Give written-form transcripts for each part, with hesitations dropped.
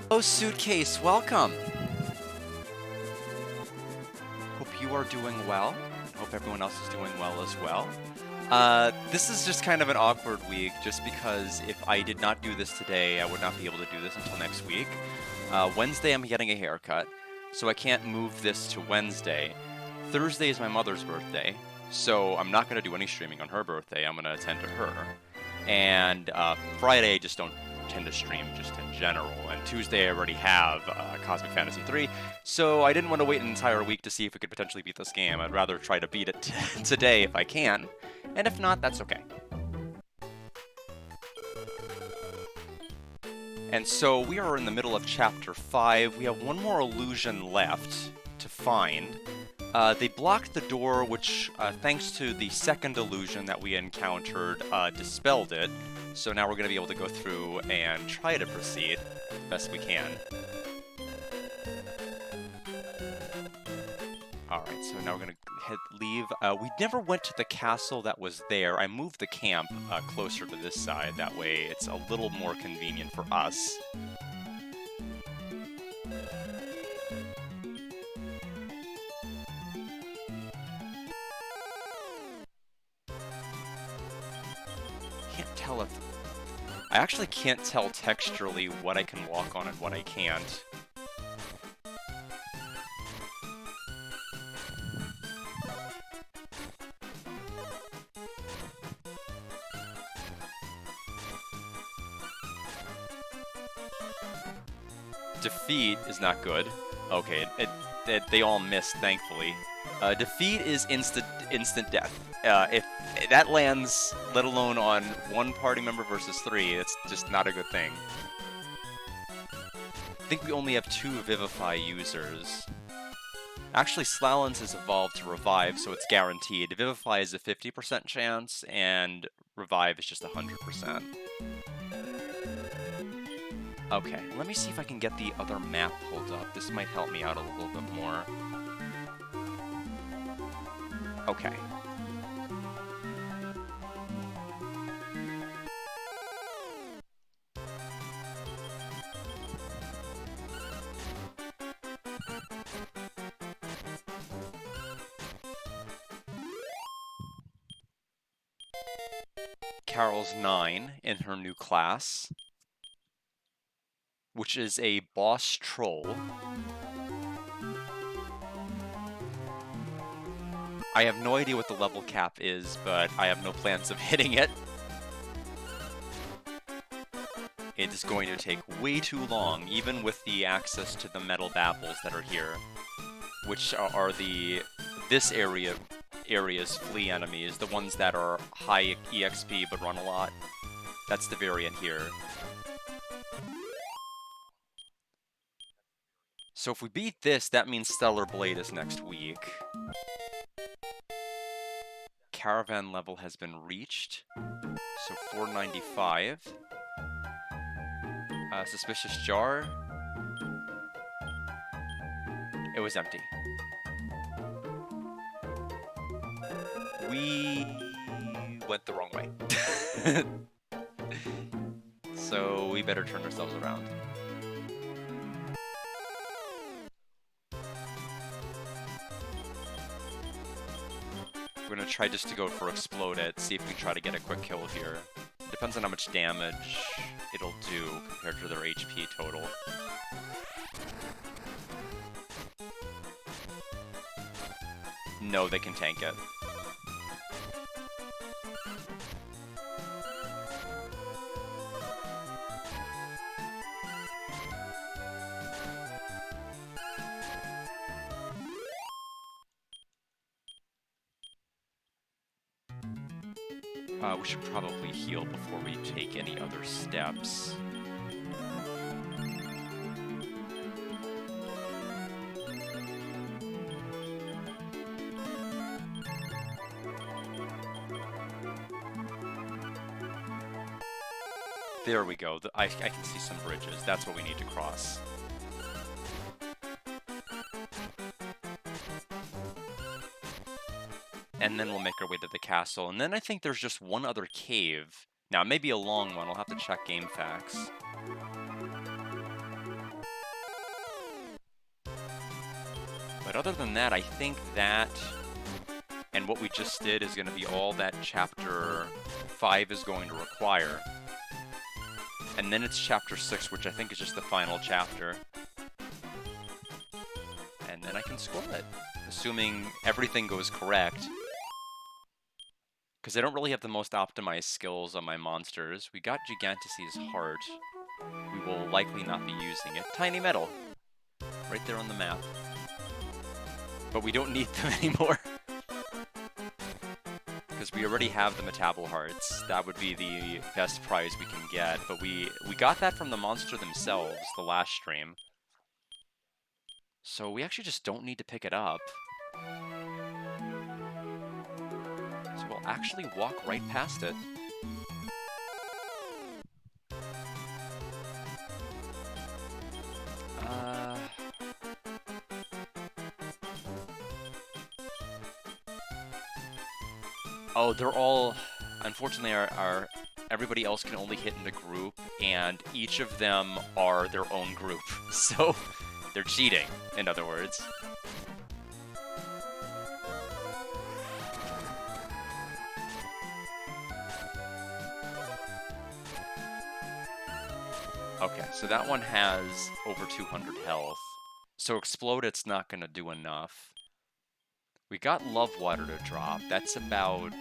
Hello, Suitcase. Welcome. Hope you are doing well. Hope everyone else is doing well as well. This is just kind of an awkward week, just because if I did not do this today, I would not be able to do this until next week. Wednesday, I'm getting a haircut, so I can't move this to Wednesday. Thursday is my mother's birthday, so I'm not going to do any streaming on her birthday. I'm going to attend to her. And Friday, I just don't tend to stream just in general. And Tuesday, I already have Cosmic Fantasy 3, so I didn't want to wait an entire week to see if we could potentially beat this game. I'd rather try to beat it today if I can, and if not, that's okay. And so we are in the middle of Chapter 5. We have one more illusion left to find. They blocked the door, which, thanks to the second illusion that we encountered, dispelled it. So now we're going to be able to go through and try to proceed the best we can. Alright, so now we're going to leave. We never went to the castle that was there. I moved the camp closer to this side. That way it's a little more convenient for us. Can't tell if... I actually can't tell texturally what I can walk on and what I can't. Defeat is not good. Okay, they all missed, thankfully. Defeat is instant death. If that lands, let alone on one party member versus 3, it's just not a good thing. I think we only have 2 Vivify users. Actually, Slalens has evolved to Revive, so it's guaranteed. Vivify is a 50% chance, and Revive is just 100%. Okay, let me see if I can get the other map pulled up. This might help me out a little bit more. Okay. Carol's 9 in her new class, which is a boss troll. I have no idea what the level cap is, but I have no plans of hitting it. It is going to take way too long, even with the access to the metal baffles that are here, which are this area's flea enemies, the ones that are high EXP but run a lot. That's the variant here. So if we beat this, that means Stellar Blade is next week. Caravan level has been reached. So 495. Suspicious Jar. It was empty. We went the wrong way. So we better turn ourselves around. We're gonna try just to go for Explode It, see if we can try to get a quick kill here. Depends on how much damage it'll do compared to their HP total. No, they can tank it. We should probably heal before we take any other steps. There we go. I can see some bridges. That's what we need to cross. And then we'll make our way to the castle. And then I think there's just one other cave. Now, it may be a long one. I'll have to check game facts. But other than that, I think that and what we just did is going to be all that Chapter 5 is going to require. And then it's Chapter 6, which I think is just the final chapter. And then I can score it, assuming everything goes correct. Because I don't really have the most optimized skills on my monsters. We got Gigantisse's Heart. We will likely not be using it. Tiny Metal. Right there on the map. But we don't need them anymore. Because we already have the Metable Hearts. That would be the best prize we can get. But we got that from the monster themselves, the last stream. So we actually just don't need to pick it up. So we'll actually walk right past it. Oh, they're all... Unfortunately, everybody else can only hit in a group, and each of them are their own group. So, they're cheating, in other words. Okay, so that one has over 200 health. So Explode It's not going to do enough. We got Love Water to drop. That's about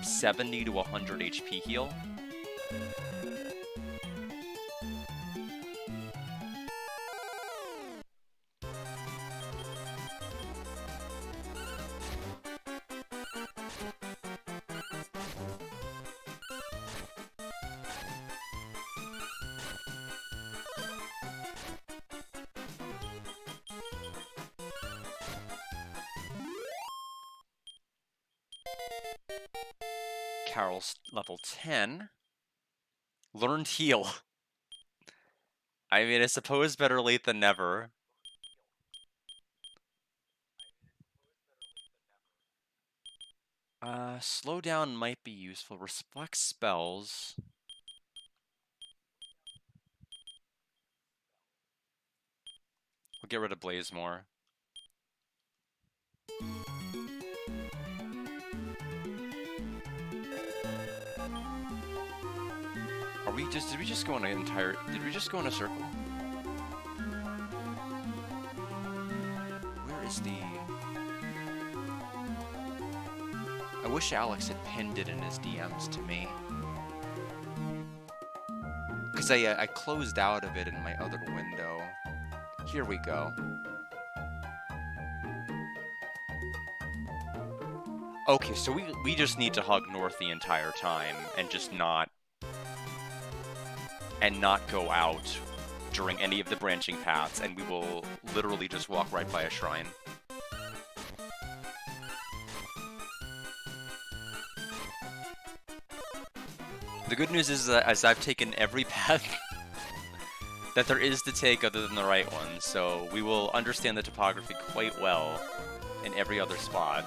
70 to 100 HP heal. Carol's level 10. Learned Heal. I mean, I suppose better late than never. Slowdown might be useful. Reflect spells. We'll get rid of Blazemore. Did we just go in did we just go in a circle? Where is the... I wish Alex had pinned it in his DMs to me. Because I closed out of it in my other window. Here we go. Okay, so we just need to hug north the entire time and just not go out during any of the branching paths, and we will literally just walk right by a shrine. The good news is that as I've taken every path that there is to take other than the right one, so we will understand the topography quite well in every other spot.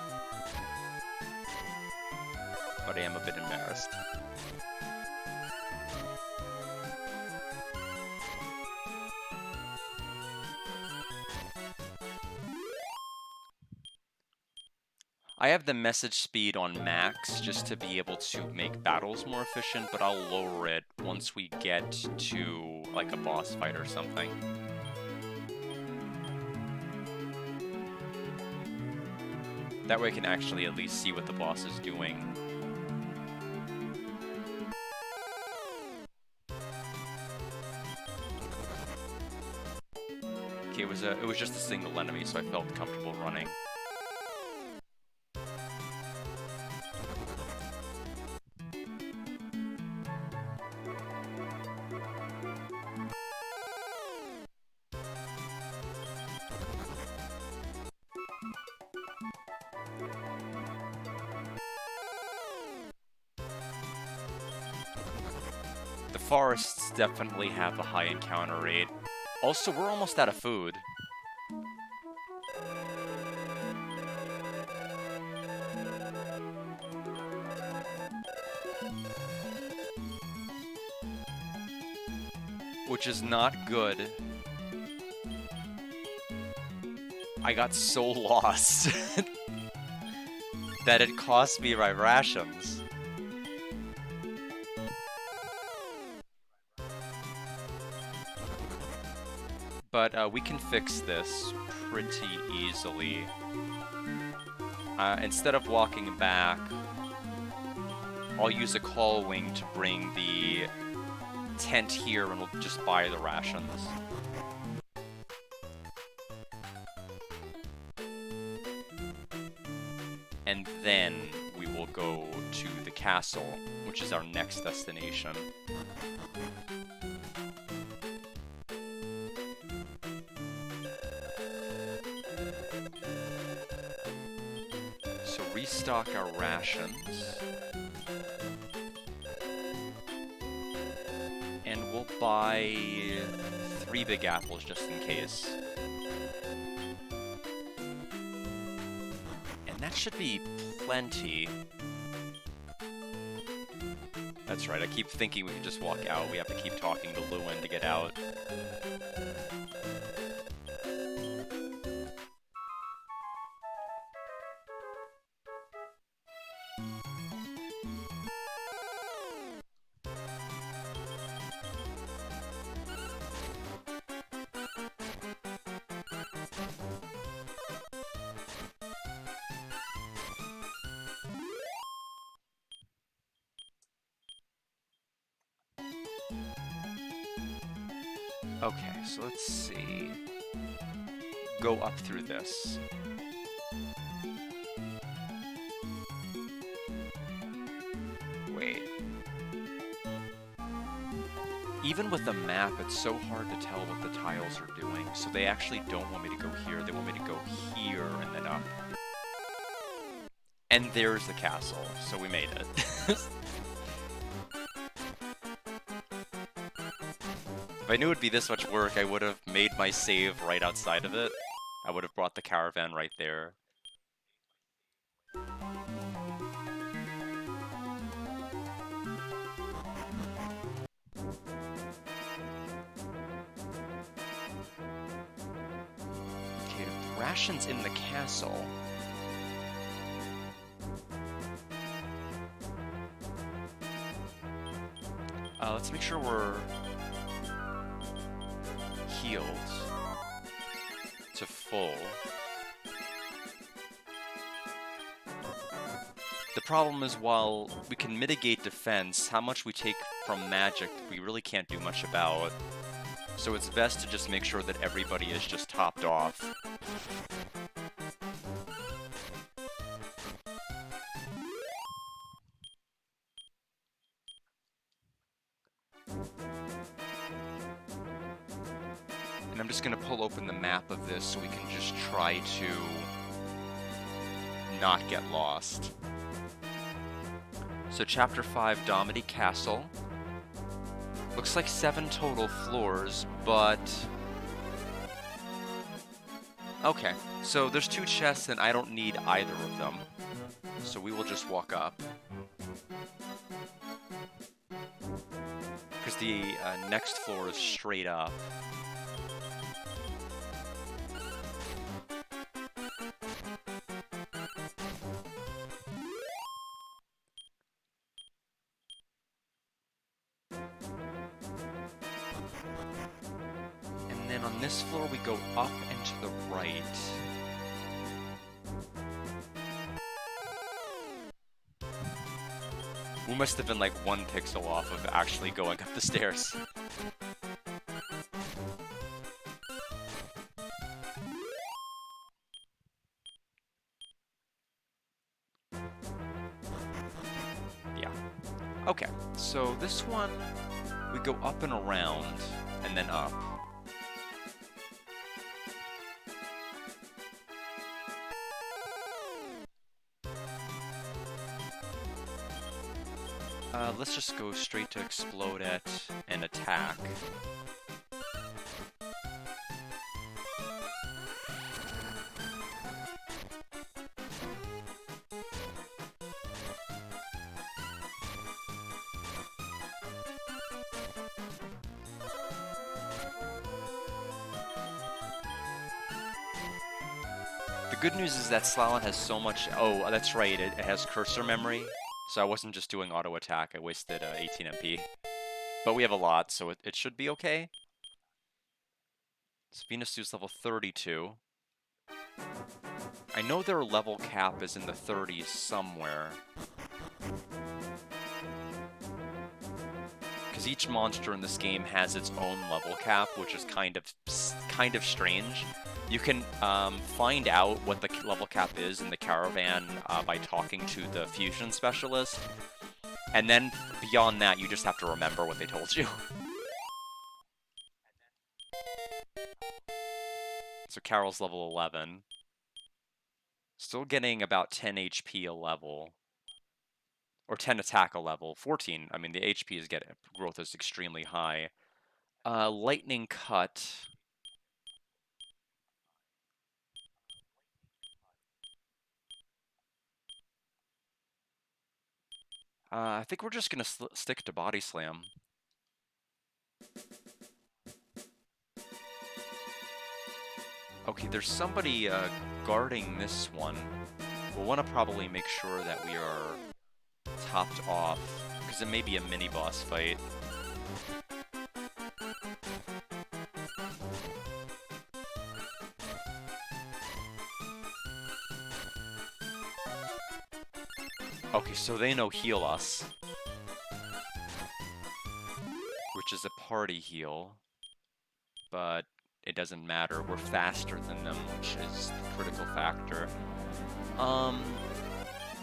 But I am a bit embarrassed. I have the message speed on max just to be able to make battles more efficient, but I'll lower it once we get to like a boss fight or something. That way I can actually at least see what the boss is doing. Okay, it was just a single enemy, so I felt comfortable running. The forests definitely have a high encounter rate. Also, we're almost out of food. Which is not good. I got so lost that it cost me my rations. But we can fix this pretty easily. Instead of walking back, I'll use a call wing to bring the tent here and we'll just buy the rations. And then we will go to the castle, which is our next destination. So restock our rations. And we'll buy 3 big apples just in case. And that should be plenty. That's right, I keep thinking we can just walk out. We have to keep talking to Lewin to get out. Okay, so let's see. Go up through this. Wait. Even with the map, it's so hard to tell what the tiles are doing, so they actually don't want me to go here, they want me to go here and then up. And there's the castle, so we made it. If I knew it'd be this much work, I would have made my save right outside of it. I would have brought the caravan right there. Okay, rations in the castle. Let's make sure we're healed to full. The problem is, while we can mitigate defense, how much we take from magic we really can't do much about. So it's best to just make sure that everybody is just topped off. And I'm just going to pull open the map of this so we can just try to not get lost. So Chapter 5, Domity Castle. Looks like 7 total floors, but... Okay, so there's 2 chests and I don't need either of them. So we will just walk up. Because the next floor is straight up. And then on this floor we go up and to the right. We must have been like 1 pixel off of actually going up the stairs. Yeah. Okay, so this one, we go up and around, and then up. Let's just go straight to explode it and attack. The good news is that Slalom has so much... Oh, that's right, it has cursor memory. So I wasn't just doing auto attack, I wasted 18 MP. But we have a lot, so it should be okay. So Venus Suit's level 32. I know their level cap is in the 30s somewhere. Because each monster in this game has its own level cap, which is kind of strange. You can find out what the level cap is in the Caravan by talking to the fusion specialist. And then beyond that, you just have to remember what they told you. So Carol's level 11. Still getting about 10 HP a level. Or 10 attack a level. 14. I mean, the HP is growth is extremely high. Lightning Cut. I think we're just going to stick to Body Slam. Okay, there's somebody guarding this one. We'll want to probably make sure that we are topped off, because it may be a mini-boss fight. Okay, so they know heal us. Which is a party heal. But it doesn't matter, we're faster than them, which is the critical factor.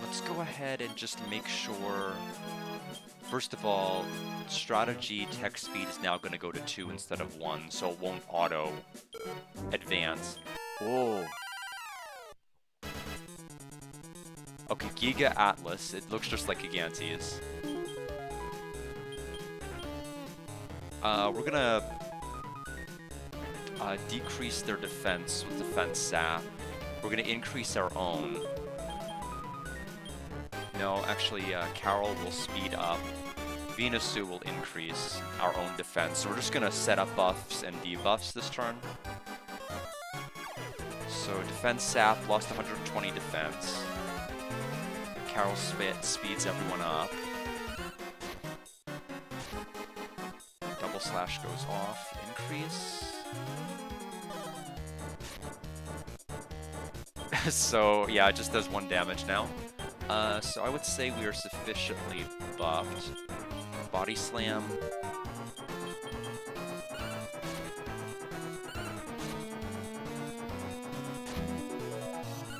Let's go ahead and just make sure... First of all, strategy tech speed is now going to go to 2 instead of 1, so it won't auto advance. Whoa. Okay, Giga Atlas. It looks just like Gigantes. We're gonna decrease their defense with Defense Sap. We're gonna increase our own. No, actually, Carol will speed up. Venusu will increase our own defense. So we're just gonna set up buffs and debuffs this turn. So Defense Sap lost 120 defense. Carol speeds everyone up. Double Slash goes off. Increase. So yeah, it just does 1 damage now. So I would say we are sufficiently buffed. Body Slam.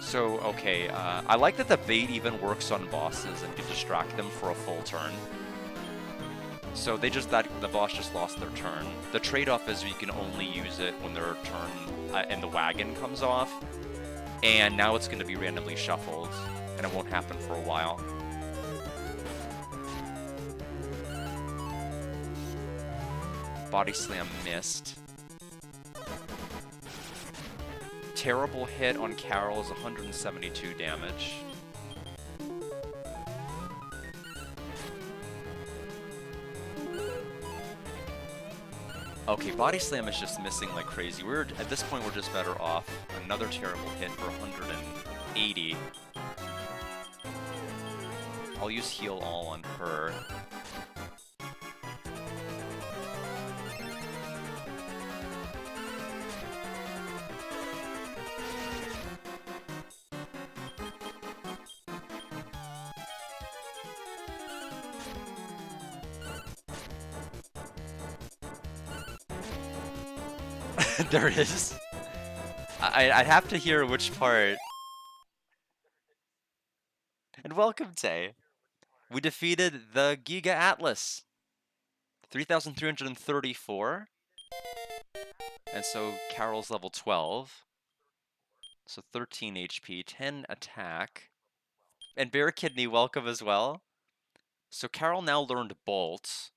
So, okay, I like that the bait even works on bosses and can distract them for a full turn. So they just, that the boss just lost their turn. The trade-off is you can only use it when their turn and the wagon comes off, and now it's going to be randomly shuffled, and it won't happen for a while. Body slam missed. Terrible hit on Carol's 172 damage. Okay, body slam is just missing like crazy. At this point, we're just better off. Another terrible hit for 180. I'll use heal all on her. There it is. I'd have to hear which part. And welcome, Tay. We defeated the Giga Atlas. 3,334. And so Carol's level 12. So 13 HP, 10 attack. And Bear Kidney, welcome as well. So Carol now learned Bolt.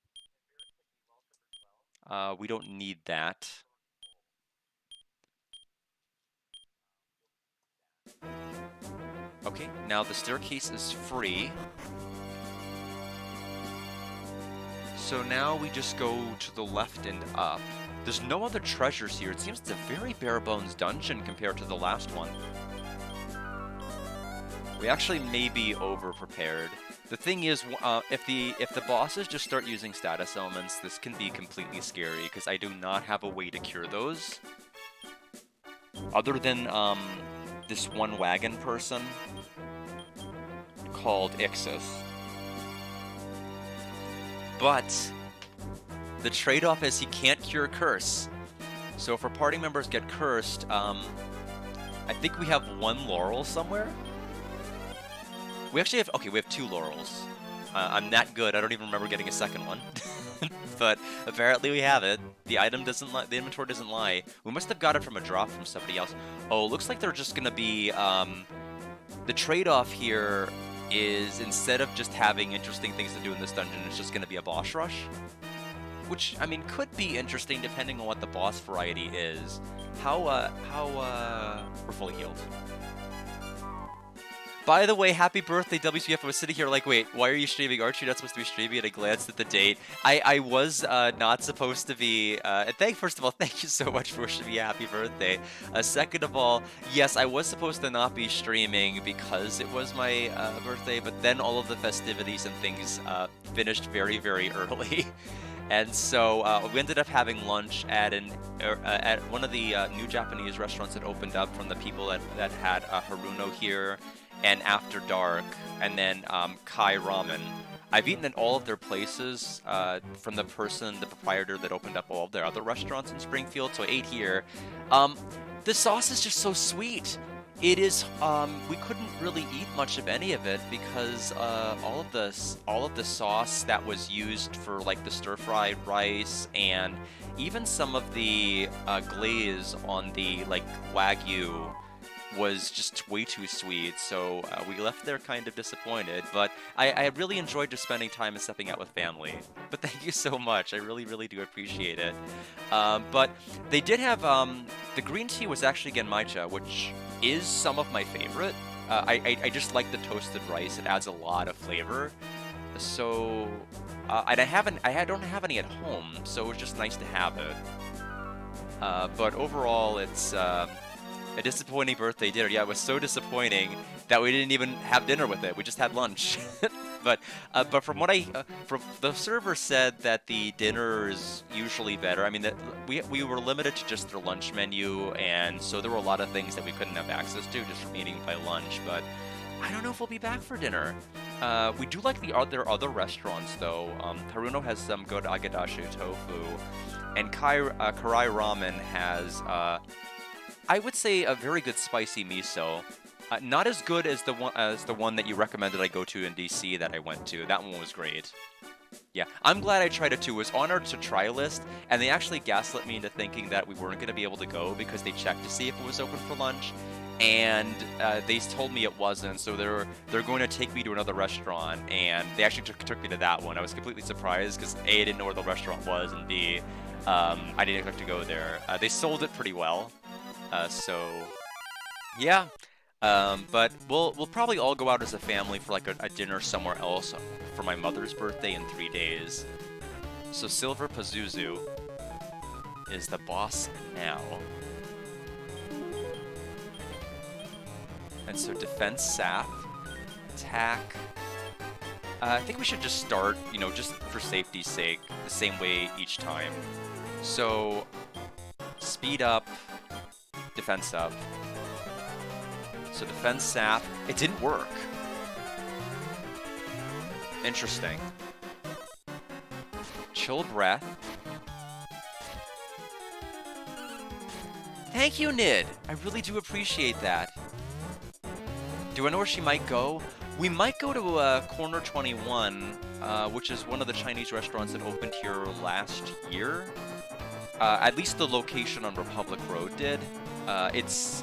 We don't need that. Okay, now the staircase is free. So now we just go to the left and up. There's no other treasures here. It seems it's a very bare-bones dungeon compared to the last one. We actually may be over-prepared. The thing is, if the bosses just start using status elements, this can be completely scary, because I do not have a way to cure those. Other than this one wagon person called Ixis. But the trade-off is he can't cure curse. So if our party members get cursed, I think we have one laurel somewhere. We actually have, okay, we have 2 laurels. I'm that good, I don't even remember getting a second one. But apparently we have it. The item doesn't lie, the inventory doesn't lie. We must have got it from a drop from somebody else. Oh, looks like they're just gonna be, the trade-off here is instead of just having interesting things to do in this dungeon, it's just gonna be a boss rush. Which, I mean, could be interesting depending on what the boss variety is. We're fully healed. By the way, happy birthday, WCF. I was sitting here like, wait, why are you streaming? Aren't you not supposed to be streaming? And I glanced at the date. I was not supposed to be... first of all, thank you so much for wishing me a happy birthday. Second of all, yes, I was supposed to not be streaming because it was my birthday, but then all of the festivities and things finished very, very early. And so we ended up having lunch at one of the new Japanese restaurants that opened up from the people that had Haruno here, and After Dark, and then Kai Ramen. I've eaten at all of their places from the proprietor that opened up all of their other restaurants in Springfield, so I ate here. The sauce is just so sweet. It is, we couldn't really eat much of any of it because all of the sauce that was used for like the stir-fried rice and even some of the glaze on the like Wagyu was just way too sweet, so we left there kind of disappointed, but I really enjoyed just spending time and stepping out with family. But thank you so much, I really, really do appreciate it. But they did have, the green tea was actually genmaicha, which is some of my favorite. I just like the toasted rice, it adds a lot of flavor. So, and I don't have any at home, so it was just nice to have it. But overall, it's, a disappointing birthday dinner. Yeah, it was so disappointing that we didn't even have dinner with it. We just had lunch. but from what from the server said that the dinner is usually better. I mean, that we were limited to just their lunch menu, and so there were a lot of things that we couldn't have access to just from eating by lunch. But I don't know if we'll be back for dinner. We do like their other restaurants though. Haruno has some good agadashi tofu, and Karai Ramen has. I would say a very good spicy miso. Not as good as the one that you recommended I go to in DC that I went to. That one was great. Yeah, I'm glad I tried it too. It was on our to-try list, and they actually gaslit me into thinking that we weren't going to be able to go because they checked to see if it was open for lunch, and they told me it wasn't. So they're going to take me to another restaurant, and they actually took me to that one. I was completely surprised because A, I didn't know where the restaurant was, and B, I didn't expect to go there. They sold it pretty well, so yeah. But we'll probably all go out as a family for like a dinner somewhere else for my mother's birthday in 3 days. So Silver Pazuzu is the boss now. And so defense sap, attack. I think we should just start, you know, just for safety's sake, the same way each time. So speed up, defense up. So defense sap, it didn't work. Interesting. Chill breath. Thank you, Nid. I really do appreciate that. Do I know where she might go? We might go to Corner 21, which is one of the Chinese restaurants that opened here last year. At least the location on Republic Road did. It's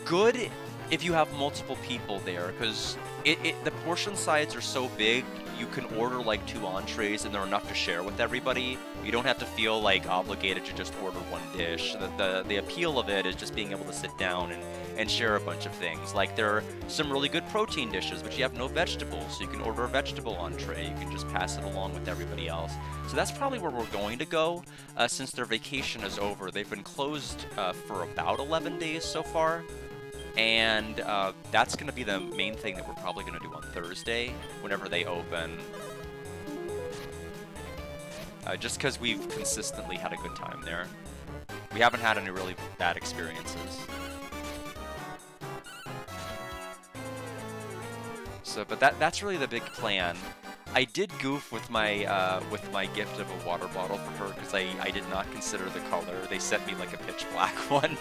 good if you have multiple people there, because the portion sizes are so big, you can order like 2 entrees and they're enough to share with everybody. You don't have to feel like obligated to just order one dish. The appeal of it is just being able to sit down and share a bunch of things. Like there are some really good protein dishes, but you have no vegetables, so you can order a vegetable entree. You can just pass it along with everybody else. So that's probably where we're going to go since their vacation is over. They've been closed for about 11 days so far. And that's going to be the main thing that we're probably going to do on Thursday, whenever they open. Just because we've consistently had a good time there. We haven't had any really bad experiences. So, but that's really the big plan. I did goof with my gift of a water bottle for her because I did not consider the color. They sent me like a pitch black one.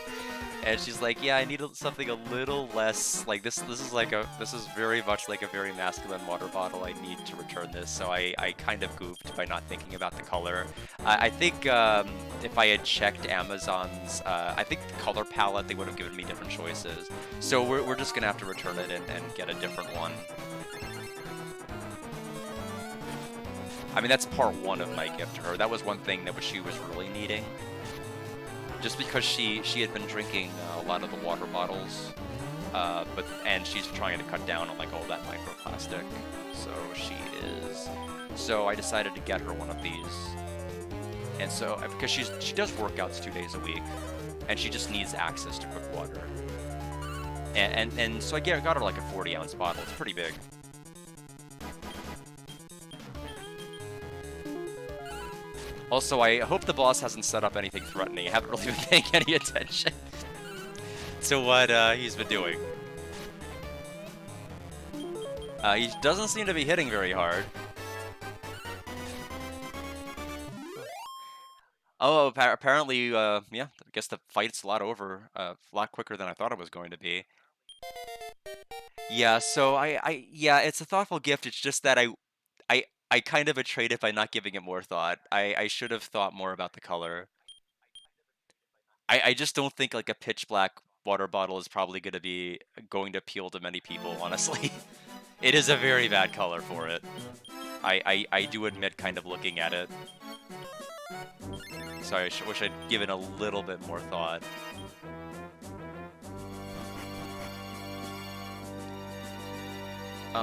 And she's like, yeah, I need something a little less, like this is very much like a very masculine water bottle. I need to return this. So I kind of goofed by not thinking about the color. I think if I had checked Amazon's, I think the color palette, they would have given me different choices. So we're just gonna have to return it and get a different one. I mean, that's part one of my gift to her. That was one thing that she was really needing. Just because she had been drinking a lot of the water bottles, and she's trying to cut down on like all that microplastic. So she is. So I decided to get her one of these, and so because she does workouts 2 days a week, and she just needs access to quick water. And so I got her like a 40-ounce bottle. It's pretty big. Also, I hope the boss hasn't set up anything threatening. I haven't really been paying any attention to what he's been doing. He doesn't seem to be hitting very hard. Oh, apparently, yeah, I guess the fight's a lot quicker than I thought it was going to be. Yeah, so yeah, it's a thoughtful gift. It's just that I kind of betrayed it by not giving it more thought. I should have thought more about the color. I just don't think like a pitch black water bottle is probably going to appeal to many people, honestly. It is a very bad color for it. I do admit kind of looking at it. So I wish I'd given a little bit more thought.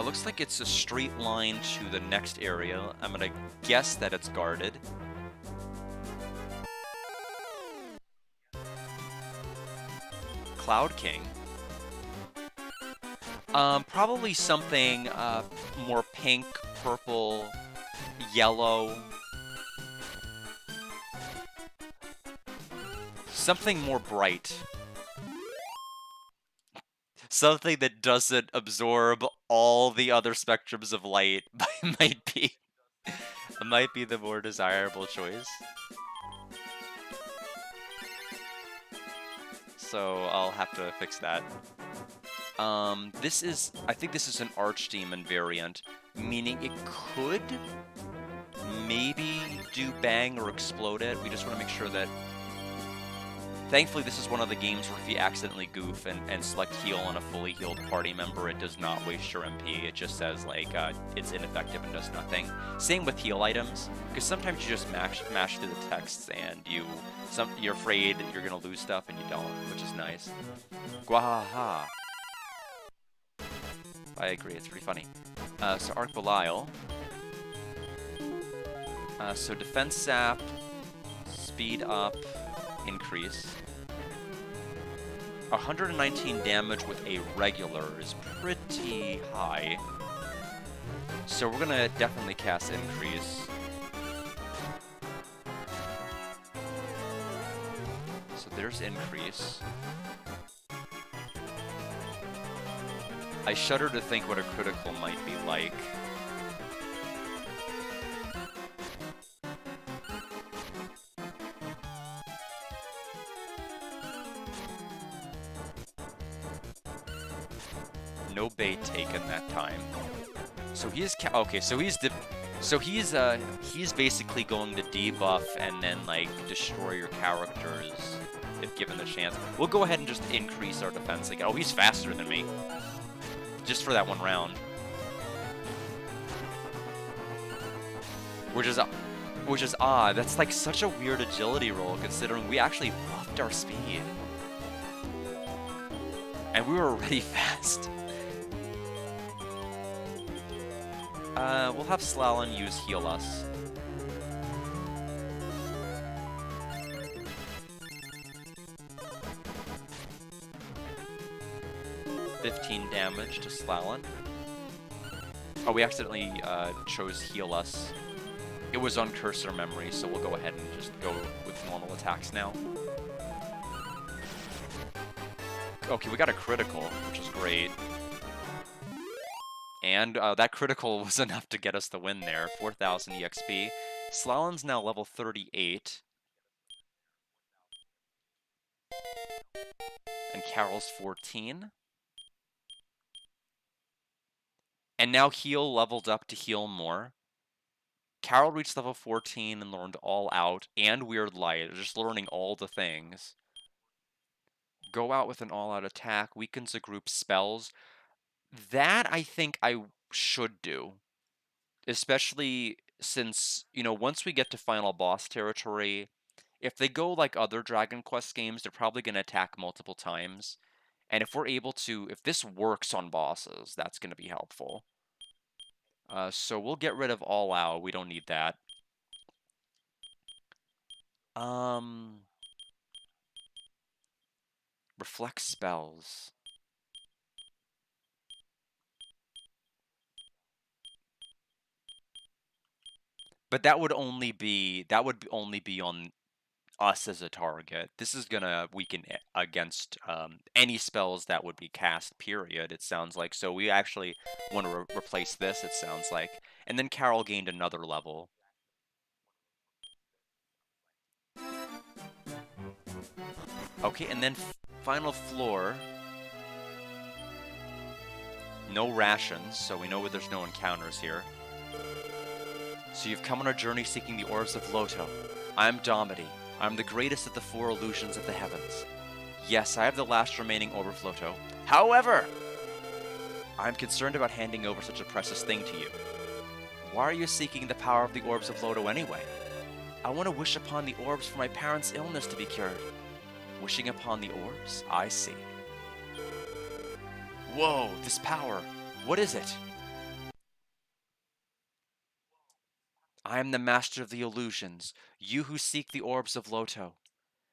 Looks like it's a straight line to the next area. I'm gonna guess that it's guarded. Cloud King. Probably something more pink, purple, yellow. Something more bright. Something that doesn't absorb all the other spectrums of light might be the more desirable choice. So I'll have to fix that. I think this is an Archdemon variant. meaning it could maybe do bang or explode it. We just want to make sure that... Thankfully, this is one of the games where if you accidentally goof and select heal on a fully healed party member, it does not waste your MP. It just says, like, it's ineffective and does nothing. Same with heal items, because sometimes you just mash through the texts and you're afraid you're going to lose stuff and you don't, which is nice. Gwahaha. I agree, it's pretty funny. So Arc Belial. So defense sap, speed up, increase. 119 damage with a regular is pretty high. So we're gonna definitely cast increase. So there's increase. I shudder to think what a critical might be like. No bait taken that time. So he is okay. So he's basically going to debuff and then like destroy your characters if given the chance. We'll go ahead and just increase our defense again. Oh, he's faster than me. Just for that one round. Which is odd. That's like such a weird agility roll considering we actually buffed our speed. And we were already fast. We'll have Slalom use heal us. $15 damage to Slalom. Oh, we accidentally chose heal us. It was on cursor memory, so we'll go ahead and just go with normal attacks now. Okay, we got a critical, which is great. And that critical was enough to get us the win there. 4,000 EXP. Slalom's now level 38. And Carol's 14. And now Heal leveled up to heal more. Carol reached level 14 and learned All Out and Weird Light, just learning all the things. Go out with an all-out attack, weakens a group's spells. That I think I should do. Especially since, you know, once we get to final boss territory, if they go like other Dragon Quest games, they're probably going to attack multiple times. And if we're able to, if this works on bosses, that's going to be helpful. So we'll get rid of All Out. We don't need that. Reflect spells. But that would only be on us as a target. This is gonna weaken it against any spells that would be cast, period, it sounds like. So we actually want to replace this, it sounds like. And then Carol gained another level. Okay, and then final floor. No rations, so we know there's no encounters here. So you've come on a journey seeking the orbs of Loto. I'm Domity. I'm the greatest of the four illusions of the heavens. Yes, I have the last remaining orb of Loto. However, I'm concerned about handing over such a precious thing to you. Why are you seeking the power of the orbs of Loto anyway? I want to wish upon the orbs for my parents' illness to be cured. Wishing upon the orbs? I see. Whoa, this power. What is it? I am the master of the illusions, you who seek the orbs of Loto.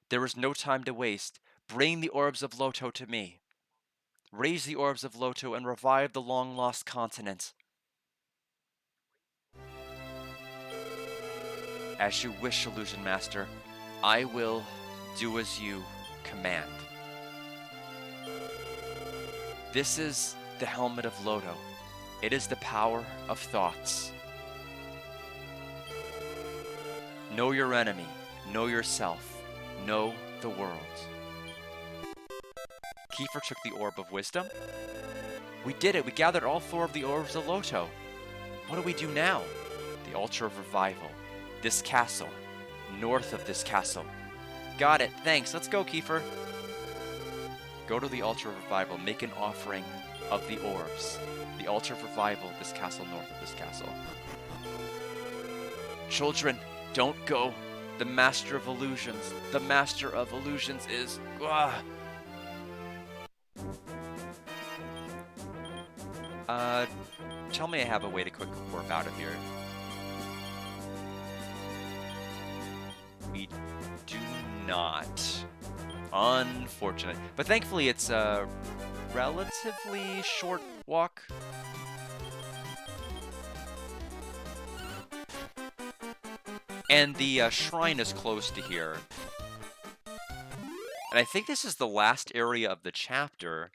There is no time to waste. Bring the orbs of Loto to me. Raise the orbs of Loto and revive the long-lost continent. As you wish, Illusion Master. I will do as you command. This is the helmet of Loto. It is the power of thoughts. Know your enemy. Know yourself. Know the world. Kiefer took the Orb of Wisdom. We did it. We gathered all four of the Orbs of Loto. What do we do now? The Altar of Revival. This castle. North of this castle. Got it. Thanks. Let's go, Kiefer. Go to the Altar of Revival. Make an offering of the orbs. The Altar of Revival. This castle north of this castle. Children, don't go. The Master of Illusions. The Master of Illusions is... Tell me I have a way to quick warp out of here. We do not. Unfortunate. But thankfully it's a relatively short walk. And the shrine is close to here. And I think this is the last area of the chapter.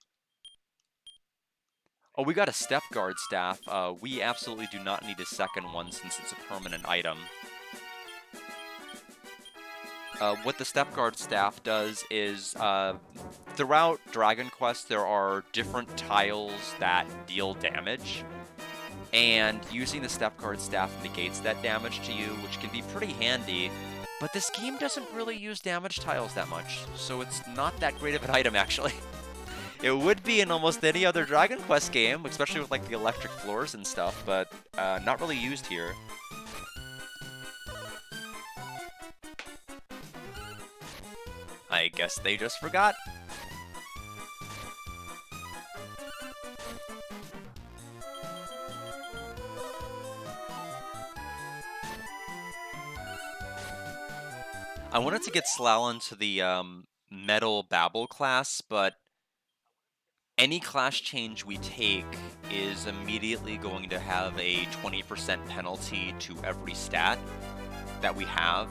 Oh, we got a step guard staff. We absolutely do not need a second one since it's a permanent item. What the step guard staff does is, throughout Dragon Quest, there are different tiles that deal damage. And using the step guard staff negates that damage to you, which can be pretty handy. But this game doesn't really use damage tiles that much, so it's not that great of an item, actually. It would be in almost any other Dragon Quest game, especially with like the electric floors and stuff, but not really used here. I guess they just forgot. I wanted to get Slalon to the Metal Babble class, but any class change we take is immediately going to have a 20% penalty to every stat that we have,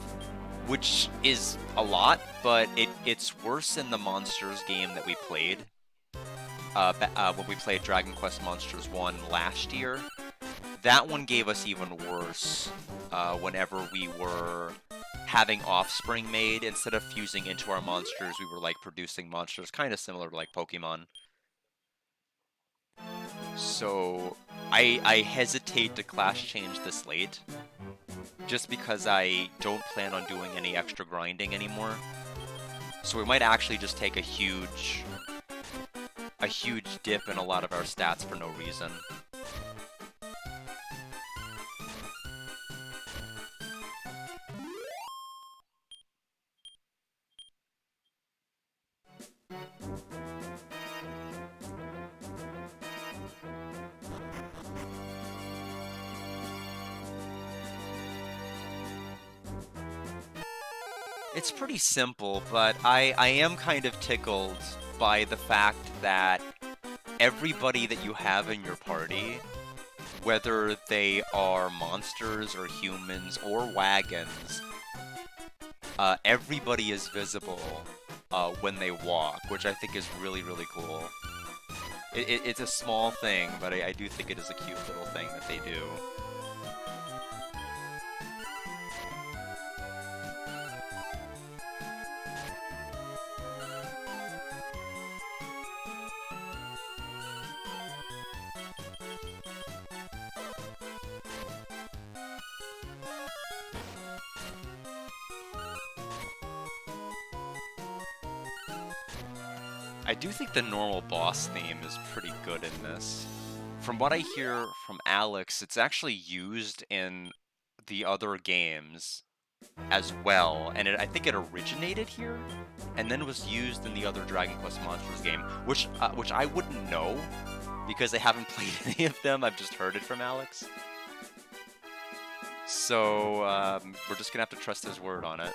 which is a lot, but it's worse in the Monsters game that we played. When we played Dragon Quest Monsters 1 last year. That one gave us even worse whenever we were having offspring made. Instead of fusing into our monsters, we were like producing monsters, kind of similar to like Pokemon. So I hesitate to class change this late, just because I don't plan on doing any extra grinding anymore. So we might actually just take a huge dip in a lot of our stats for no reason. It's pretty simple, but I am kind of tickled by the fact that everybody that you have in your party, whether they are monsters or humans or wagons, everybody is visible when they walk, which I think is really, really cool. It's a small thing, but I do think it is a cute little thing that they do. I do think the normal boss theme is pretty good in this. From what I hear from Alex, it's actually used in the other games as well, and I think it originated here, and then was used in the other Dragon Quest Monsters game, which I wouldn't know, because I haven't played any of them, I've just heard it from Alex. So, we're just gonna have to trust his word on it.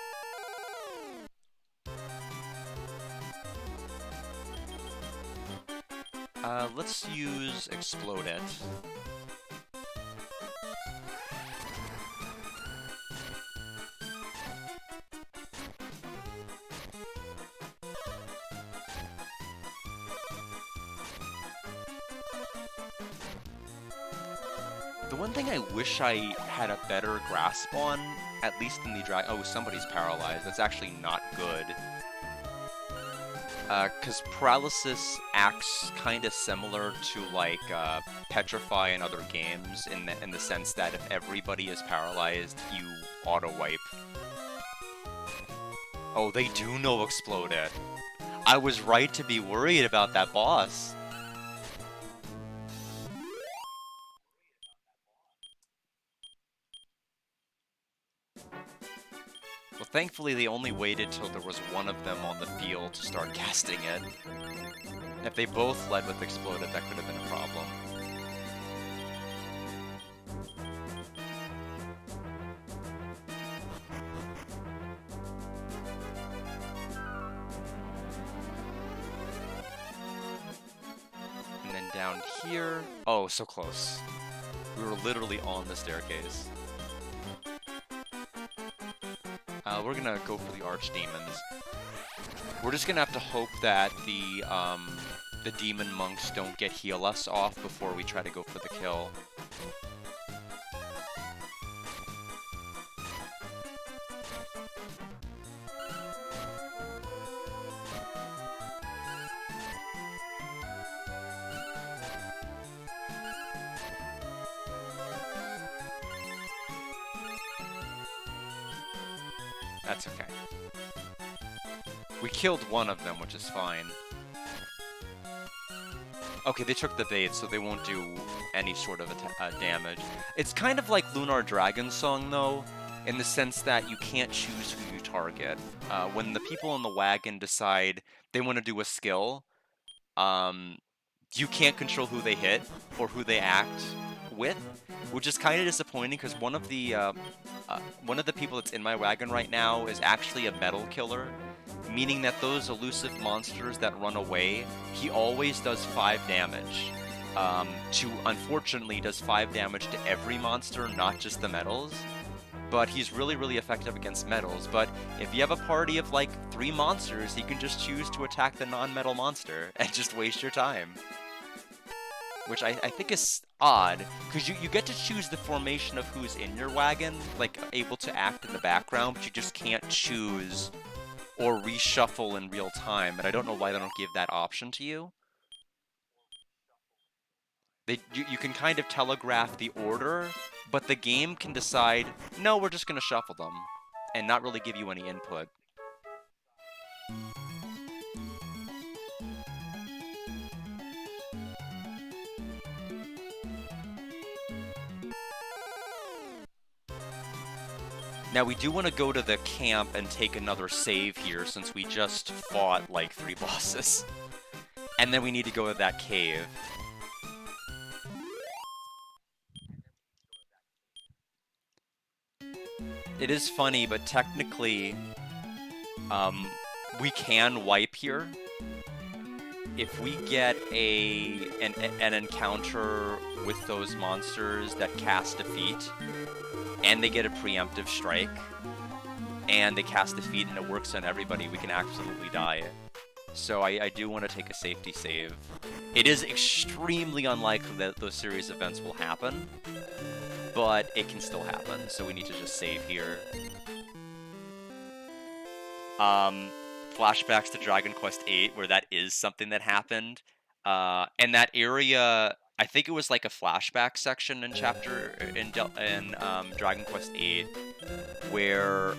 Let's use Explode It. The one thing I wish I had a better grasp on, at least in the oh, somebody's paralyzed. That's actually not good. Because paralysis acts kind of similar to like petrify in other games in the sense that if everybody is paralyzed, you auto wipe. Oh, they do no explode it. I was right to be worried about that boss. Well, thankfully they only waited till there was one of them on the field to start casting it. If they both led with exploded, that could have been a problem. And then down here... Oh, so close. We were literally on the staircase. We're gonna go for the archdemons. We're just gonna have to hope that the demon monks don't get heal us off before we try to go for the kill. That's okay. We killed one of them, which is fine. Okay, they took the bait, so they won't do any sort of damage. It's kind of like Lunar Dragon Song, though, in the sense that you can't choose who you target. When the people in the wagon decide they want to do a skill, you can't control who they hit or who they act with, which is kind of disappointing because one of the people that's in my wagon right now is actually a metal killer, meaning that those elusive monsters that run away, he always does 5 damage. Unfortunately, does 5 damage to every monster, not just the metals. But he's really, really effective against metals. But if you have a party of like 3 monsters, he can just choose to attack the non-metal monster and just waste your time. Which I think is odd, because you get to choose the formation of who's in your wagon, like able to act in the background, but you just can't choose or reshuffle in real time, and I don't know why they don't give that option to you. You can kind of telegraph the order, but the game can decide, no, we're just going to shuffle them, and not really give you any input. Now, we do want to go to the camp and take another save here, since we just fought like 3 bosses. And then we need to go to that cave. It is funny, but technically, we can wipe here. If we get an encounter with those monsters that cast defeat, and they get a preemptive strike, and they cast defeat and it works on everybody, we can absolutely die. So I do want to take a safety save. It is extremely unlikely that those series events will happen, but it can still happen, so we need to just save here. Flashbacks to Dragon Quest VIII, where that is something that happened. And that area, I think it was like a flashback section in Dragon Quest VIII, where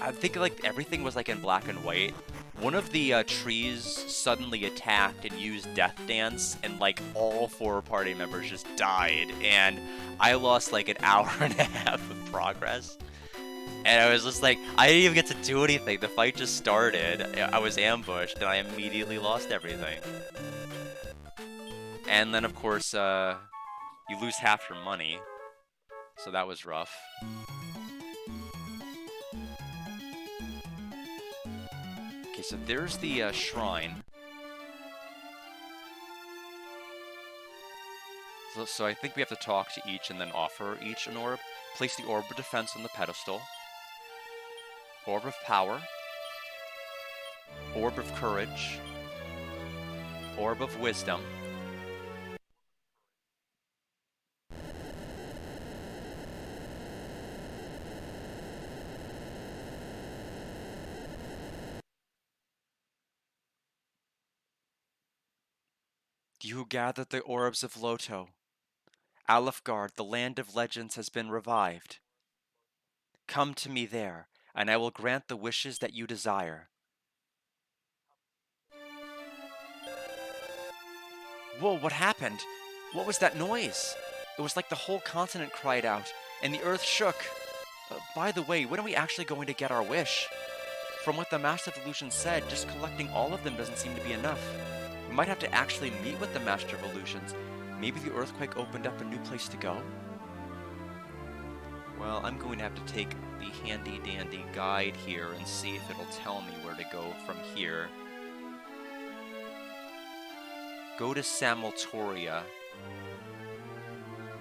I think like everything was like in black and white. One of the trees suddenly attacked and used Death Dance, and like all 4 party members just died, and I lost like an hour and a half of progress. And I was just like, I didn't even get to do anything. The fight just started. I was ambushed, and I immediately lost everything. And then, of course, you lose half your money. So that was rough. Okay, so there's the shrine. So I think we have to talk to each and then offer each an orb. Place the orb of defense on the pedestal. Orb of power. Orb of courage. Orb of wisdom. You who gathered the orbs of Loto. Alefgard, the land of legends, has been revived. Come to me there, and I will grant the wishes that you desire. Whoa, what happened? What was that noise? It was like the whole continent cried out, and the earth shook. By the way, when are we actually going to get our wish? From what the Master of Illusion said, just collecting all of them doesn't seem to be enough. We might have to actually meet with the Master of Illusions. Maybe the earthquake opened up a new place to go? Well, I'm going to have to take the handy-dandy guide here and see if it'll tell me where to go from here. Go to Samultoria.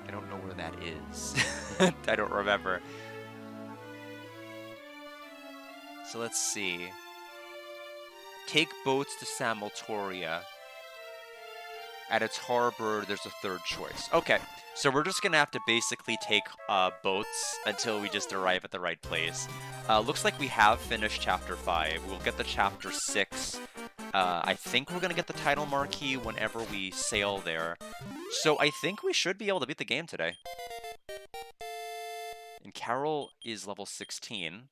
I don't know where that is. I don't remember. So let's see. Take boats to Samultoria. At its harbor, there's a third choice. Okay, so we're just gonna have to basically take boats until we just arrive at the right place. Looks like we have finished Chapter 5. We'll get the Chapter 6. I think we're gonna get the title marquee whenever we sail there. So I think we should be able to beat the game today. And Carol is level 16.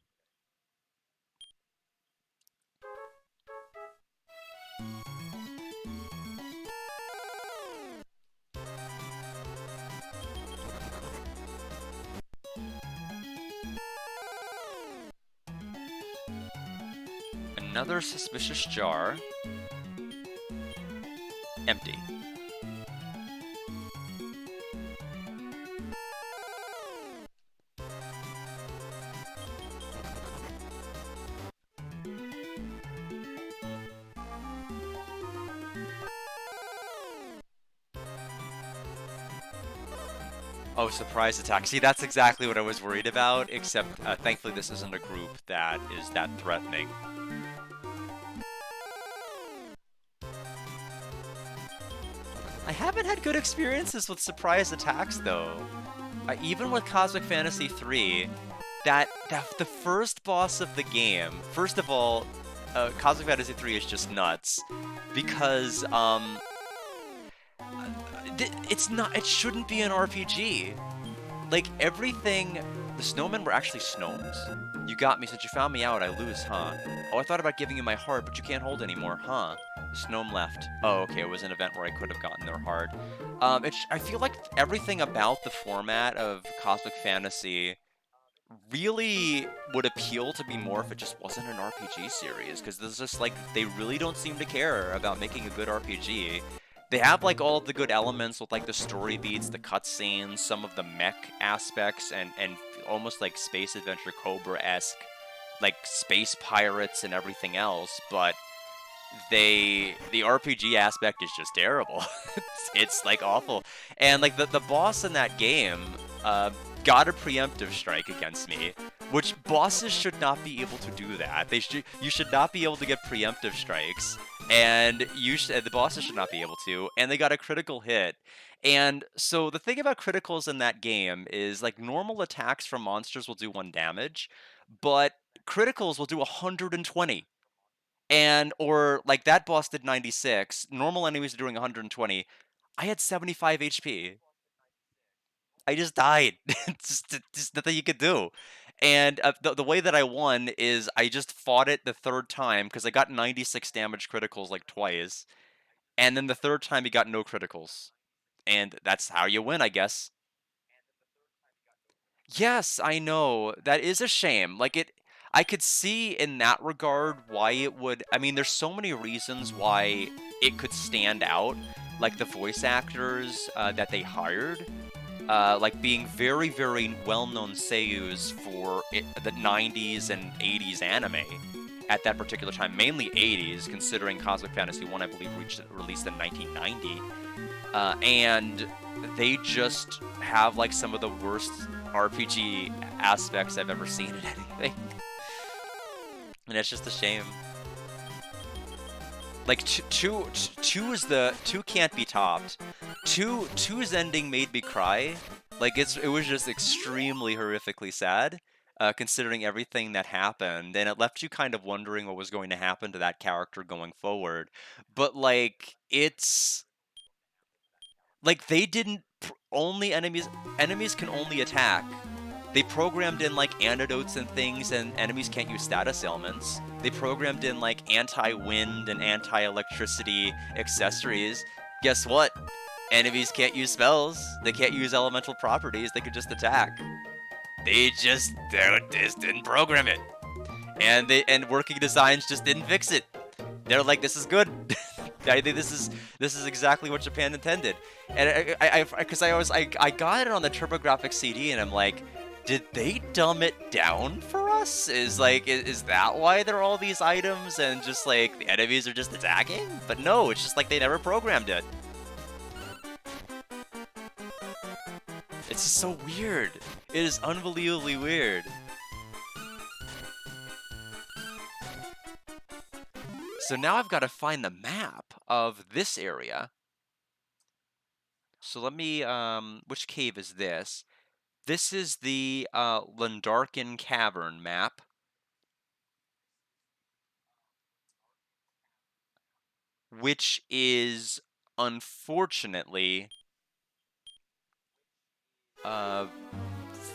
Another suspicious jar. Empty. Oh, surprise attack. See, that's exactly what I was worried about, except thankfully this isn't a group that is that threatening. I haven't had good experiences with surprise attacks, though. Even with Cosmic Fantasy 3, that the first boss of the game, first of all, Cosmic Fantasy 3 is just nuts, because, it shouldn't be an RPG. Like, everything, the snowmen were actually gnomes. You got me, since you found me out, I lose, huh? Oh, I thought about giving you my heart, but you can't hold anymore, huh? The gnome left. Oh, okay, it was an event where I could have gotten their heart. I feel like everything about the format of Cosmic Fantasy really would appeal to me more if it just wasn't an RPG series, because there's just, like, they really don't seem to care about making a good RPG. They have, like, all of the good elements with, like, the story beats, the cutscenes, some of the mech aspects, and almost, like, Space Adventure Cobra-esque, like, space pirates and everything else, but the RPG aspect is just terrible. It's like awful. And like the boss in that game got a preemptive strike against me, which bosses should not be able to do that. You should not be able to get preemptive strikes, and the bosses should not be able to. And they got a critical hit. And so the thing about criticals in that game is like normal attacks from monsters will do 1 damage, but criticals will do 120. And or like that boss did 96, normal enemies are doing 120. I had 75 HP. I just died. Just nothing you could do. And the way that I won is I just fought it the third time because I got 96 damage criticals like twice. And then the third time he got no criticals. And that's how you win, I guess. Yes, I know. That is a shame. I could see in that regard why it would. I mean, there's so many reasons why it could stand out. Like the voice actors that they hired, like being very, very well-known seiyus for the 90s and 80s anime at that particular time. Mainly 80s, considering Cosmic Fantasy 1, I believe, released in 1990. And they just have like some of the worst RPG aspects I've ever seen in anything. And it's just a shame. Like two can't be topped. Two's ending made me cry. Like it was just extremely horrifically sad, considering everything that happened, and it left you kind of wondering what was going to happen to that character going forward. But like Like, they didn't only enemies can only attack. They programmed in, like, antidotes and things, and enemies can't use status ailments. They programmed in, like, anti-wind and anti-electricity accessories. Guess what? Enemies can't use spells. They can't use elemental properties. They could just attack. They just didn't program it. And working designs just didn't fix it. They're like, this is good. I think this is exactly what Japan intended. And I got it on the TurboGrafx CD, and I'm like, did they dumb it down for us? Is that why there are all these items and just like the enemies are just attacking? But no, it's just like they never programmed it. It's just so weird. It is unbelievably weird. So now I've got to find the map of this area. So let me, which cave is this? This is the Lundarkin Cavern map. Which is, unfortunately,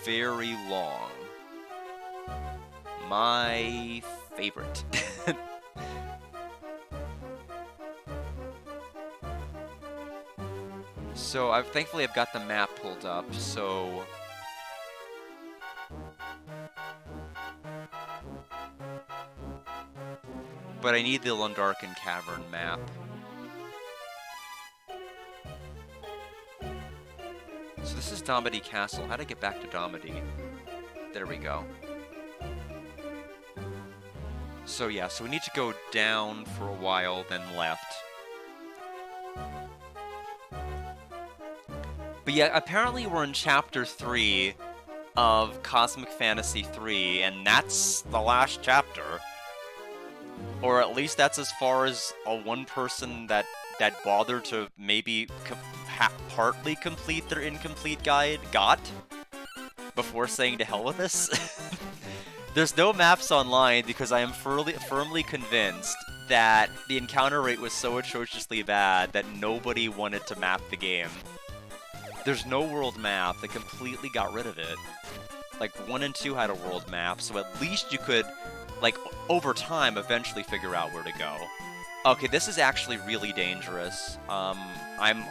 very long. My favorite. So thankfully I've got the map pulled up, so... But I need the Lundarkin Cavern map. So this is Domity Castle. How do I get back to Domity? There we go. So yeah, so we need to go down for a while, then left. But yeah, apparently we're in Chapter 3 of Cosmic Fantasy 3, and that's the last chapter. Or at least that's as far as one person that bothered to maybe partly complete their incomplete guide got before saying to hell with this. There's no maps online because I am firmly convinced that the encounter rate was so atrociously bad that nobody wanted to map the game. There's no world map. They completely got rid of it. Like, 1 and 2 had a world map, so at least you could, like, over time, eventually figure out where to go. Okay, this is actually really dangerous. I'm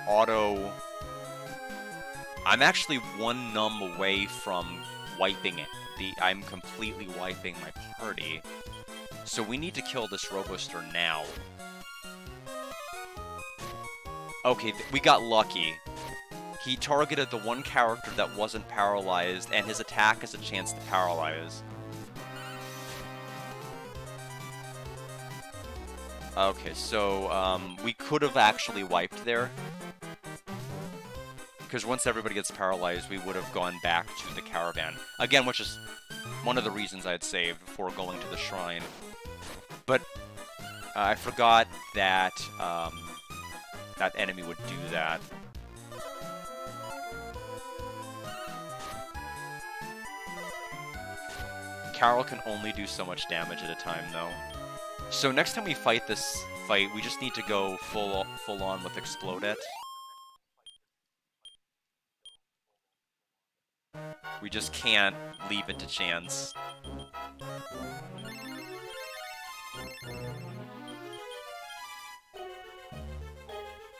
actually 1 num away from wiping it. I'm completely wiping my party. So we need to kill this Roboster now. Okay, we got lucky. He targeted the one character that wasn't paralyzed, and his attack has a chance to paralyze. Okay, so, we could have actually wiped there. Because once everybody gets paralyzed, we would have gone back to the caravan. Again, which is one of the reasons I had saved before going to the shrine. But I forgot that, that enemy would do that. Carol can only do so much damage at a time, though. So next time we fight this fight, we just need to go full on with Explodette. We just can't leave it to chance.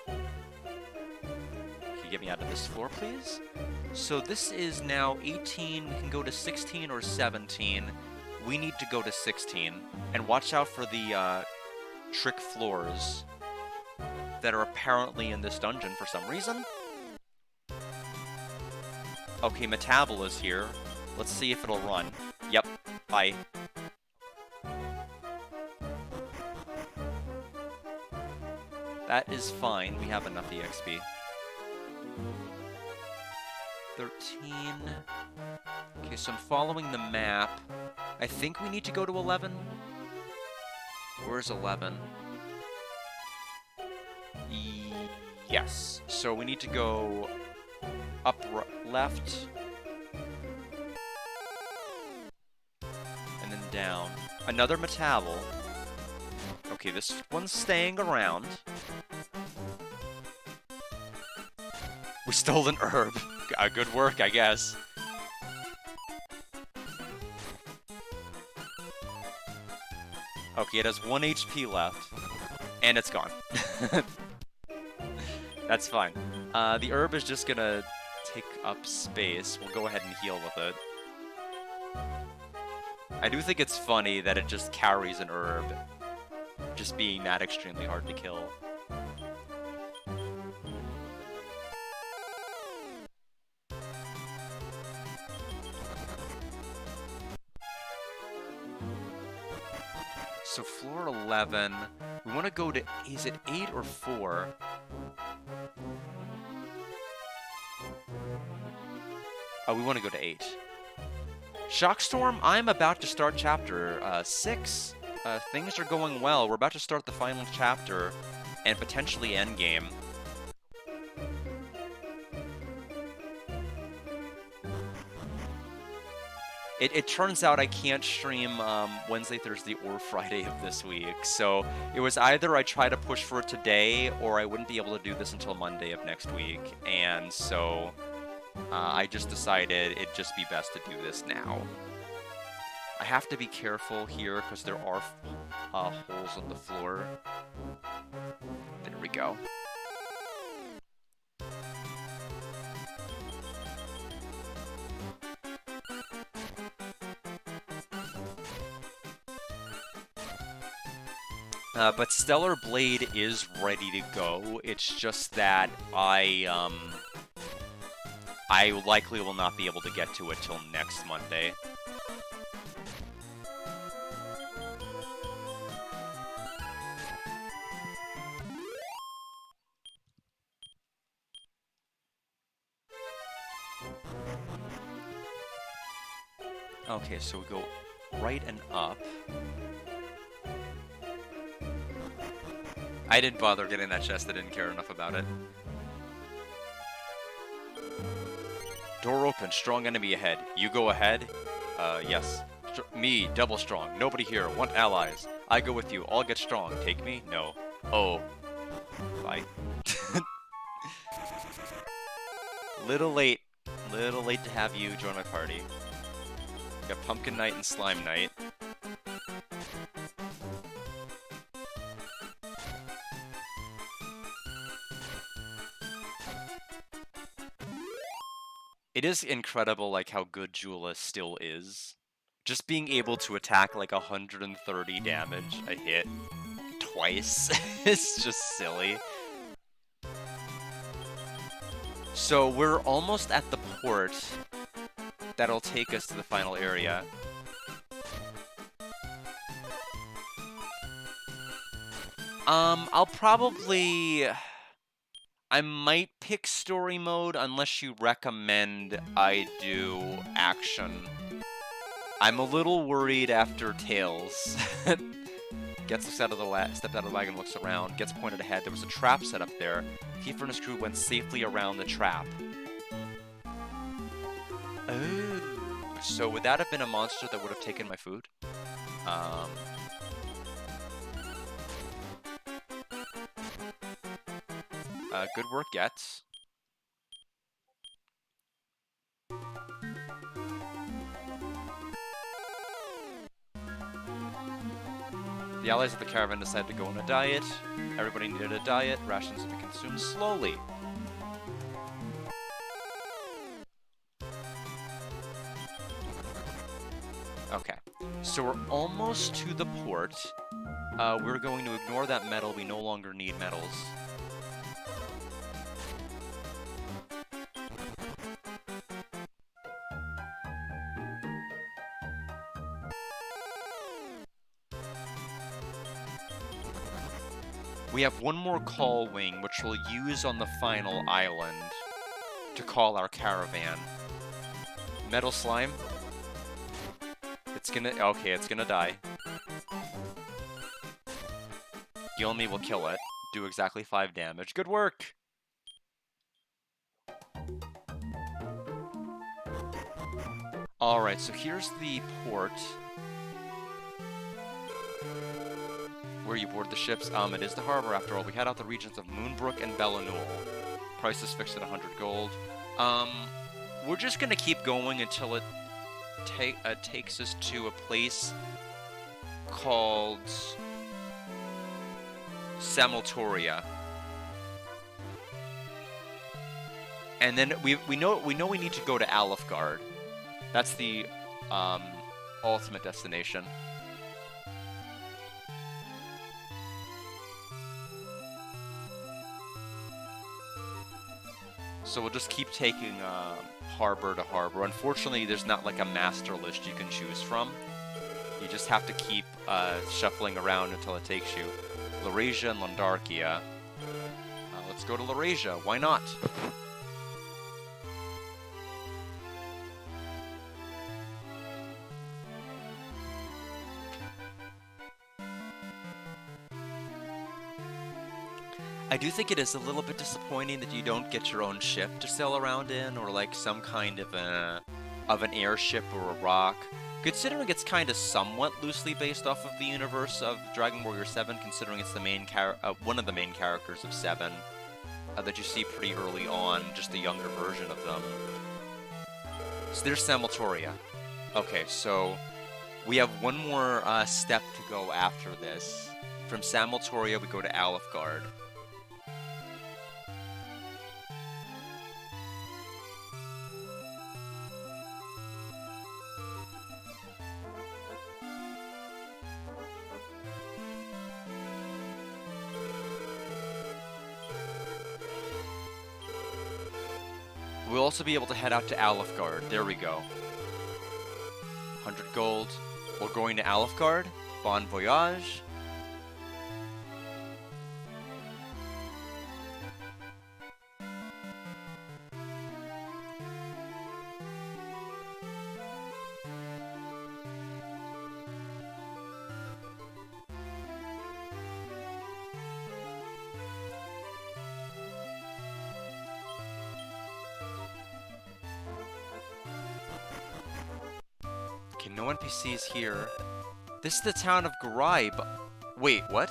Can you get me out of this floor, please? So this is now 18, we can go to 16 or 17. We need to go to 16. And watch out for the trick floors that are apparently in this dungeon for some reason. Okay, Metabol is here. Let's see if it'll run. Yep, bye. That is fine, we have enough EXP. 13. Okay, so I'm following the map. I think we need to go to 11. Where's 11? Yes. So we need to go up left. And then down. Another Metabol. Okay, this one's staying around. We stole an herb. Good work, I guess. Okay, it has 1 HP left. And it's gone. That's fine. The herb is just gonna take up space. We'll go ahead and heal with it. I do think it's funny that it just carries an herb, just being that extremely hard to kill. So floor 11, we want to go to, is it 8 or 4? Oh, we want to go to 8. Shockstorm, I'm about to start chapter 6. Things are going well. We're about to start the final chapter and potentially endgame. It turns out I can't stream Wednesday, Thursday, or Friday of this week. So it was either I try to push for it today, or I wouldn't be able to do this until Monday of next week. And so I just decided it'd just be best to do this now. I have to be careful here because there are holes on the floor. There we go. But Stellar Blade is ready to go. It's just that I likely will not be able to get to it till next Monday. Okay, so we go right and up. I didn't bother getting that chest, I didn't care enough about it. Door open, strong enemy ahead. You go ahead? Yes. Me, double strong. Nobody here, want allies. I go with you, all get strong. Take me? No. Oh. Bye. Little late to have you join my party. Got Pumpkin Knight and Slime Knight. It is incredible, like, how good Jula still is. Just being able to attack, like, 130 damage a hit twice is just silly. So we're almost at the port that'll take us to the final area. I'll probably... I might pick story mode unless you recommend I do action. I'm a little worried after Tails. Steps out of the wagon, looks around, gets pointed ahead. There was a trap set up there. Kiefer and his crew went safely around the trap. Oh. So would that have been a monster that would have taken my food? Good work, Getz. The allies of the caravan decided to go on a diet. Everybody needed a diet. Rations would be consumed slowly. Okay, so we're almost to the port. We're going to ignore that metal. We no longer need metals. We have one more call wing, which we'll use on the final island to call our caravan. Metal slime. It's gonna... Okay, it's gonna die. Heal me will kill it. Do exactly 5 damage. Good work! Alright, so here's the port. Where you board the ships. It is the harbor after all. We head out the regions of Moonbrook and Bellinul. Price is fixed at 100 gold. We're just gonna keep going until it takes us to a place called Samultoria. And then we know we need to go to Alefgard. That's the ultimate destination. So we'll just keep taking harbor to harbor. Unfortunately, there's not like a master list you can choose from. You just have to keep shuffling around until it takes you. Laurasia and Landarkia. Let's go to Laurasia. Why not? I do think it is a little bit disappointing that you don't get your own ship to sail around in, or like some kind of an airship or a rock. Considering it's kind of somewhat loosely based off of the universe of Dragon Warrior 7, considering it's the main one of the main characters of 7 that you see pretty early on, just a younger version of them. So there's Samultoria. Okay, so we have one more step to go after this. From Samultoria, we go to Alefgard. We'll also be able to head out to Alefgard. There we go. 100 gold. We're going to Alefgard. Bon voyage. Okay, no NPCs here. This is the town of Garai, but... Wait, what?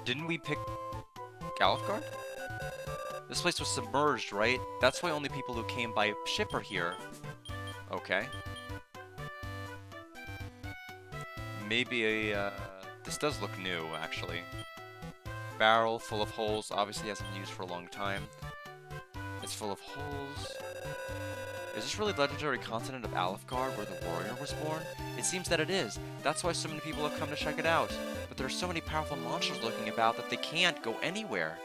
Didn't we pick Alefgard? This place was submerged, right? That's why only people who came by ship are here. Okay. Maybe a... This does look new, actually. Barrel full of holes. Obviously hasn't been used for a long time. It's full of holes. Is this really the legendary continent of Alefgard where the warrior was born? It seems that it is. That's why so many people have come to check it out. But there are so many powerful monsters looking about that they can't go anywhere.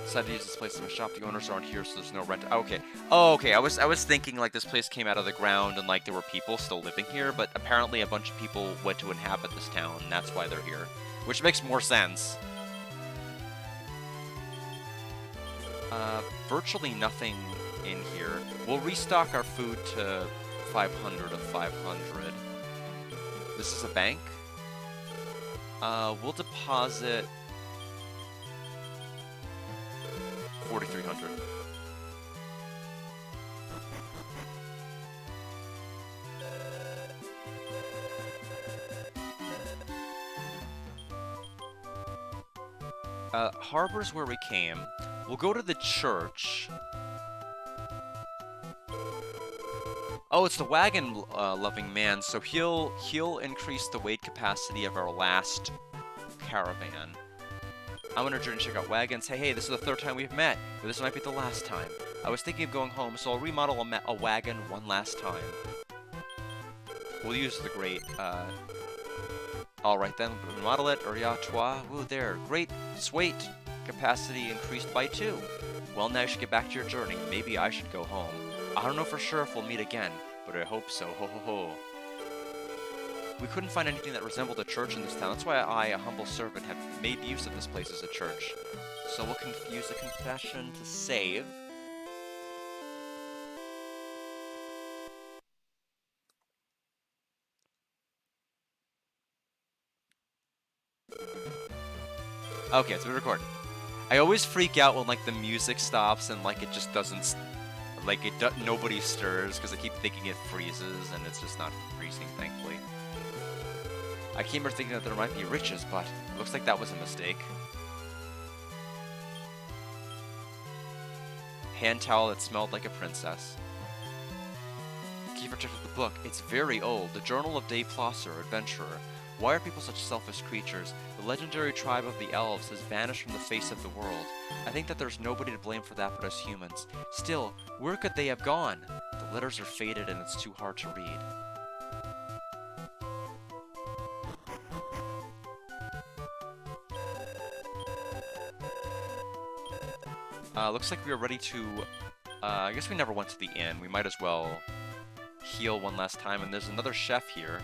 Decided to use this place as a shop. The owners aren't here, so there's no rent. Okay. Oh, okay. I was thinking like this place came out of the ground and like there were people still living here, but apparently a bunch of people went to inhabit this town, and that's why they're here. Which makes more sense. Virtually nothing in here. We'll restock our food to 500 of 500. This is a bank. We'll deposit 4,300. Harbor's where we came. We'll go to the church. Oh, it's the wagon-loving man, so he'll increase the weight capacity of our last caravan. I want to journey and check out wagons. Hey, this is the third time we've met, but this might be the last time. I was thinking of going home, so I'll remodel a wagon one last time. We'll use the great, Alright then, remodel it, Uriah toi. Woo, there. Great. Weight capacity increased by 2. Well, now you should get back to your journey. Maybe I should go home. I don't know for sure if we'll meet again, but I hope so. Ho ho ho. We couldn't find anything that resembled a church in this town. That's why I, a humble servant, have made use of this place as a church. So we'll use the confession to save. Okay, it's been recorded. I always freak out when like the music stops and like it just doesn't, like nobody stirs because I keep thinking it freezes and it's just not freezing, thankfully. I came here thinking that there might be riches, but it looks like that was a mistake. Hand towel that smelled like a princess. Kiefer checked out the book. It's very old. The Journal of Dave Plosser, Adventurer. Why are people such selfish creatures? The legendary tribe of the elves has vanished from the face of the world. I think that there's nobody to blame for that but us humans. Still, where could they have gone? The letters are faded and it's too hard to read. Looks like we are ready to... I guess we never went to the inn. We might as well heal one last time. And there's another chef here.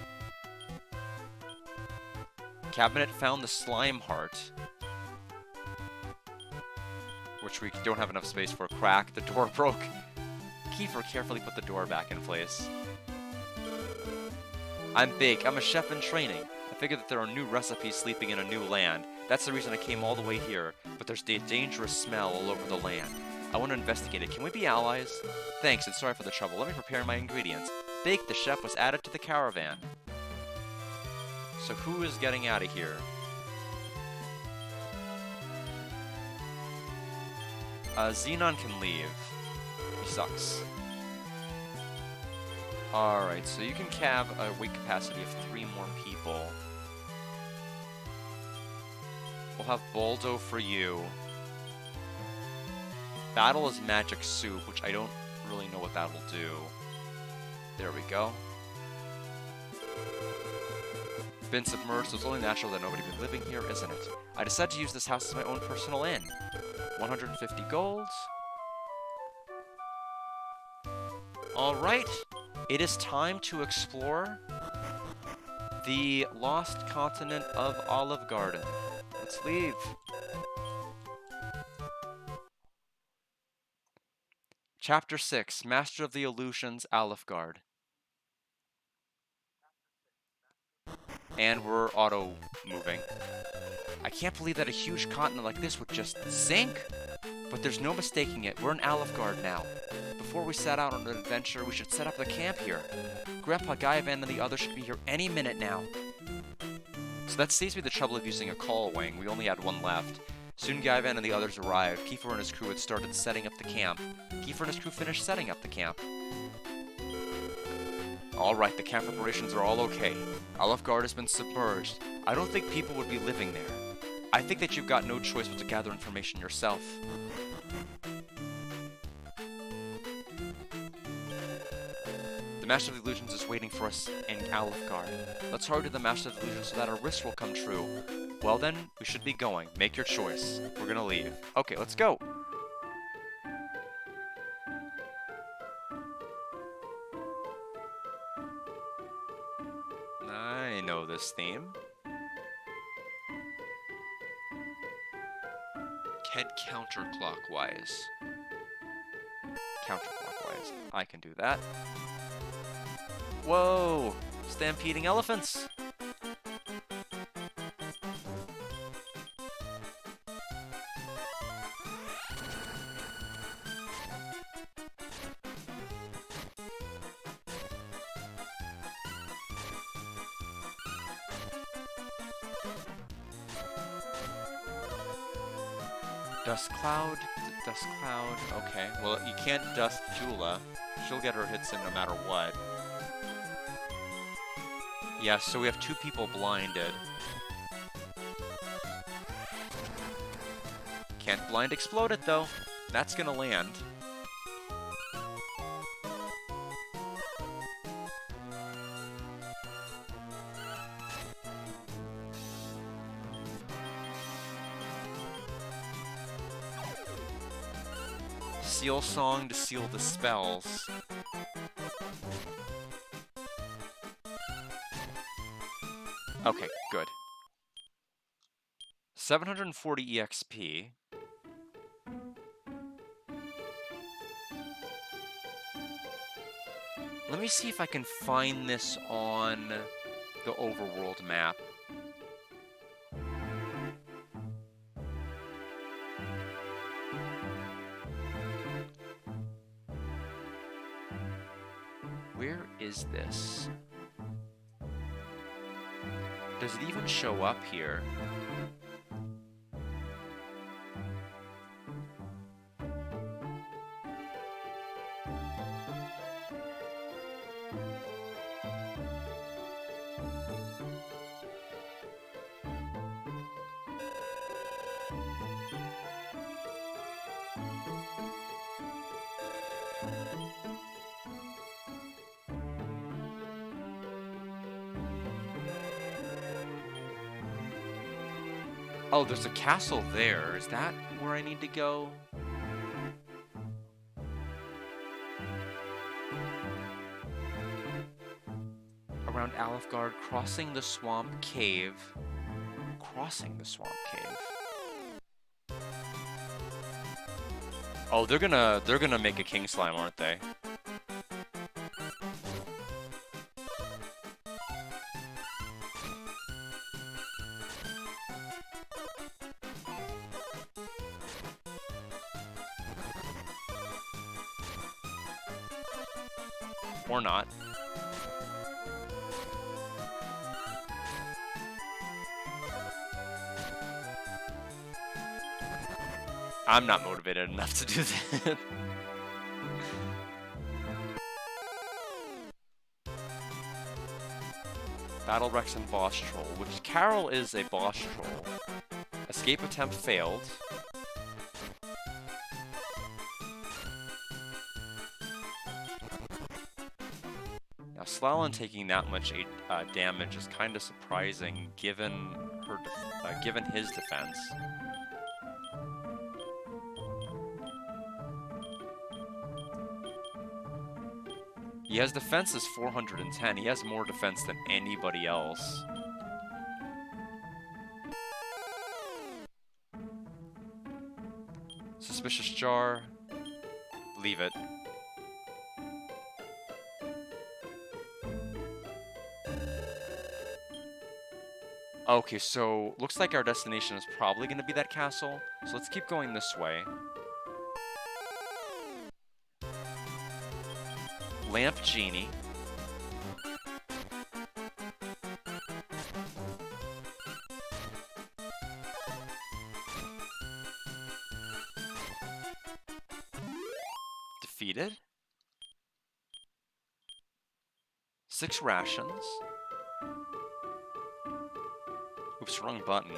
Cabinet found the slime heart, which we don't have enough space for. Crack, the door broke. Kiefer carefully put the door back in place. I'm big. I'm a chef in training. I figured that there are new recipes sleeping in a new land. That's the reason I came all the way here, but there's a dangerous smell all over the land. I want to investigate it. Can we be allies? Thanks, and sorry for the trouble. Let me prepare my ingredients. Bake the chef was added to the caravan. So who is getting out of here? Xenon can leave. He sucks. Alright, so you can have a weight capacity of 3 more people. We'll have Boldo for you. Battle is magic soup, which I don't really know what that will do. There we go. Been submerged, so it's only natural that nobody be living here, isn't it? I decided to use this house as my own personal inn. 150 gold. Alright, it is time to explore the lost continent of Olive Garden. Let's leave. Chapter 6, Master of the Illusions, Alifgard. And we're auto-moving. I can't believe that a huge continent like this would just sink. But there's no mistaking it. We're in Alifgard now. Before we set out on an adventure, we should set up the camp here. Grandpa Gaivan and the others should be here any minute now. So that saves me the trouble of using a call wing. We only had one left. Soon Gaivan and the others arrived. Kiefer and his crew had started setting up the camp. Kiefer and his crew finished setting up the camp. Alright, the camp preparations are all okay. Alifgard has been submerged. I don't think people would be living there. I think that you've got no choice but to gather information yourself. The Master of the Illusions is waiting for us in Alifgard. Let's hurry to the Master of the Illusions so that our wish will come true. Well then, we should be going. Make your choice. We're gonna leave. Okay, let's go! I know this theme. Head counterclockwise. Counterclockwise. I can do that. Whoa! Stampeding elephants! Dust Cloud, Dust Cloud, okay. Well, you can't dust Jula. She'll get her hits in no matter what. Yeah, so we have 2 people blinded. Can't blind explode it, though. That's gonna land. Seal Song to seal the spells. Okay, good. 740 EXP. Let me see if I can find this on the overworld map. Where is this? Does it even show up here? Oh, there's a castle there. Is that where I need to go? Around Alfgard, crossing the swamp cave. Crossing the swamp cave. Oh, they're gonna make a king slime, aren't they? Or not. I'm not motivated enough to do that. Battle Rex and Boss Troll, which Carol is a boss troll. Escape attempt failed. Now, Slalin taking that much damage is kind of surprising, given given his defense. He has defense is 410. He has more defense than anybody else. Suspicious Jar. Leave it. Okay, so looks like our destination is probably going to be that castle. So let's keep going this way. Lamp Genie. Defeated. 6 rations. Oops, wrong button.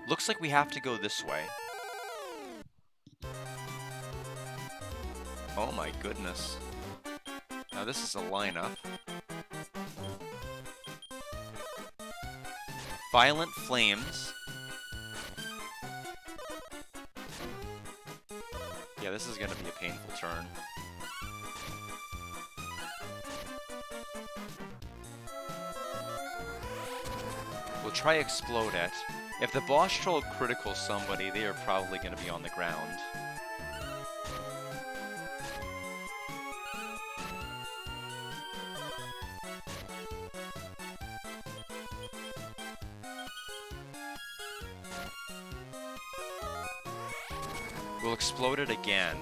Looks like we have to go this way. Oh my goodness. Now this is a lineup. Violent Flames. Yeah, this is gonna be a painful turn. We'll try Explode It. If the boss troll critical somebody, they are probably gonna be on the ground. We'll Explode It again.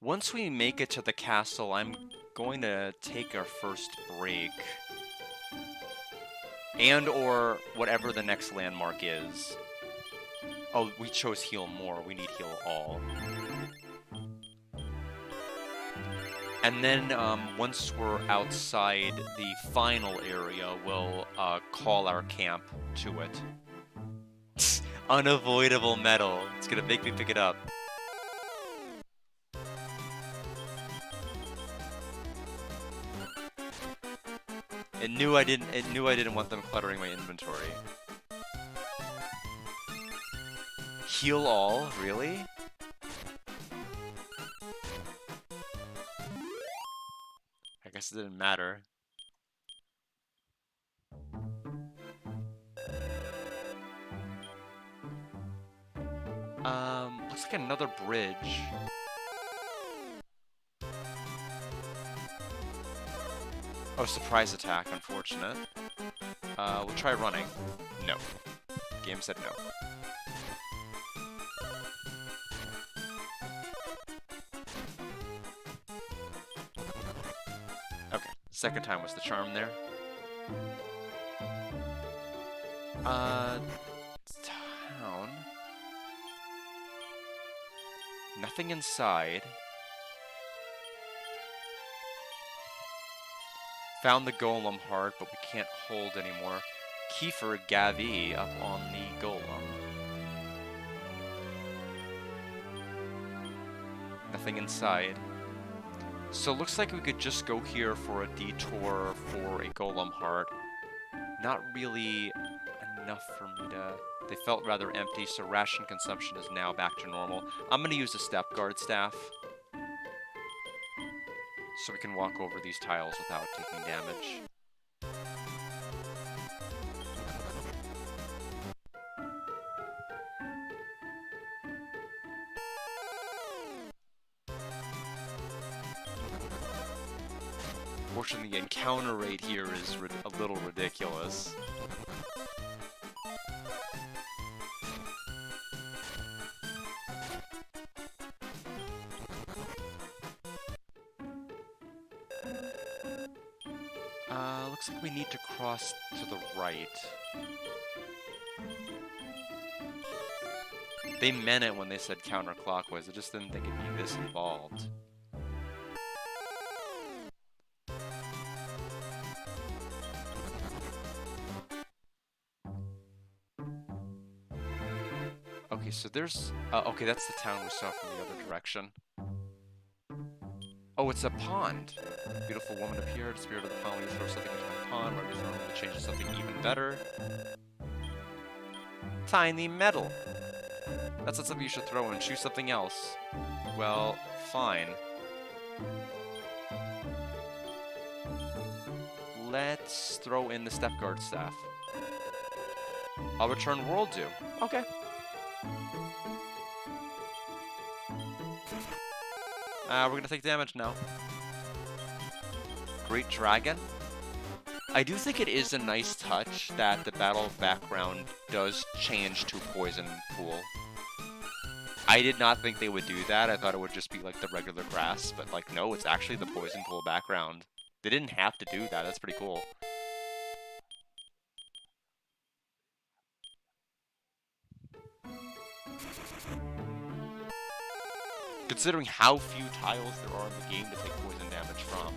Once we make it to the castle, I'm going to take our first break. And or whatever the next landmark is. Oh, we chose Heal More. We need Heal All. And then once we're outside the final area, we'll call our camp to it. Unavoidable metal. It's gonna make me pick it up. It knew I didn't want them cluttering my inventory. Heal all, really? I guess it didn't matter. Looks like another bridge. Oh, surprise attack, unfortunate. We'll try running. No. Game said no. Okay, second time was the charm there. Town. Nothing inside. Found the golem heart, but we can't hold anymore. Kiefer Gavi up on the golem. Nothing inside. So looks like we could just go here for a detour for a golem heart. Not really enough for me to... They felt rather empty, so ration consumption is now back to normal. I'm going to use a step guard staff, so we can walk over these tiles without taking damage. Fortunately, the encounter rate here is a little ridiculous. Looks like we need to cross to the right. They meant it when they said counterclockwise, I just didn't think it'd be this involved. Okay, so there's... okay, that's the town we saw from the other direction. Oh, it's a pond. Beautiful woman appeared. Spirit of the pond. When you throw something into my pond, where you throw it to change to something even better. Tiny metal. That's not something you should throw in. Choose something else. Well, fine. Let's throw in the step guard staff. I'll return world do. Okay. We're gonna take damage now. Great Dragon. I do think it is a nice touch that the battle background does change to Poison Pool. I did not think they would do that. I thought it would just be like the regular grass, but like no, it's actually the Poison Pool background. They didn't have to do that. That's pretty cool. Considering how few tiles there are in the game to take poison damage from.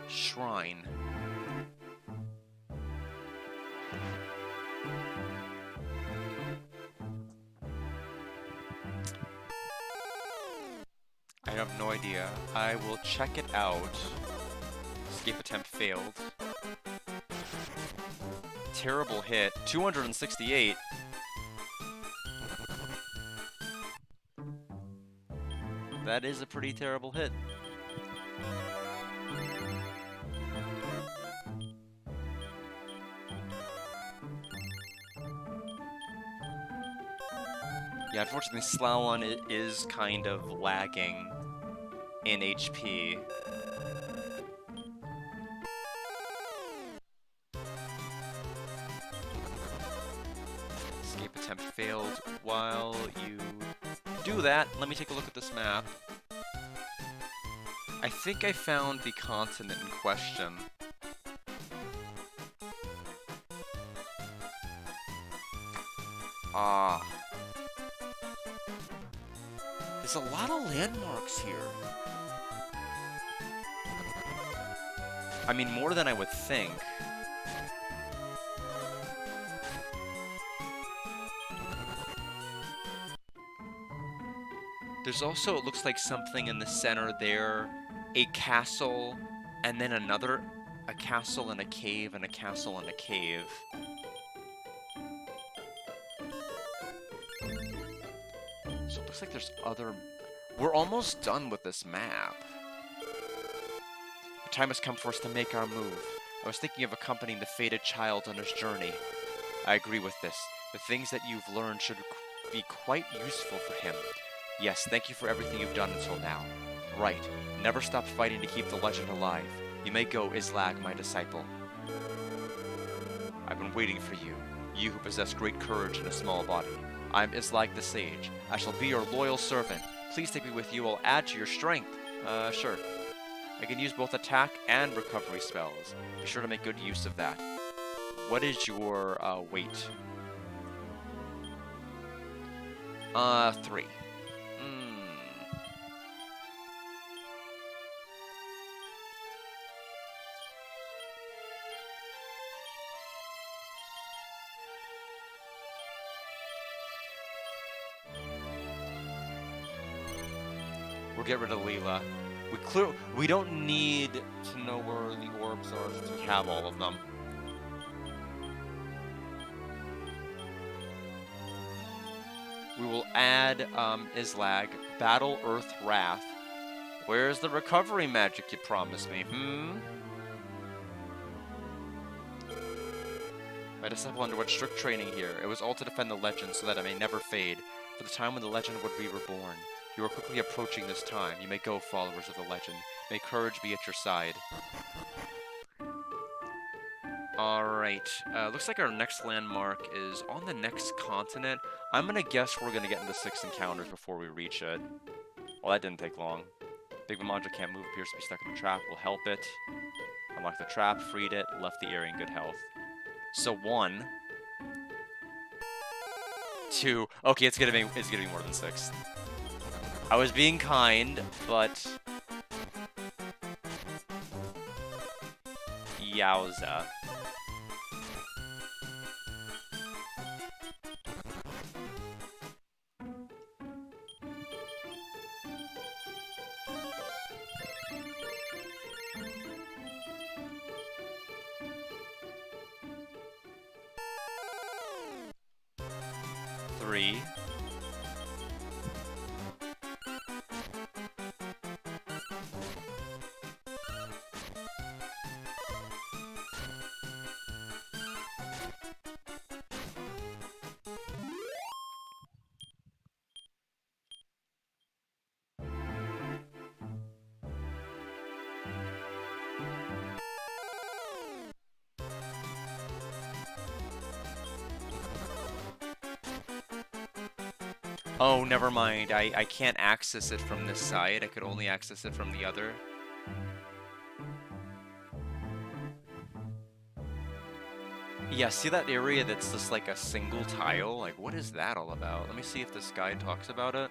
Shrine. I have no idea. I will check it out. Escape attempt failed. Terrible hit. 268. That is a pretty terrible hit. Yeah, unfortunately, Slalon is kind of lagging in HP. Escape attempt failed. While you do that, let me take a look at this map. I think I found the continent in question. Ah. There's a lot of landmarks here. I mean, more than I would think. There's also, it looks like something in the center there. A castle, and then a castle and a cave, and a castle and a cave. So it looks like there's other... We're almost done with this map. The time has come for us to make our move. I was thinking of accompanying the fated child on his journey. I agree with this. The things that you've learned should be quite useful for him. Yes, thank you for everything you've done until now. Right. Never stop fighting to keep the legend alive. You may go, Islag, my disciple. I've been waiting for you. You who possess great courage in a small body. I'm Islag the Sage. I shall be your loyal servant. Please take me with you. I'll add to your strength. Sure. I can use both attack and recovery spells. Be sure to make good use of that. What is your, weight? 3. We'll get rid of Leela. We don't need to know where the orbs are since we have all of them. We will add Islag, Battle Earth Wrath. Where's the recovery magic you promised me, My disciple underwent strict training here. It was all to defend the legend so that it may never fade, for the time when the legend would be reborn. You are quickly approaching this time. You may go, followers of the legend. May courage be at your side. Alright, looks like our next landmark is on the next continent. I'm gonna guess we're gonna get into 6 encounters before we reach it. Well, that didn't take long. Big Mamandra can't move, appears to be stuck in a trap. We'll help it. Unlock the trap, freed it, left the area in good health. So 1. 2. Okay, it's gonna be more than 6. I was being kind, but... Yowza. Three. Oh, never mind. I can't access it from this side. I could only access it from the other. Yeah, see that area that's just like a single tile? Like, what is that all about? Let me see if this guide talks about it.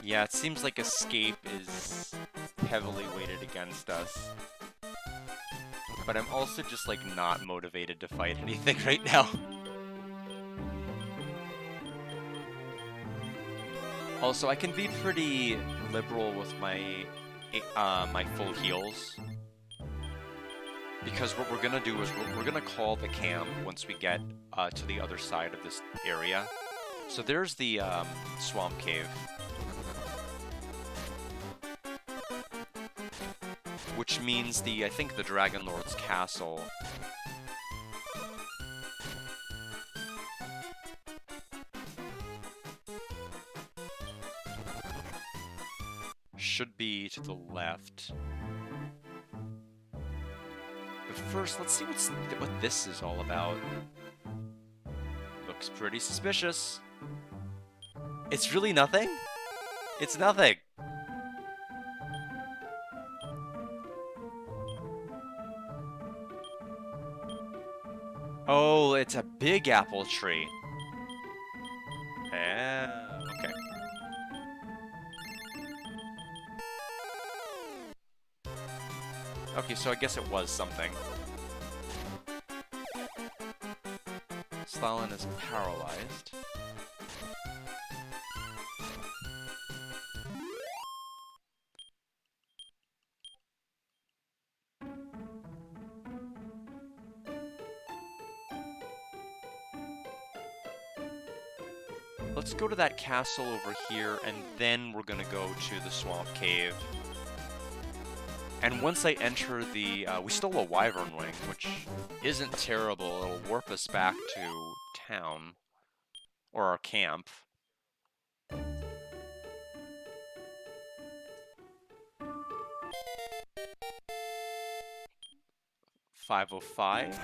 Yeah, it seems like escape is heavily weighted against us. But I'm also just, like, not motivated to fight anything right now. Also, I can be pretty liberal with my my full heals. Because what we're gonna do is we're gonna call the camp once we get to the other side of this area. So there's the swamp cave. Which means I think the Dragon Lord's castle should be to the left. But first, let's see what this is all about. Looks pretty suspicious. It's really nothing? It's nothing. Oh, it's a big apple tree. Okay. Okay, so I guess it was something. Slalin is paralyzed. Let's go to that castle over here, and then we're gonna go to the Swamp Cave. And once I enter the... we stole a Wyvern Wing, which isn't terrible. It'll warp us back to town. Or our camp. 505.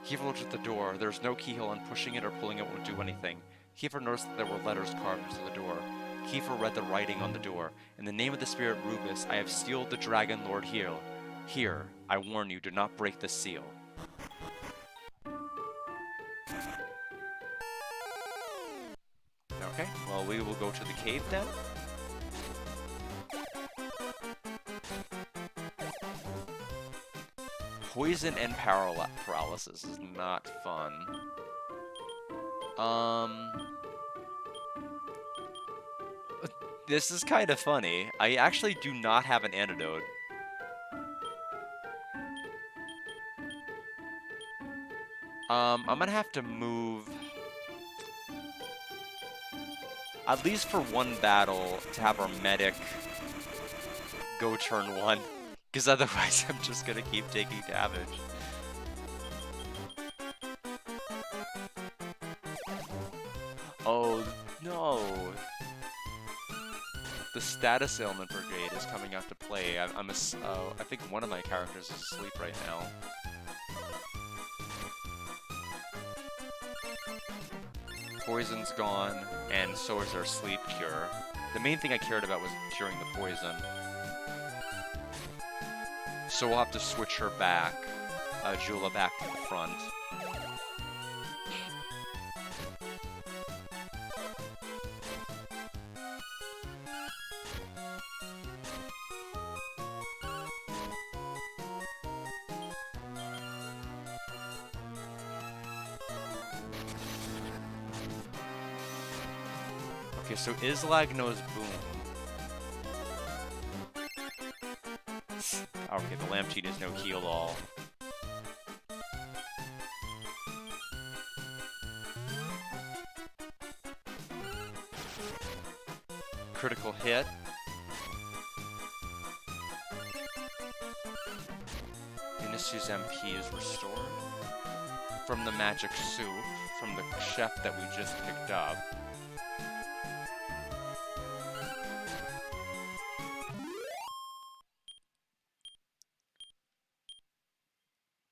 Kiefer looked at the door. There's no keyhole, and pushing it or pulling it won't do anything. Kiefer noticed that there were letters carved into the door. Kiefer read the writing on the door. In the name of the spirit Rubus, I have sealed the Dragon Lord here. Here, I warn you, do not break the seal. Okay, well, we will go to the cave then. Poison and paralysis is not fun. This is kind of funny. I actually do not have an antidote. I'm gonna have to move... at least for one battle, to have our medic go turn 1. Because otherwise I'm just gonna keep taking damage. Oh, no! The Status Ailment Brigade is coming out to play. I think one of my characters is asleep right now. Poison's gone, and so is our sleep cure. The main thing I cared about was curing the poison. So we'll have to switch her back, Jula back to the front. Okay, so Islag knows Boom. Okay, the Lamp Cheat is no heal-all. Critical hit. Vinicius MP is restored. From the magic soup, from the chef that we just picked up.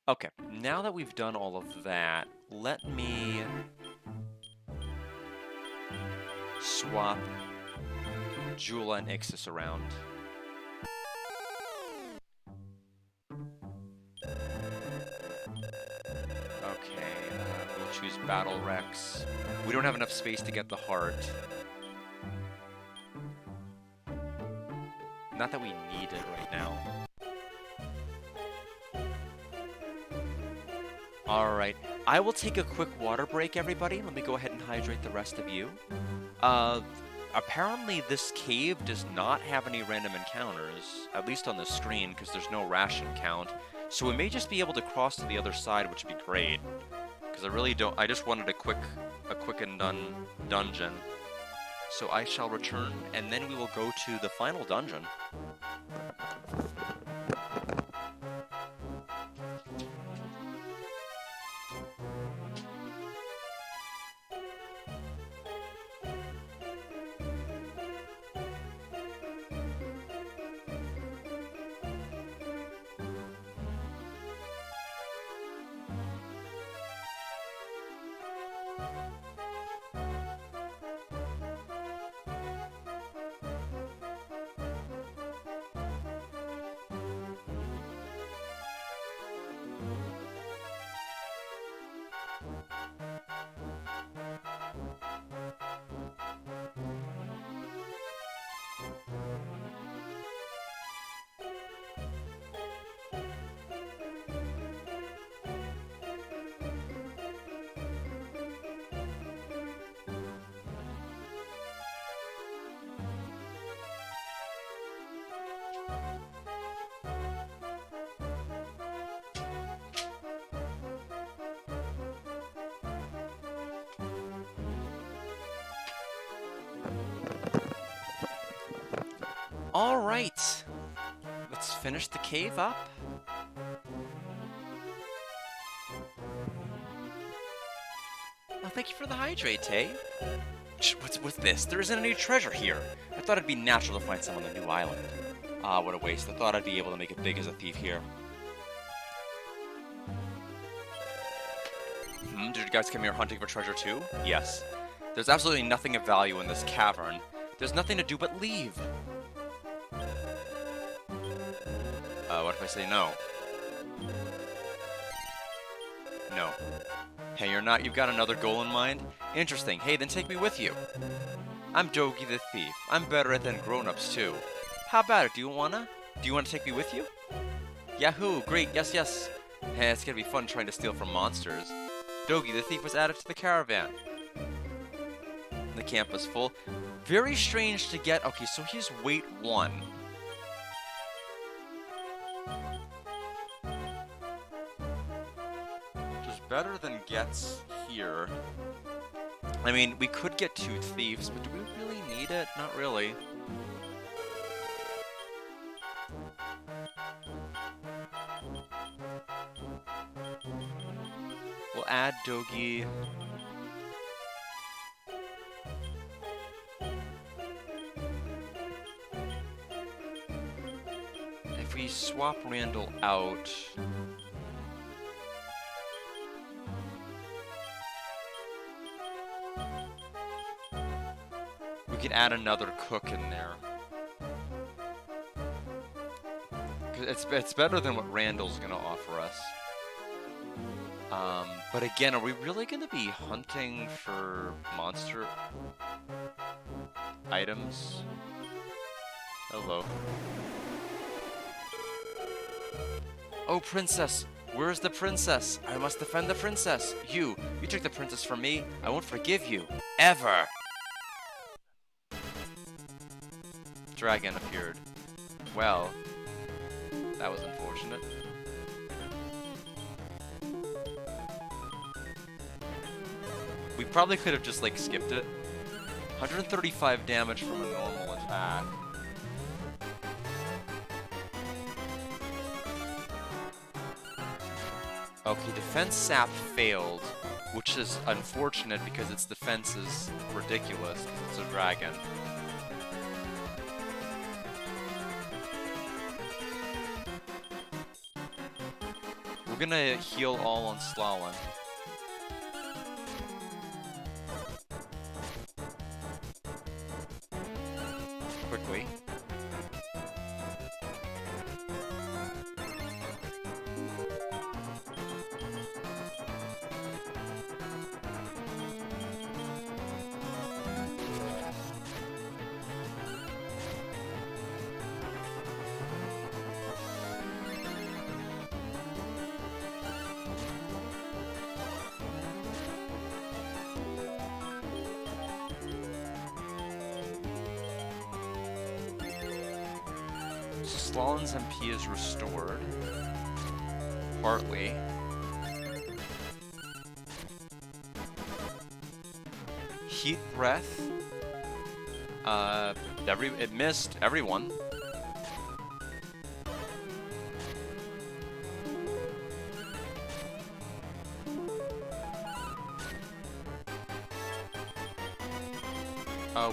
Okay, now that we've done all of that, let me swap Jula and Ixis around. Okay, we'll choose Battle Rex. We don't have enough space to get the heart. Not that we need it right now. Alright, I will take a quick water break, everybody. Let me go ahead and hydrate the rest of you. Apparently this cave does not have any random encounters, at least on the screen, because there's no ration count. So we may just be able to cross to the other side, which would be great. Because I really don't... I just wanted a quick and done dungeon. So I shall return, and then we will go to the final dungeon. Alright. Let's finish the cave up. Oh, thank you for the hydrate, Tay. What's this? There isn't any treasure here. I thought it'd be natural to find some on the new island. Ah, what a waste. I thought I'd be able to make it big as a thief here. Did you guys come here hunting for treasure too? Yes. There's absolutely nothing of value in this cavern. There's nothing to do but leave. What if I say no? No. Hey, you've got another goal in mind? Interesting. Hey, then take me with you. I'm Dogi the Thief. I'm better at than grown-ups too. How about it? Do you wanna take me with you? Yahoo! Great, yes, yes. Hey, it's gonna be fun trying to steal from monsters. Dogi the Thief was added to the caravan. The camp was full. Very strange to get. Okay, so he's weight 1. Which is better than gets here. I mean, we could get 2 thieves, but do we really need it? Not really. We'll add Dogi. If we swap Randall out... we could add another cook in there. It's better than what Randall's gonna offer us. But again, are we really gonna be hunting for monster items? Hello. Oh, princess! Where's the princess? I must defend the princess! You took the princess from me. I won't forgive you. Ever! Dragon appeared. Well, that was unfortunate. We probably could have just, like, skipped it. 135 damage from a normal attack. Okay, defense sap failed, which is unfortunate because its defense is ridiculous. It's a dragon. We're gonna heal all on Slalin. Quickly. Slalin's MP is restored. Partly. Heat Breath. It missed everyone.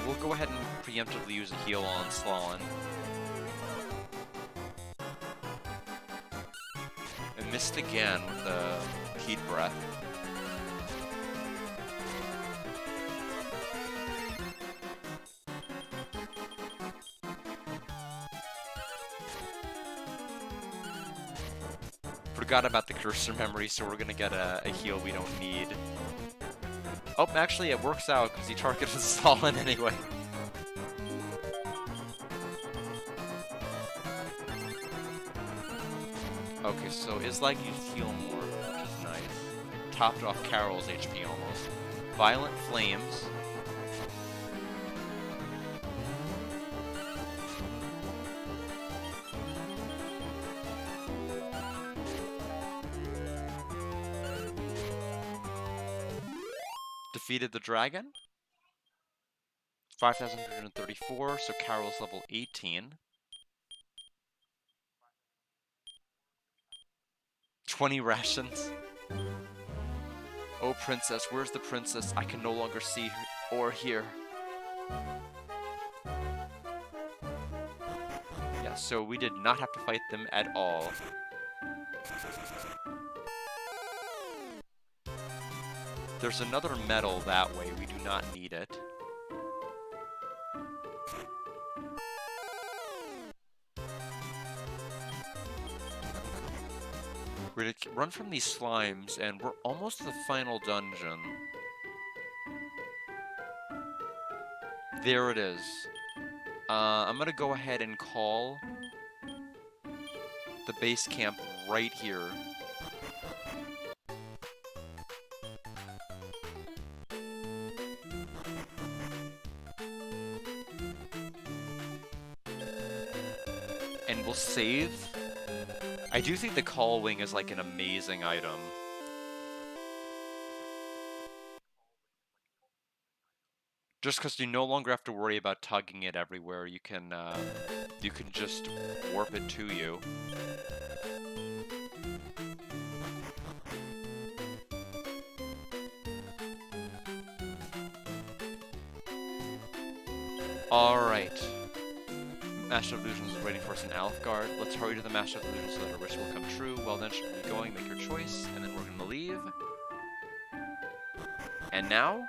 We'll go ahead and preemptively use a heal on Slalin. It missed again with the Heat Breath. Forgot about the cursor memory, so we're gonna get a heal we don't need. Oh, actually it works out because he targeted Stalin anyway. Okay, so Islag used heal more, which is nice. Topped off Carol's HP almost. Violent Flames. Defeated the dragon. 5,334, so Carol's level 18. 20 rations. Oh, princess, where's the princess? I can no longer see her or hear. Yeah, so we did not have to fight them at all. There's another medal that way. We do not need it. We're gonna run from these slimes, and we're almost to the final dungeon. There it is. I'm gonna go ahead and call the base camp right here. And we'll save. I do think the call wing is like an amazing item. Just because you no longer have to worry about tugging it everywhere, you can just warp it to you. Alright. Master of Illusions is waiting for us in Alfgard. Let's hurry to the Master of Illusions so that our wish will come true. Well then, should we be going? Make your choice, and then we're gonna leave. And now?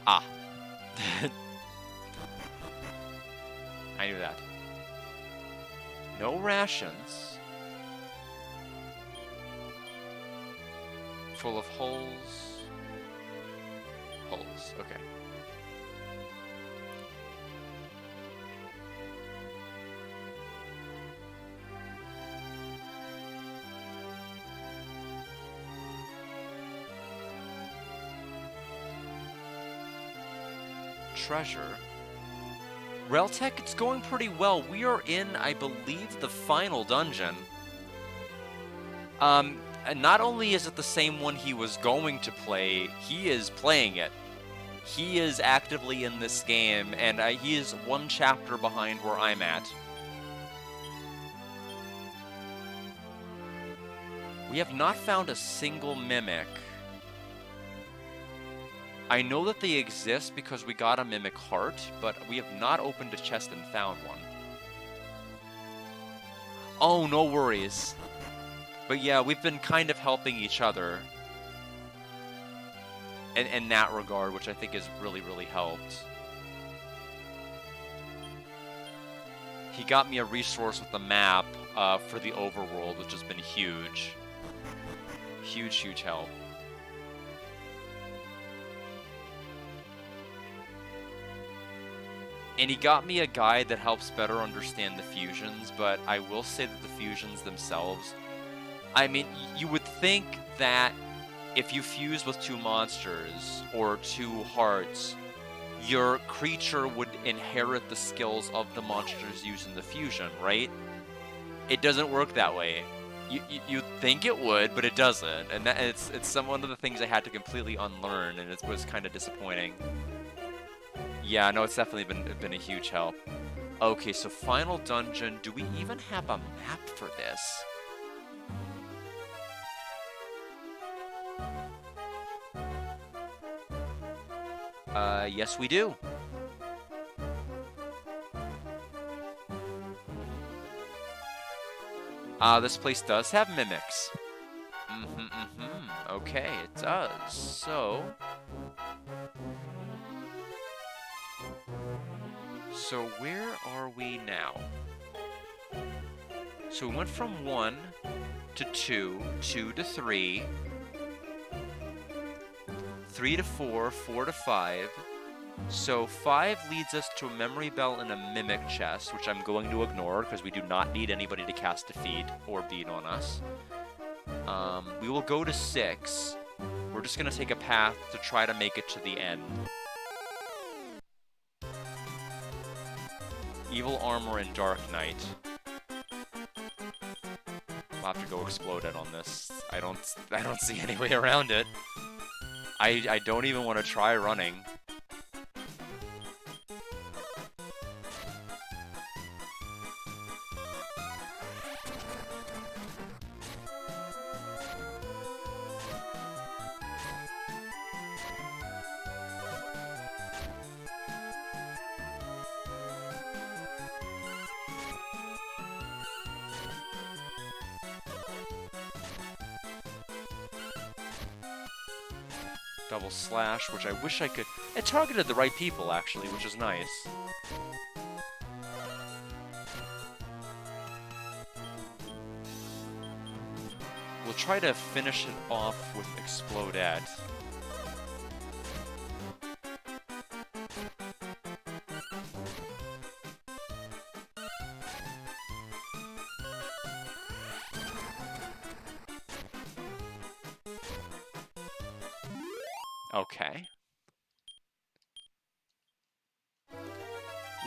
Ah. I knew that. No rations. Full of holes. Holes, okay. Treasure. Reltech, it's going pretty well. We are in, I believe, the final dungeon. And not only is it the same one he was going to play, he is playing it. He is actively in this game, and he is one chapter behind where I'm at. We have not found a single mimic. I know that they exist because we got a mimic heart, but we have not opened a chest and found one. Oh, no worries. But yeah, we've been kind of helping each other in that regard, which I think has really, really helped. He got me a resource with the map for the overworld, which has been huge. Huge, huge help. And he got me a guide that helps better understand the fusions, but I will say that the fusions themselves... I mean, you would think that if you fuse with 2 monsters or 2 hearts, your creature would inherit the skills of the monsters using the fusion, right? It doesn't work that way. You'd think it would, but it doesn't. And it's one of the things I had to completely unlearn, and it was kind of disappointing. Yeah, no, it's definitely been a huge help. Okay, so final dungeon. Do we even have a map for this? Yes we do. This place does have mimics. Okay, it does. So where are we now? So we went from 1 to 2, 2 to 3, 3 to 4, 4 to 5. So 5 leads us to a memory bell and a mimic chest, which I'm going to ignore because we do not need anybody to cast Defeat or beat on us. We will go to 6. We're just going to take a path to try to make it to the end. Evil Armor and Dark Knight. I'll have to go explode it on this. I don't see any way around it. I don't even want to try running. Double slash, which I wish I could... It targeted the right people, actually, which is nice. We'll try to finish it off with Explodette. Okay.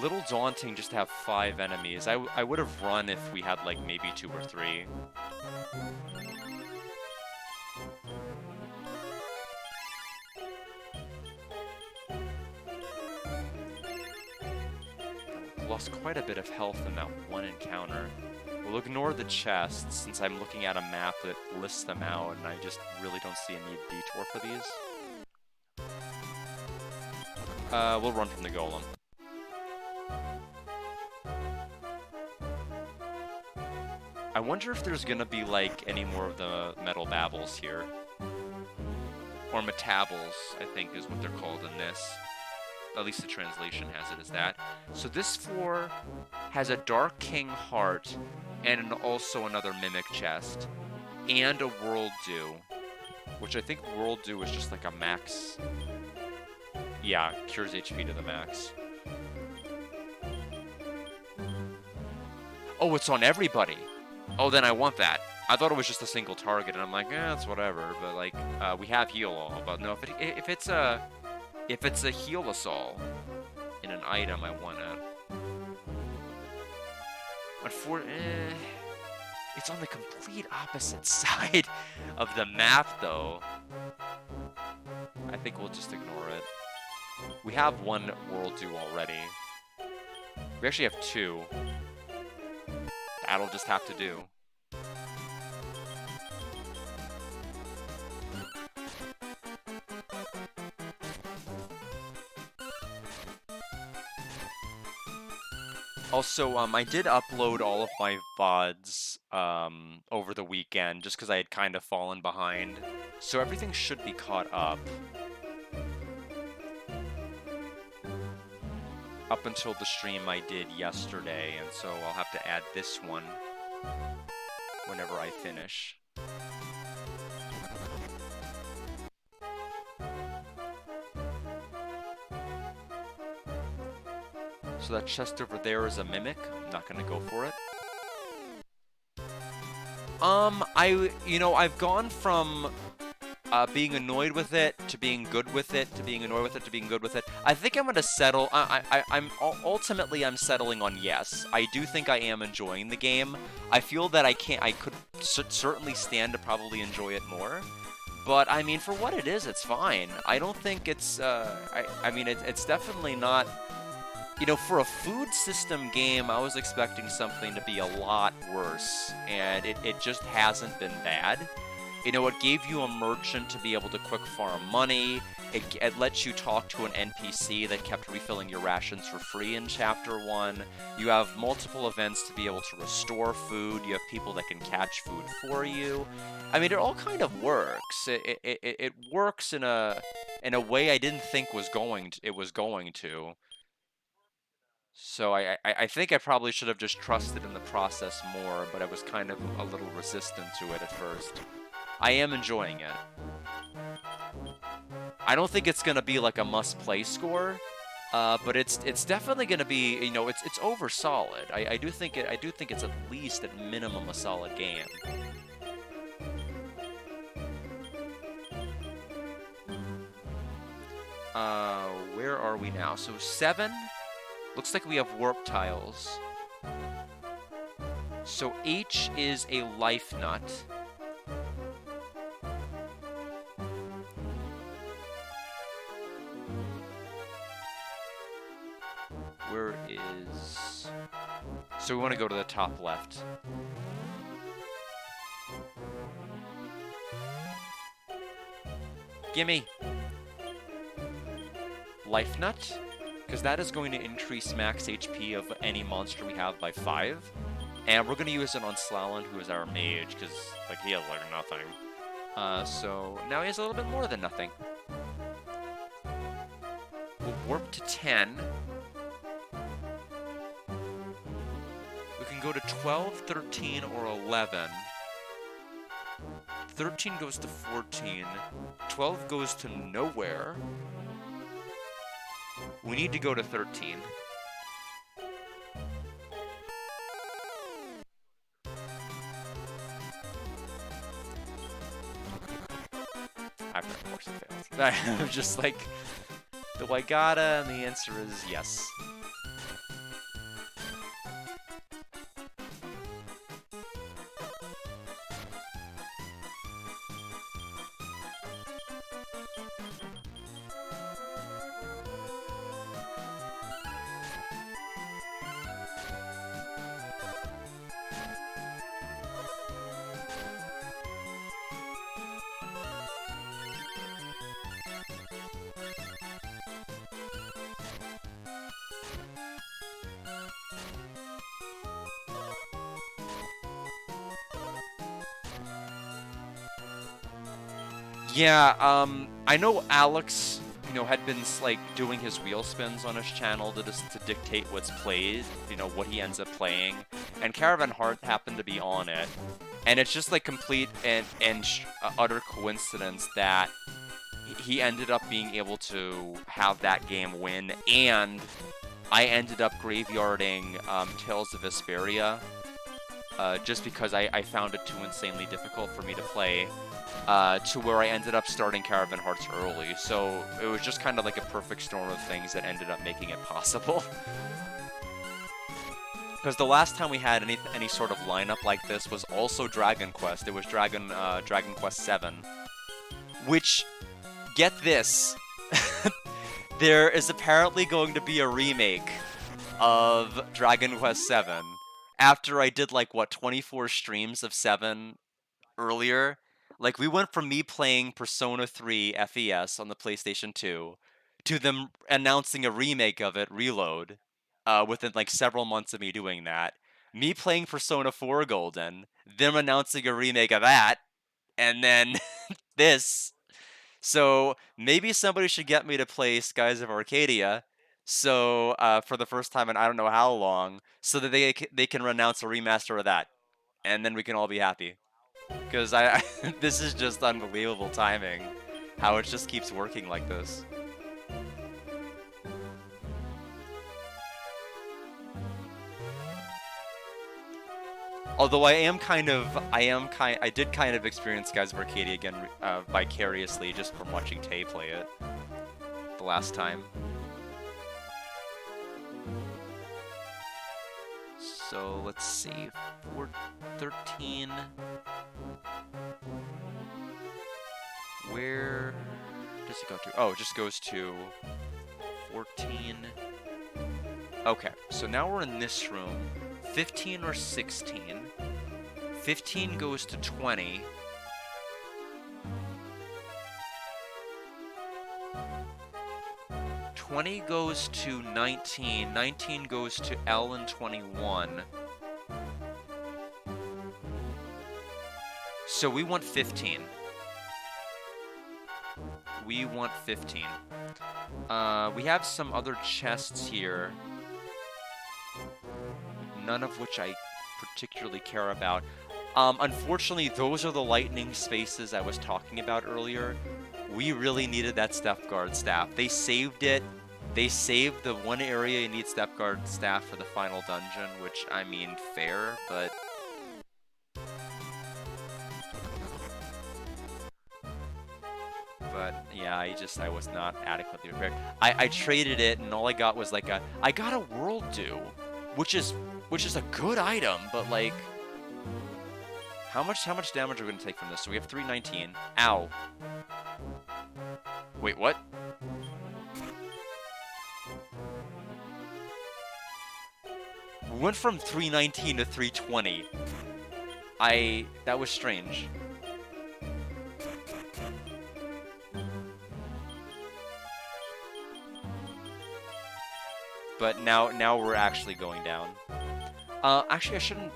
Little daunting just to have 5 enemies. I would have run if we had, like, maybe 2 or 3. Lost quite a bit of health in that one encounter. We'll ignore the chests, since I'm looking at a map that lists them out, and I just really don't see a need detour for these. We'll run from the golem. I wonder if there's gonna be, like, any more of the metal babbles here. Or metables, I think is what they're called in this. At least the translation has it as that. So this floor has a Dark King heart, and also another Mimic chest, and a World Dew. Which I think World Dew is just like a max... Yeah, cures HP to the max. Oh, it's on everybody! Oh, then I want that. I thought it was just a single target, and I'm like, it's whatever. But like, we have heal all. But no, if it's a heal us all in an item, I wanna. It's on the complete opposite side of the map, though. I think we'll just ignore it. We have one World Dew already. We actually have 2. That'll just have to do. Also, I did upload all of my VODs over the weekend, just because I had kind of fallen behind. So everything should be caught up. Up until the stream I did yesterday, and so I'll have to add this one whenever I finish. So that chest over there is a Mimic. I'm not gonna go for it. I've gone from being annoyed with it to being good with it to being annoyed with it to being good with it. I think I'm gonna settle. Ultimately I'm settling on yes. I do think I am enjoying the game. I feel that I could certainly stand to probably enjoy it more. But I mean, for what it is, it's fine. I don't think it's. I mean, it's definitely not. You know, for a food system game, I was expecting something to be a lot worse, and it just hasn't been bad. You know, it gave you a merchant to be able to quick farm money. It lets you talk to an NPC that kept refilling your rations for free in Chapter 1. You have multiple events to be able to restore food. You have people that can catch food for you. I mean, it all kind of works. It works in a way I didn't think it was going to. So I think I probably should have just trusted in the process more, but I was kind of a little resistant to it at first. I am enjoying it. I don't think it's gonna be like a must-play score, but it's definitely gonna be, you know, it's over solid. I do think it's at least at minimum a solid game. Where are we now? So 7. Looks like we have warp tiles. So H is a life nut. So we want to go to the top left. Gimme! Life Nut, because that is going to increase max HP of any monster we have by 5. And we're going to use it on Slalin, who is our mage, because like he has like nothing. So now he has a little bit more than nothing. We'll warp to 10. We can go to 12, 13, or 11. 13 goes to 14. 12 goes to nowhere. We need to go to 13. Of course it fails. I'm just like, do I gotta? And the answer is yes. Yeah, I know Alex, you know, had been like doing his wheel spins on his channel to dictate what's played, you know, what he ends up playing, and Caravan Hearts happened to be on it, and it's just like complete and utter coincidence that he ended up being able to have that game win, and I ended up graveyarding Tales of Vesperia, just because I found it too insanely difficult for me to play. To where I ended up starting Caravan Hearts early, so it was just kind of like a perfect storm of things that ended up making it possible. Because the last time we had any sort of lineup like this was also Dragon Quest. It was Dragon Quest VII, which, get this, there is apparently going to be a remake of Dragon Quest VII. After I did like what 24 streams of 7 earlier. Like, we went from me playing Persona 3 FES on the PlayStation 2 to them announcing a remake of it, Reload, within like several months of me doing that. Me playing Persona 4 Golden, them announcing a remake of that, and then this. So maybe somebody should get me to play Skies of Arcadia. So for the first time in I don't know how long, so that they can announce a remaster of that, and then we can all be happy. Because this is just unbelievable timing, how it just keeps working like this. Although I did kind of experience Skies of Arcadia again vicariously just from watching Tay play it the last time. So let's see, 413. Where does it go to? Oh, it just goes to 14. Okay, so now we're in this room. 15 or 16. 15 goes to 20. Twenty goes to 19. 19 goes to L and 21. So we want 15. We want 15. We have some other chests here, none of which I particularly care about. Unfortunately, those are the lightning spaces I was talking about earlier. We really needed that Step Guard staff. They saved it. They saved the one area you need Step Guard staff for the final dungeon, which, I mean, fair, but... But, yeah, I was not adequately prepared. I traded it, and all I got was, like, I got a World Dew, which is a good item, but, like... How much damage are we gonna take from this? So we have 319. Ow. Wait, what? We went from 319 to 320. That was strange. But now we're actually going down. Actually, I shouldn't.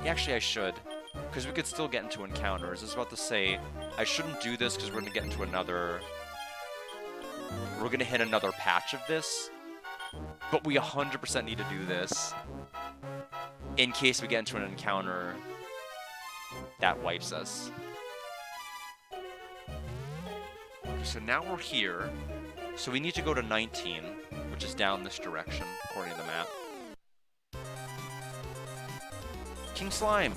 Actually, I should. Because we could still get into encounters. I was about to say, I shouldn't do this because we're going to get into another... We're going to hit another patch of this. But we 100% need to do this. In case we get into an encounter that wipes us. So now we're here. So we need to go to 19, which is down this direction, according to the map. King Slime!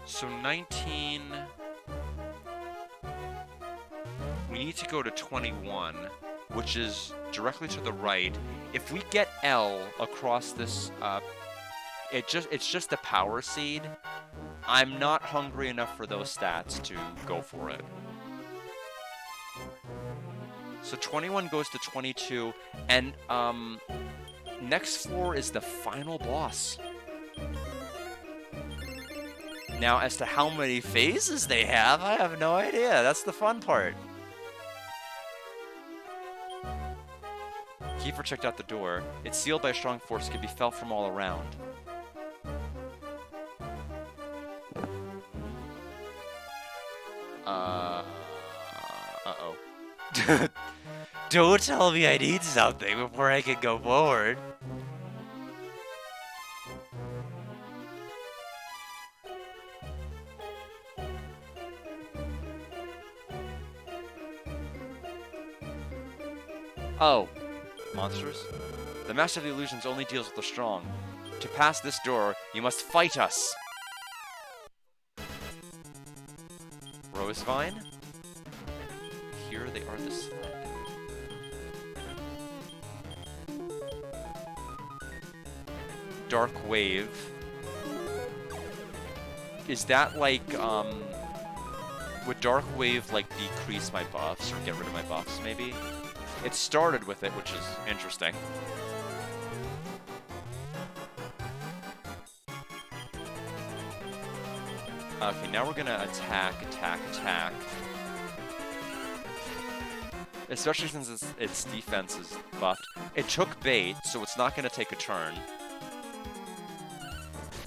So 19... We need to go to 21, which is directly to the right. If we get L across this, it's just a power seed. I'm not hungry enough for those stats to go for it. So 21 goes to 22, and next floor is the final boss. Now, as to how many phases they have, I have no idea. That's the fun part. Kiefer checked out the door. It's sealed by a strong force, can be felt from all around. Uh-oh. Don't tell me I need something before I can go forward. Oh. Monsters? The Master of the Illusions only deals with the strong. To pass this door, you must fight us! Rosevine? Here they are the sled. Dark Wave. Is that like, would Dark Wave, like, decrease my buffs or get rid of my buffs, maybe? It started with it, which is interesting. Okay, now we're gonna attack. Especially since its defense is buffed. It took bait, so it's not gonna take a turn.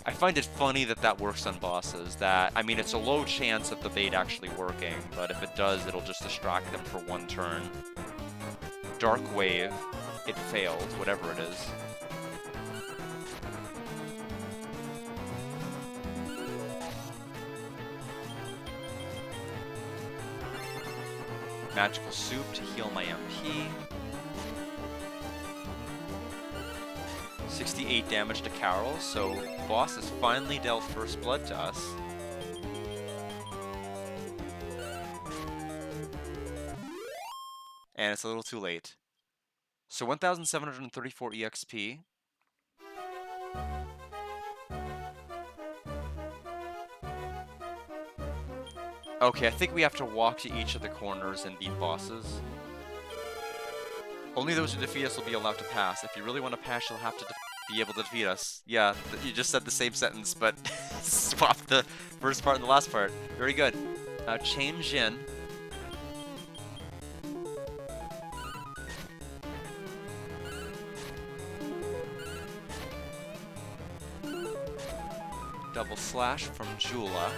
I find it funny that that works on bosses. I mean, it's a low chance of the bait actually working, but if it does, it'll just distract them for one turn. Dark Wave. It failed, whatever it is. Magical Soup to heal my MP. 68 damage to Carol, so boss has finally dealt first blood to us. And it's a little too late. So 1,734 EXP. Okay, I think we have to walk to each of the corners and beat bosses. Only those who defeat us will be allowed to pass. If you really want to pass, you'll have to be able to defeat us. Yeah, you just said the same sentence, but swap the first part and the last part. Very good. Change in. Double slash from Jula.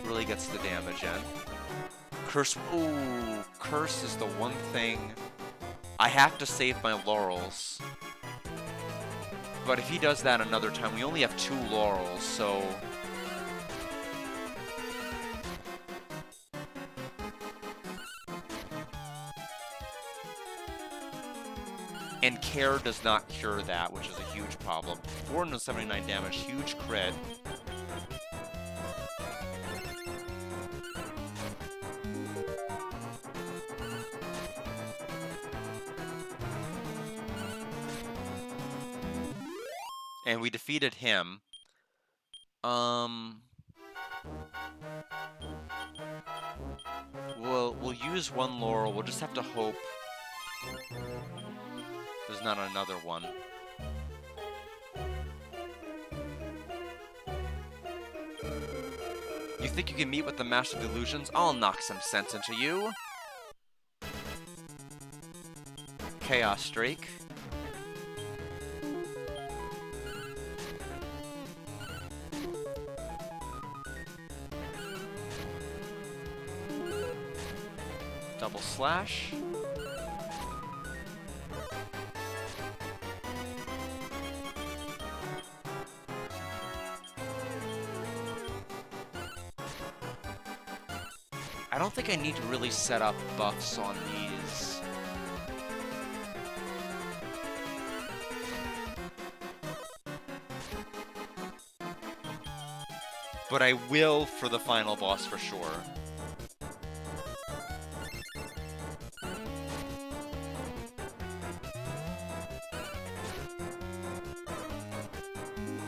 Really gets the damage in. Curse. Ooh, Curse is the one thing. I have to save my laurels. But if he does that another time, we only have 2 laurels, so... And Care does not cure that, which is a huge problem. 479 damage, huge crit. And we defeated him. We'll use one laurel. We'll just have to hope there's not another one. You think you can meet with the Master of Illusions? I'll knock some sense into you. Chaos Drake. Double slash. I don't think I need to really set up buffs on these. But I will for the final boss for sure.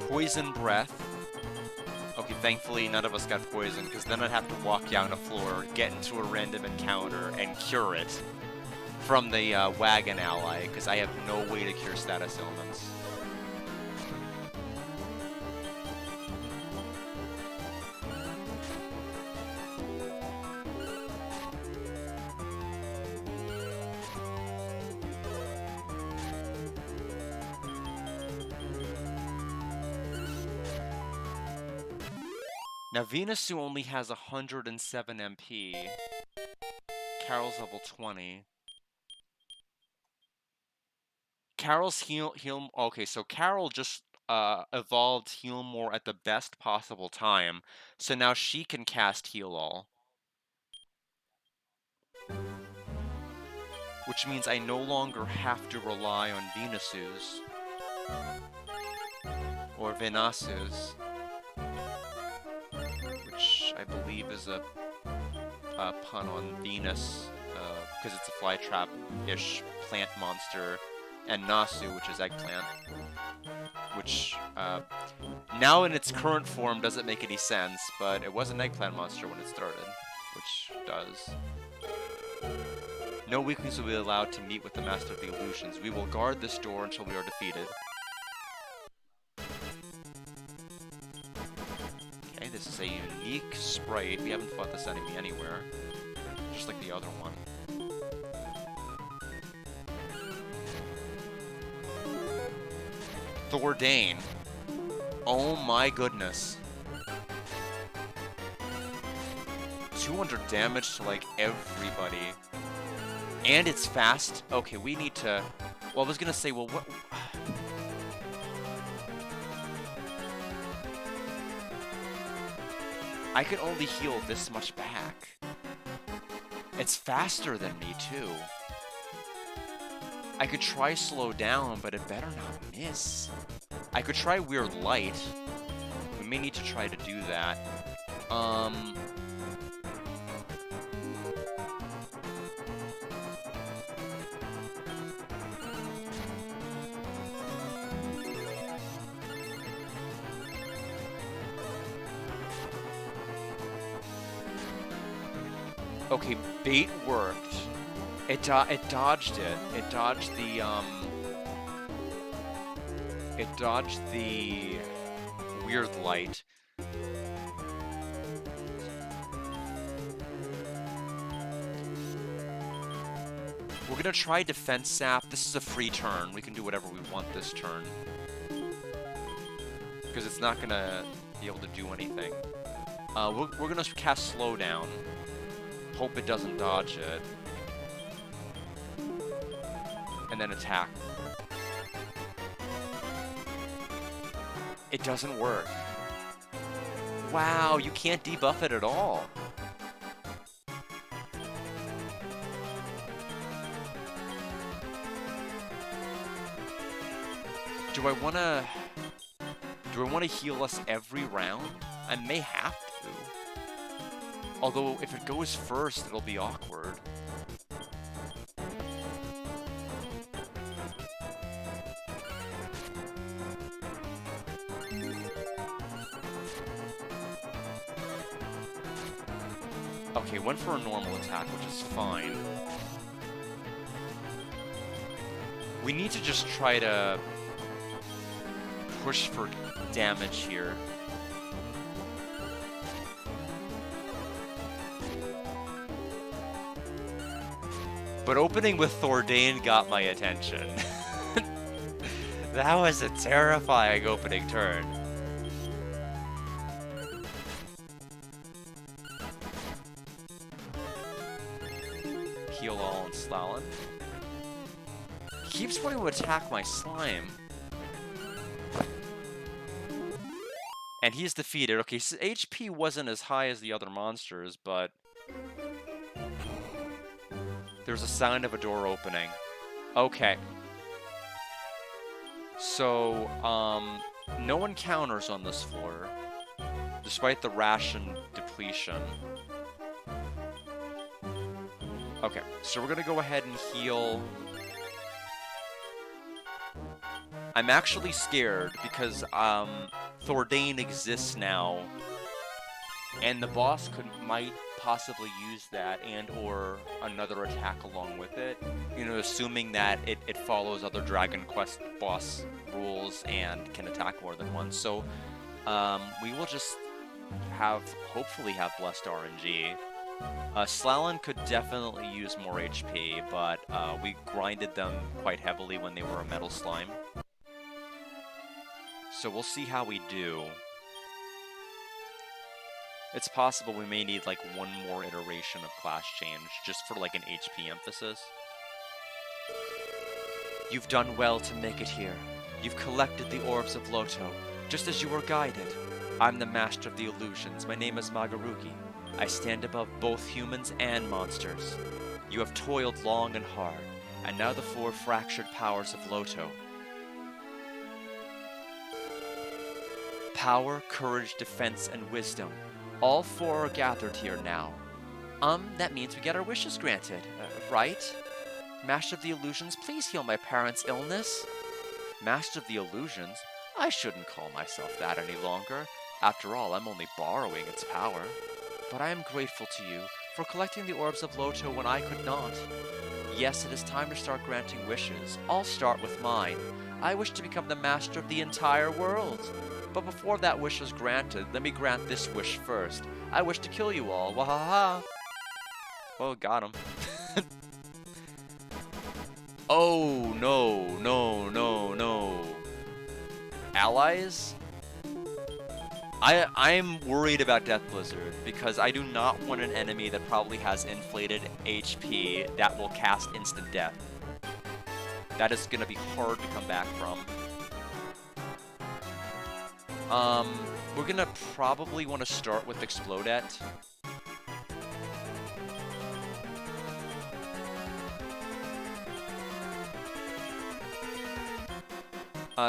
Poison Breath. Okay, thankfully none of us got poisoned, because then I'd have to walk down a floor, get into a random encounter, and cure it from the wagon ally, because I have no way to cure status ailments. Now, Venusu only has 107 MP. Carol's level 20. Carol's heal. Okay, so Carol just evolved Heal More at the best possible time, so now she can cast Heal All. Which means I no longer have to rely on Venusu's. Or Venasu's. Which I believe is a pun on Venus, because it's a flytrap-ish plant monster, and Nasu, which is eggplant, which now in its current form doesn't make any sense, but it was an eggplant monster when it started, which does. No weaklings will be allowed to meet with the Master of the Illusions. We will guard this door until we are defeated. This is a unique sprite. We haven't fought this enemy anywhere. Just like the other one. Thordane. Oh my goodness. 200 damage to, like, everybody. And it's fast. Okay, we need to... Well, I was gonna say, well, what... I can only heal this much back. It's faster than me, too. I could try slow down, but it better not miss. I could try Weird Light. We may need to try to do that. Okay, bait worked. It dodged it. It dodged the Weird Light. We're gonna try Defense Sap. This is a free turn. We can do whatever we want this turn. Because it's not gonna be able to do anything. We're gonna cast Slow Down. Hope it doesn't dodge it. And then attack. It doesn't work. Wow, you can't debuff it at all. Do I wanna heal us every round? I may have to. Although, if it goes first, it'll be awkward. Okay, went for a normal attack, which is fine. We need to just try to push for damage here. But opening with Thordane got my attention. That was a terrifying opening turn. Heal all on Slalin. He keeps wanting to attack my slime. And he's defeated. Okay, so HP wasn't as high as the other monsters, but there's a sound of a door opening. Okay. So, no encounters on this floor, despite the ration depletion. Okay, so we're gonna go ahead and heal. I'm actually scared because, Thordane exists now, and the boss might possibly use that and or another attack along with it. You know, assuming that it follows other Dragon Quest boss rules and can attack more than once. So, we will just hopefully have Blessed RNG. Slalin could definitely use more HP, but we grinded them quite heavily when they were a metal slime. So we'll see how we do. It's possible we may need like one more iteration of class change, just for like an HP emphasis. You've done well to make it here. You've collected the orbs of Loto, just as you were guided. I'm the master of the illusions. My name is Magarugi. I stand above both humans and monsters. You have toiled long and hard, and now the four fractured powers of Loto. Power, courage, defense, and wisdom. All four are gathered here now. That means we get our wishes granted, right? Master of the Illusions, please heal my parents' illness. Master of the Illusions? I shouldn't call myself that any longer. After all, I'm only borrowing its power. But I am grateful to you for collecting the orbs of Loto when I could not. Yes, it is time to start granting wishes. I'll start with mine. I wish to become the master of the entire world. But before that wish is granted, let me grant this wish first. I wish to kill you all. Wahaha! Oh, got him. Oh, no, no, no, no. Allies? I'm worried about Death Blizzard, because I do not want an enemy that probably has inflated HP that will cast instant death. That is going to be hard to come back from. We're going to probably want to start with Explodette.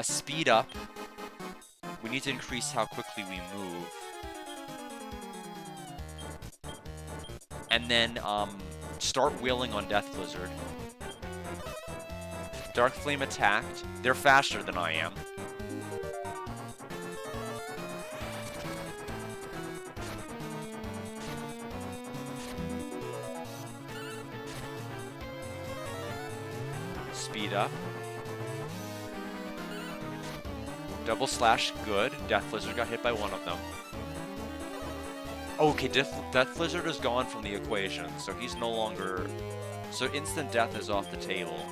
Speed up. We need to increase how quickly we move. And then, start wheeling on Death Blizzard. Dark Flame attacked. They're faster than I am. Speed up. Double slash, good. Death Blizzard got hit by one of them. Okay, Death Blizzard is gone from the equation, so he's no longer... So instant death is off the table.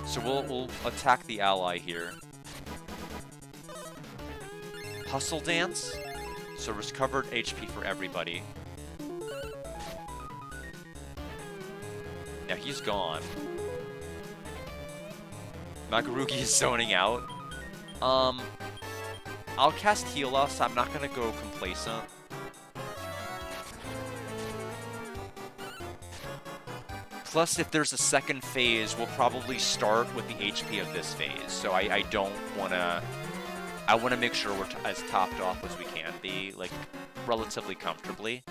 So we'll attack the ally here. Hustle Dance. So recovered HP for everybody. Now he's gone. Magarugi is zoning out. I'll cast Heal Us. I'm not gonna go complacent. Plus, if there's a second phase, we'll probably start with the HP of this phase. So I don't wanna... I wanna make sure we're as topped off as we can be, like, relatively comfortably.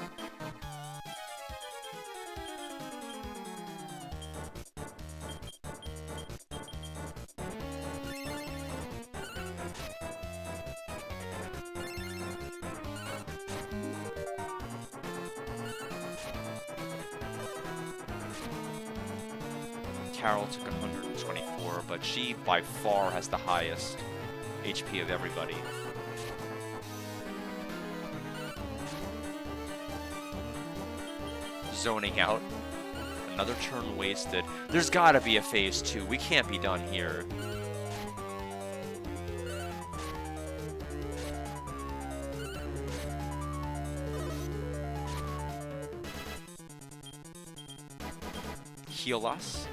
Carol took 124, but she by far has the highest HP of everybody. Zoning out. Another turn wasted. There's gotta be a phase 2. We can't be done here. Heal us.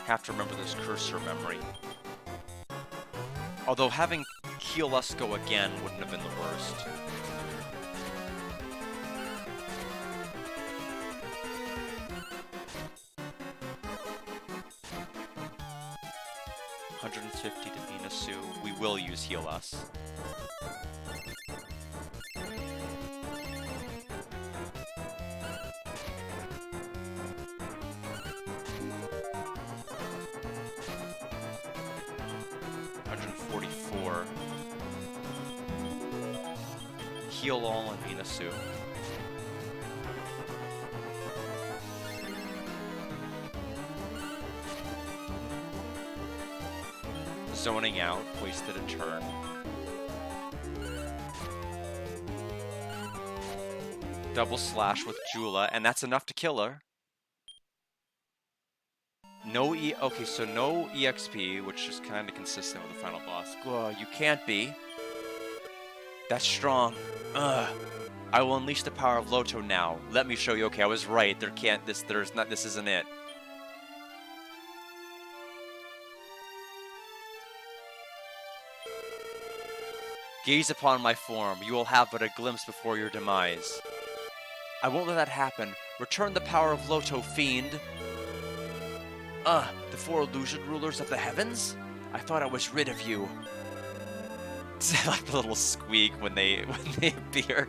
Have to remember this cursor memory. Although having heal us go again wouldn't have been the worst. $150 to Venusu. We will use heal us. Heal all on Venusu. Zoning out, wasted a turn. Double slash with Jula, and that's enough to kill her. No okay, so no EXP, which is kind of consistent with the final boss. You can't be. That's strong. I will unleash the power of Loto now. Let me show you. Okay, I was right. This isn't it. Gaze upon my form. You will have but a glimpse before your demise. I won't let that happen. Return the power of Loto, fiend. The 4 illusion rulers of the heavens? I thought I was rid of you. It's like a little squeak when they appear.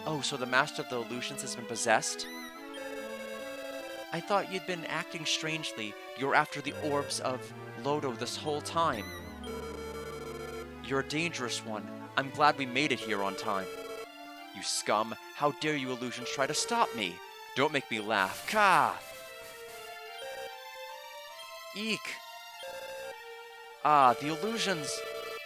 Oh, so the master of the illusions has been possessed? I thought you'd been acting strangely. You're after the orbs of Loto this whole time. You're a dangerous one. I'm glad we made it here on time. You scum. How dare you illusions try to stop me? Don't make me laugh. Ka! Eek! Ah, the illusions!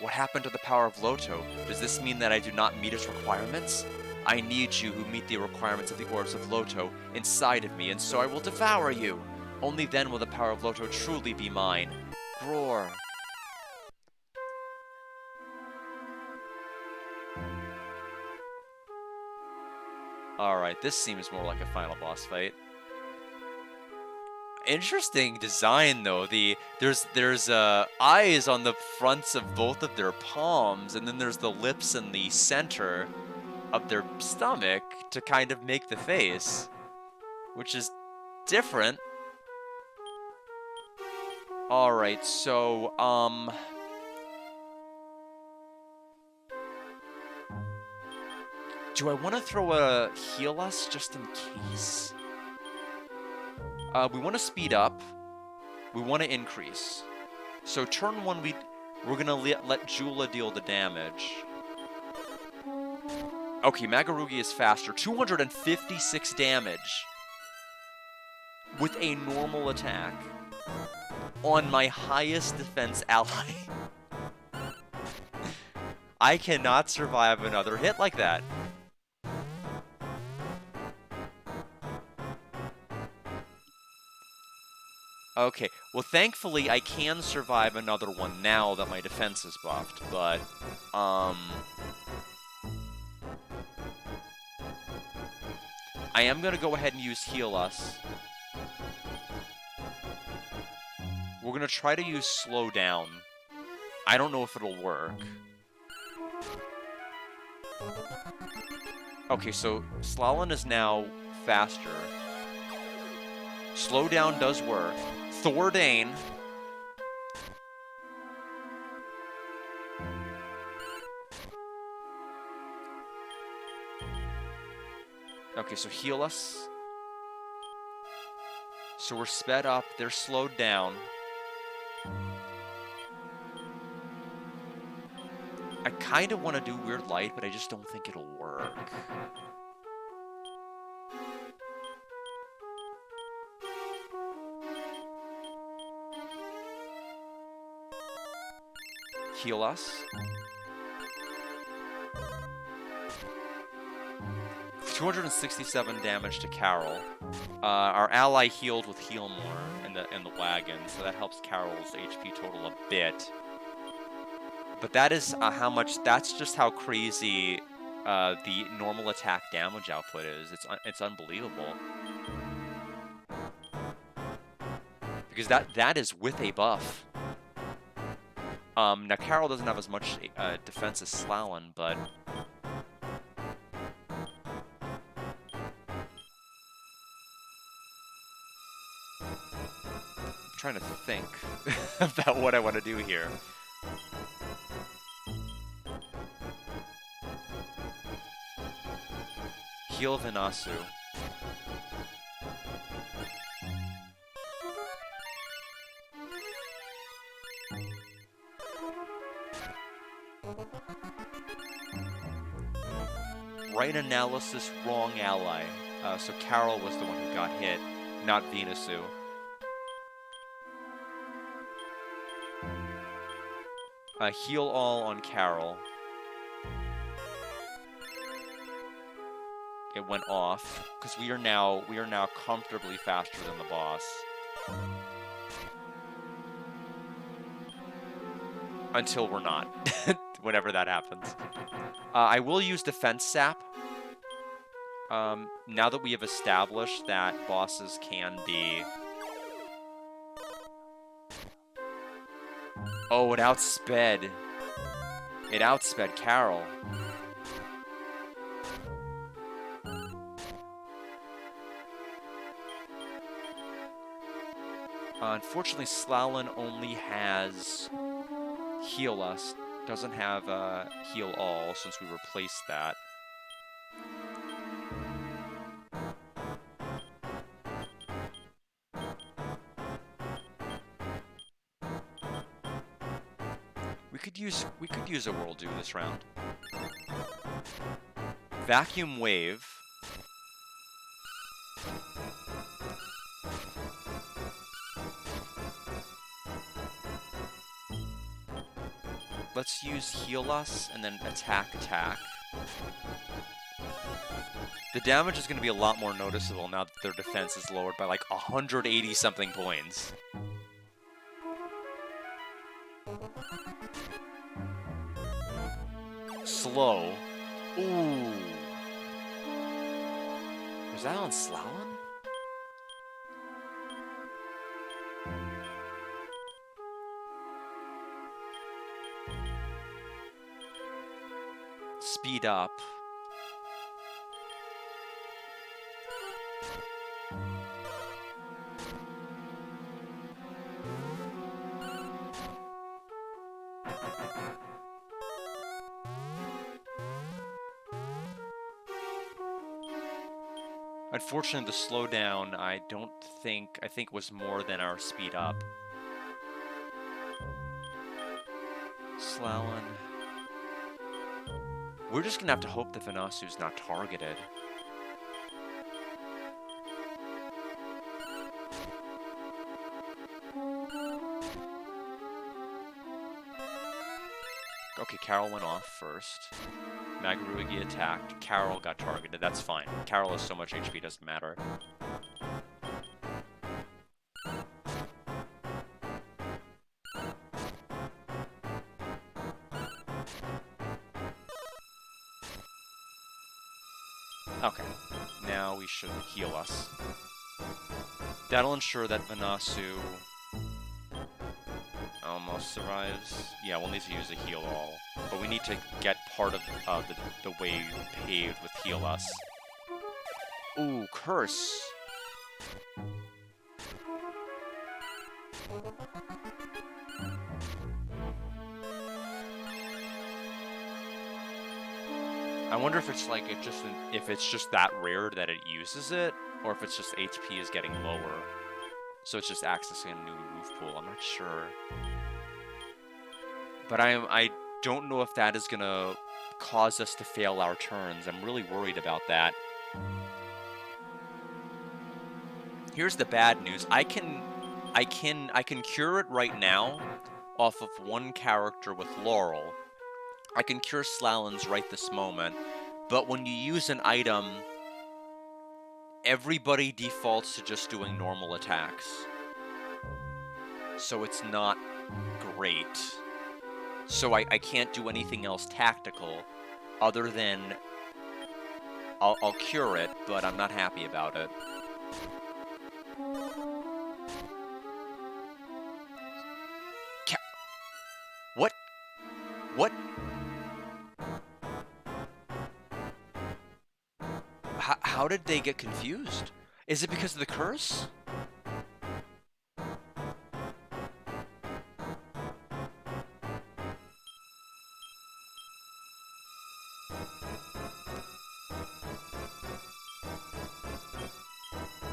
What happened to the power of Loto? Does this mean that I do not meet its requirements? I need you who meet the requirements of the orbs of Loto inside of me, and so I will devour you! Only then will the power of Loto truly be mine. Roar! Alright, this seems more like a final boss fight. Interesting design though. There's eyes on the fronts of both of their palms, and then there's the lips in the center of their stomach to kind of make the face, which is different. All right, so do I want to throw a heal us just in case? We want to speed up. We want to increase. So turn 1, we're gonna let Jula deal the damage. Okay, Magarugi is faster. 256 damage with a normal attack on my highest defense ally. I cannot survive another hit like that. Okay, well thankfully I can survive another one now that my defense is buffed, but, I am gonna go ahead and use Heal Us. We're gonna try to use Slow Down. I don't know if it'll work. Okay, so Slalin is now faster. Slow Down does work. Thordane. Okay, so heal us. So we're sped up. They're slowed down. I kind of want to do Weird Light, but I just don't think it'll work. Heal us. 267 damage to Carol. Our ally healed with Heal More in the wagon, so that helps Carol's HP total a bit. But that is how much. That's just how crazy the normal attack damage output is. It's unbelievable. Because that is with a buff. Now Carol doesn't have as much defense as Slalin, but I'm trying to think about what I want to do here. Heal Vinasu. Right analysis, wrong ally. So Carol was the one who got hit, not Venusu. Heal all on Carol. It went off because we are now comfortably faster than the boss. Until we're not, whenever that happens. I will use Defense Sap. Now that we have established that bosses can be... Oh, it outsped. It outsped Carol. Unfortunately, Slalin only has Heal Us. Doesn't have Heal All since we replaced that. We could use a Whirl Dew this round. Vacuum Wave. Let's use Heal Us and then attack. The damage is going to be a lot more noticeable now that their defense is lowered by like 180 something points. Slow. Ooh. Was that on Slalin? Speed up. Unfortunately, the slowdown, I think was more than our speed up. Slalin. We're just gonna have to hope that Vinasu's not targeted. Okay, Carol went off first. Magarugi attacked. Carol got targeted. That's fine. Carol has so much HP, it doesn't matter. Okay, now we should heal us. That'll ensure that Vinasu almost survives. Yeah, we'll need to use a heal all. But we need to get part of the way paved with heal us. Ooh, curse! I wonder if it's like if it's just that rare that it uses it, or if it's just HP is getting lower, so it's just accessing a new move pool. I'm not sure, but I don't know if that is gonna cause us to fail our turns. I'm really worried about that. Here's the bad news. I can cure it right now off of one character with Laurel. I can cure Slallen's right this moment, but when you use an item, everybody defaults to just doing normal attacks. So it's not great. So I can't do anything else tactical other than I'll cure it, but I'm not happy about it. What? What? How did they get confused? Is it because of the curse?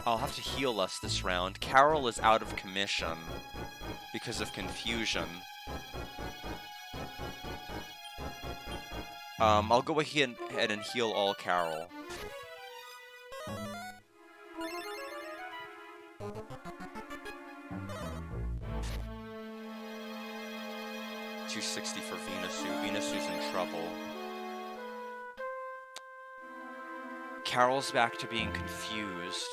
I'll have to heal us this round. Carol is out of commission because of confusion. I'll go ahead and heal all Carol. $260 for Venusu. Venusu's in trouble. Carol's back to being confused.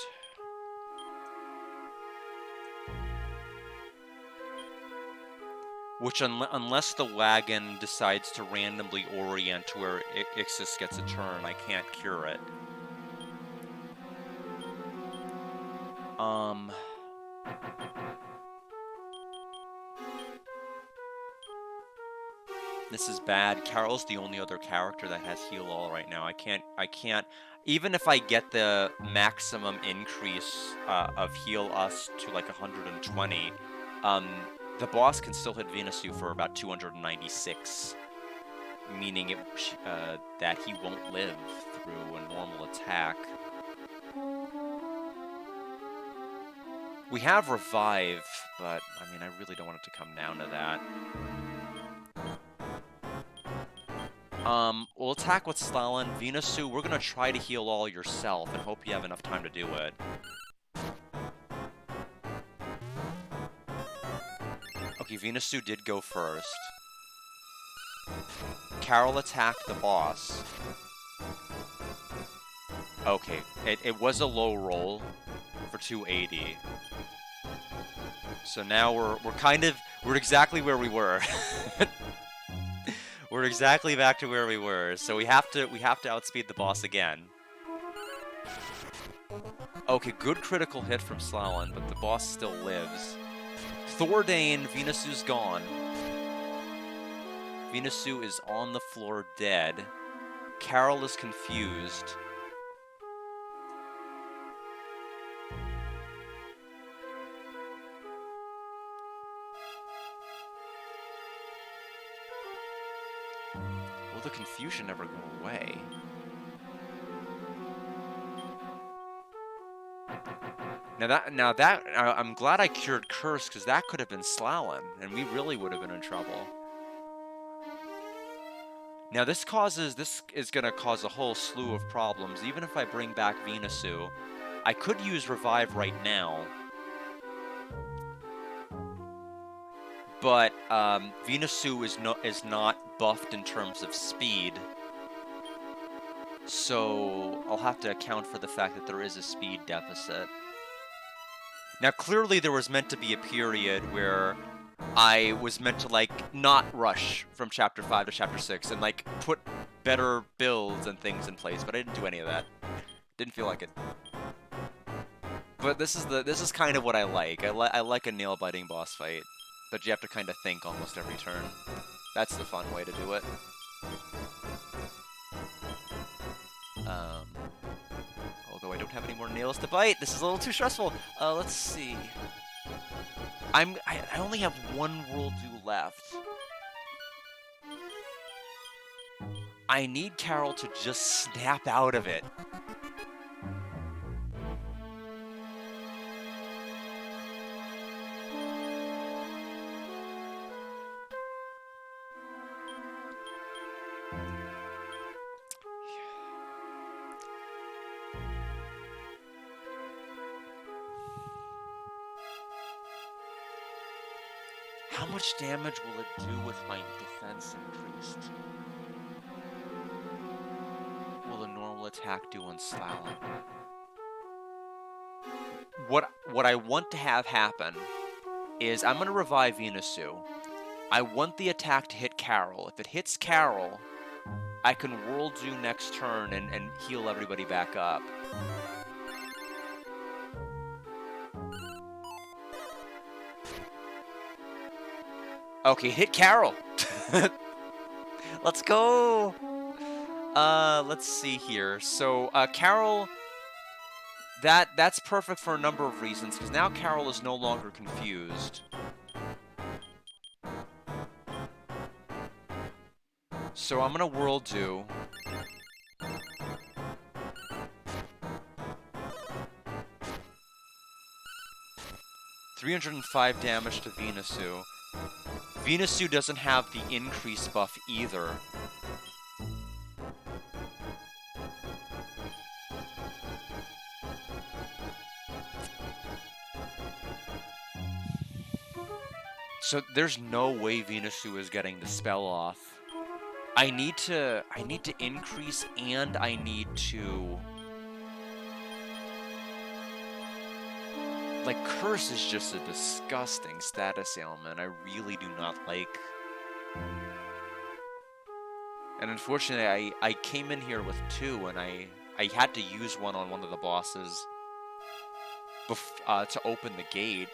Which, unless the wagon decides to randomly orient to where Ixis gets a turn, I can't cure it. This is bad. Carol's the only other character that has heal all right now. I can't, even if I get the maximum increase of heal us to like 120, the boss can still hit Venusu for about 296, meaning that he won't live through a normal attack. We have Revive, but I mean, I really don't want it to come down to that. We'll attack with Slallen. Venusu, we're gonna try to heal all yourself and hope you have enough time to do it. Okay, Venusu did go first. Carol attacked the boss. Okay, it was a low roll for 280. So now we're exactly where we were. We're exactly back to where we were. So we have to outspeed the boss again. Okay, good critical hit from Slallen, but the boss still lives. Thordane, Venusu's gone. Venusu is on the floor dead. Carol is confused. Will the confusion ever go away? I'm glad I cured Curse, because that could have been Slallen, and we really would have been in trouble. Now this is gonna cause a whole slew of problems. Even if I bring back Venusu, I could use Revive right now. But Venusu is not buffed in terms of speed. So I'll have to account for the fact that there is a speed deficit. Now, clearly there was meant to be a period where I was meant to, like, not rush from Chapter 5 to Chapter 6 and, like, put better builds and things in place, but I didn't do any of that. Didn't feel like it. But this is kind of what I like. I like a nail-biting boss fight, but you have to kind of think almost every turn. That's the fun way to do it. Although I don't have any more nails to bite, this is a little too stressful. Let's see. I only have one World Do left. I need Carol to just snap out of it. How much damage will it do with my defense increased? Will a normal attack do on Slalom? What I want to have happen is I'm going to revive Venusu. I want the attack to hit Carol. If it hits Carol, I can World Do next turn and heal everybody back up. Okay, hit Carol! Let's go! Let's see here. So, Carol... That's perfect for a number of reasons, because now Carol is no longer confused. So I'm gonna World Do. $305 damage to Venusu. Venusu doesn't have the increase buff either. So there's no way Venusu is getting the spell off. I need to increase, and I need to... Like, Curse is just a disgusting status ailment. I really do not like. And unfortunately, I came in here with 2, and I had to use one on one of the bosses to open the gate.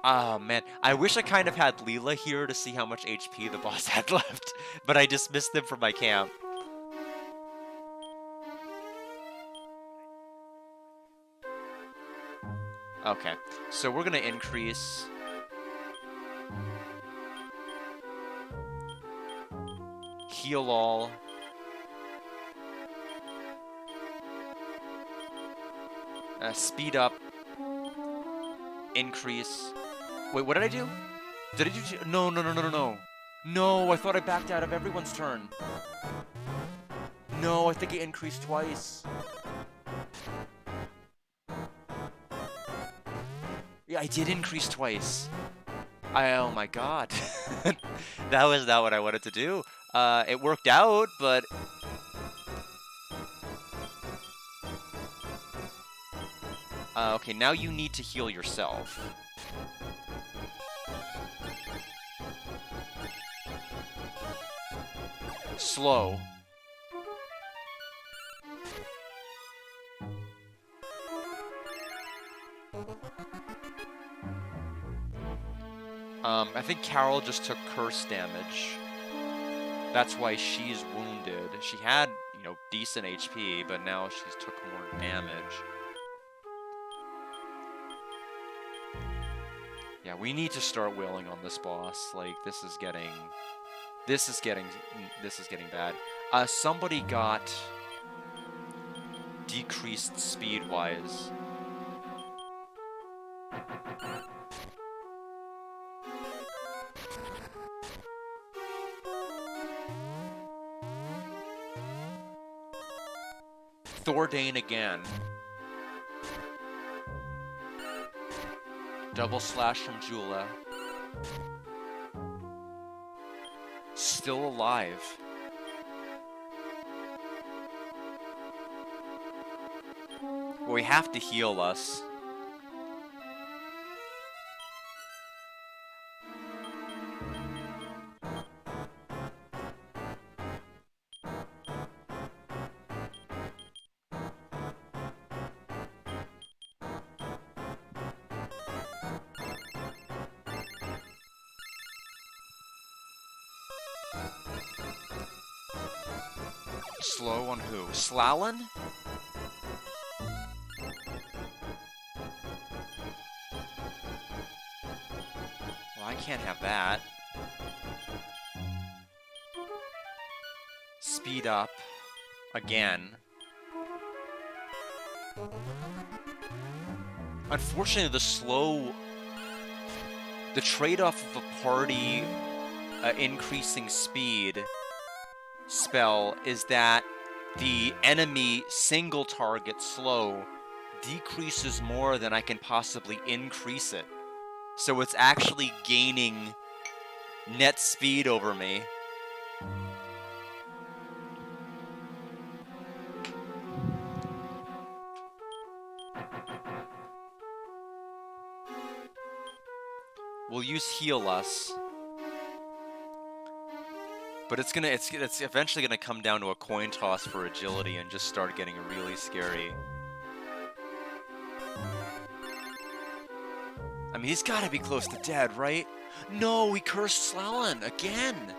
Oh, man. I wish I kind of had Leela here to see how much HP the boss had left, but I dismissed them from my camp. Okay, so we're gonna increase. Heal all. Speed up. Increase. Wait, what did I do? Did I do... No. No, I thought I backed out of everyone's turn. No, I think it increased twice. Yeah, I did increase twice. Oh my god. That was not what I wanted to do. It worked out, but... okay, now you need to heal yourself. Slow. I think Carol just took curse damage. That's why she's wounded. She had, you know, decent HP, but now she's took more damage. Yeah, we need to start wailing on this boss. Like, this is getting bad. Somebody got decreased speed-wise. Thordane again. Double slash from Jula. Still alive. Well, we have to heal us. Slow on who? Slalin? I can't have that. Speed up. Again. Unfortunately, the trade-off of a party increasing speed spell is that the enemy single target slow decreases more than I can possibly increase it. So it's actually gaining net speed over me. We'll use Heal Us. But it's eventually gonna come down to a coin toss for agility and just start getting really scary. I mean, he's gotta be close to dead, right? No, he cursed Slalin again!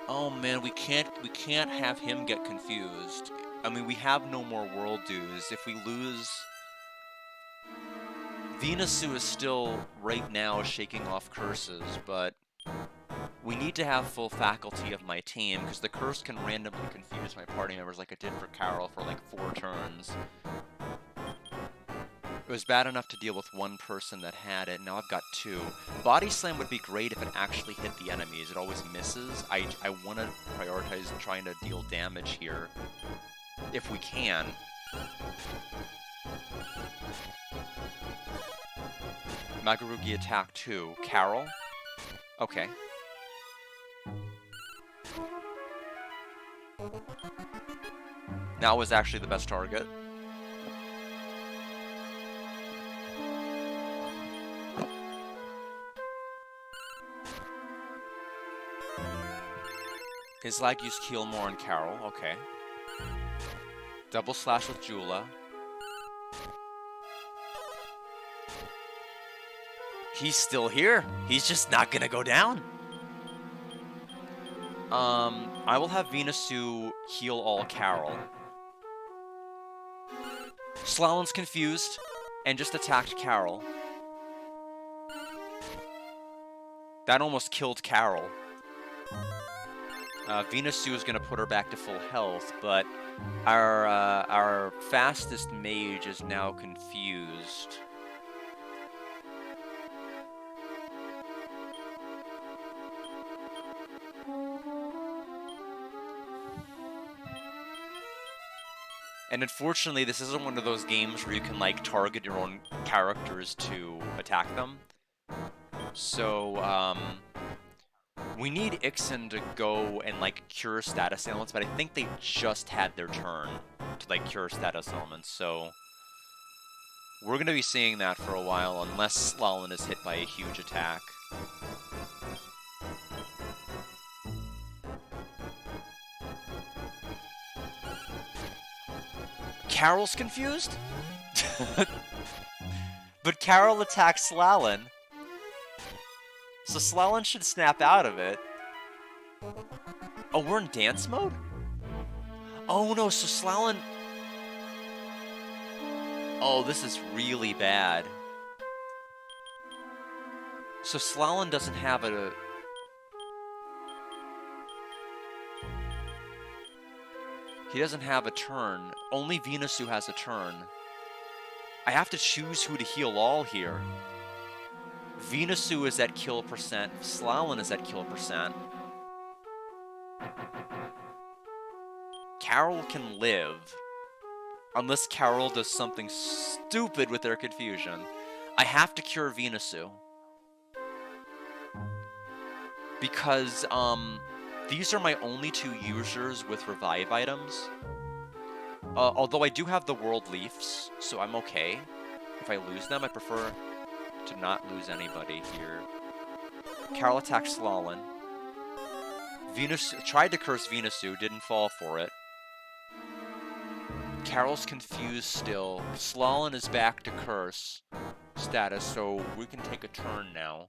Oh man, we can't have him get confused. I mean, we have no more world dues. If we lose... Venusu is still, right now, shaking off curses, but... we need to have full faculty of my team, because the curse can randomly confuse my party members like it did for Carol for like 4 turns. It was bad enough to deal with one person that had it, now I've got 2. Body Slam would be great if it actually hit the enemies. It always misses. I want to prioritize trying to deal damage here, if we can. Magarugi attack 2. Carol? Okay. Now was actually the best target. His lag used Kill more on Carol, okay. Double slash with Jula. He's still here. He's just not gonna go down. I will have Venusu heal all Carol. Slalin's confused and just attacked Carol. That almost killed Carol. Venusu is going to put her back to full health, but our fastest mage is now confused. And unfortunately, this isn't one of those games where you can, like, target your own characters to attack them. So, we need Ixen to go and, like, cure status ailments, but I think they just had their turn to, like, cure status ailments, so... we're going to be seeing that for a while, unless Slalin is hit by a huge attack. Carol's confused? But Carol attacks Slalin. So Slalin should snap out of it. Oh, we're in dance mode? Oh no, so Slalin... oh, this is really bad. So Slalin doesn't have a... he doesn't have a turn. Only Venusu has a turn. I have to choose who to heal all here. Venusu is at kill percent. Slalin is at kill percent. Carol can live. Unless Carol does something stupid with their confusion. I have to cure Venusu. Because, these are my only 2 users with revive items. Although I do have the World Leafs, so I'm okay. If I lose them, I prefer to not lose anybody here. Carol attacks Slalin. Venusu tried to curse Venusu, didn't fall for it. Carol's confused still. Slalin is back to curse status, so we can take a turn now.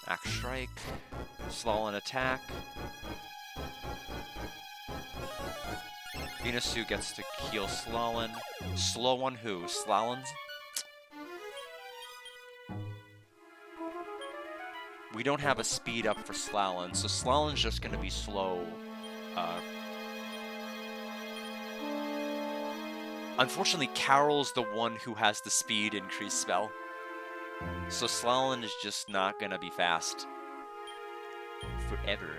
Axe Strike. Slalom attack. Venusu gets to heal Slalom. Slow on who? Slalom's? We don't have a speed up for Slalom, so Slalom's just going to be slow. Unfortunately, Carol's the one who has the speed increase spell. So Slalom is just not going to be fast. Forever.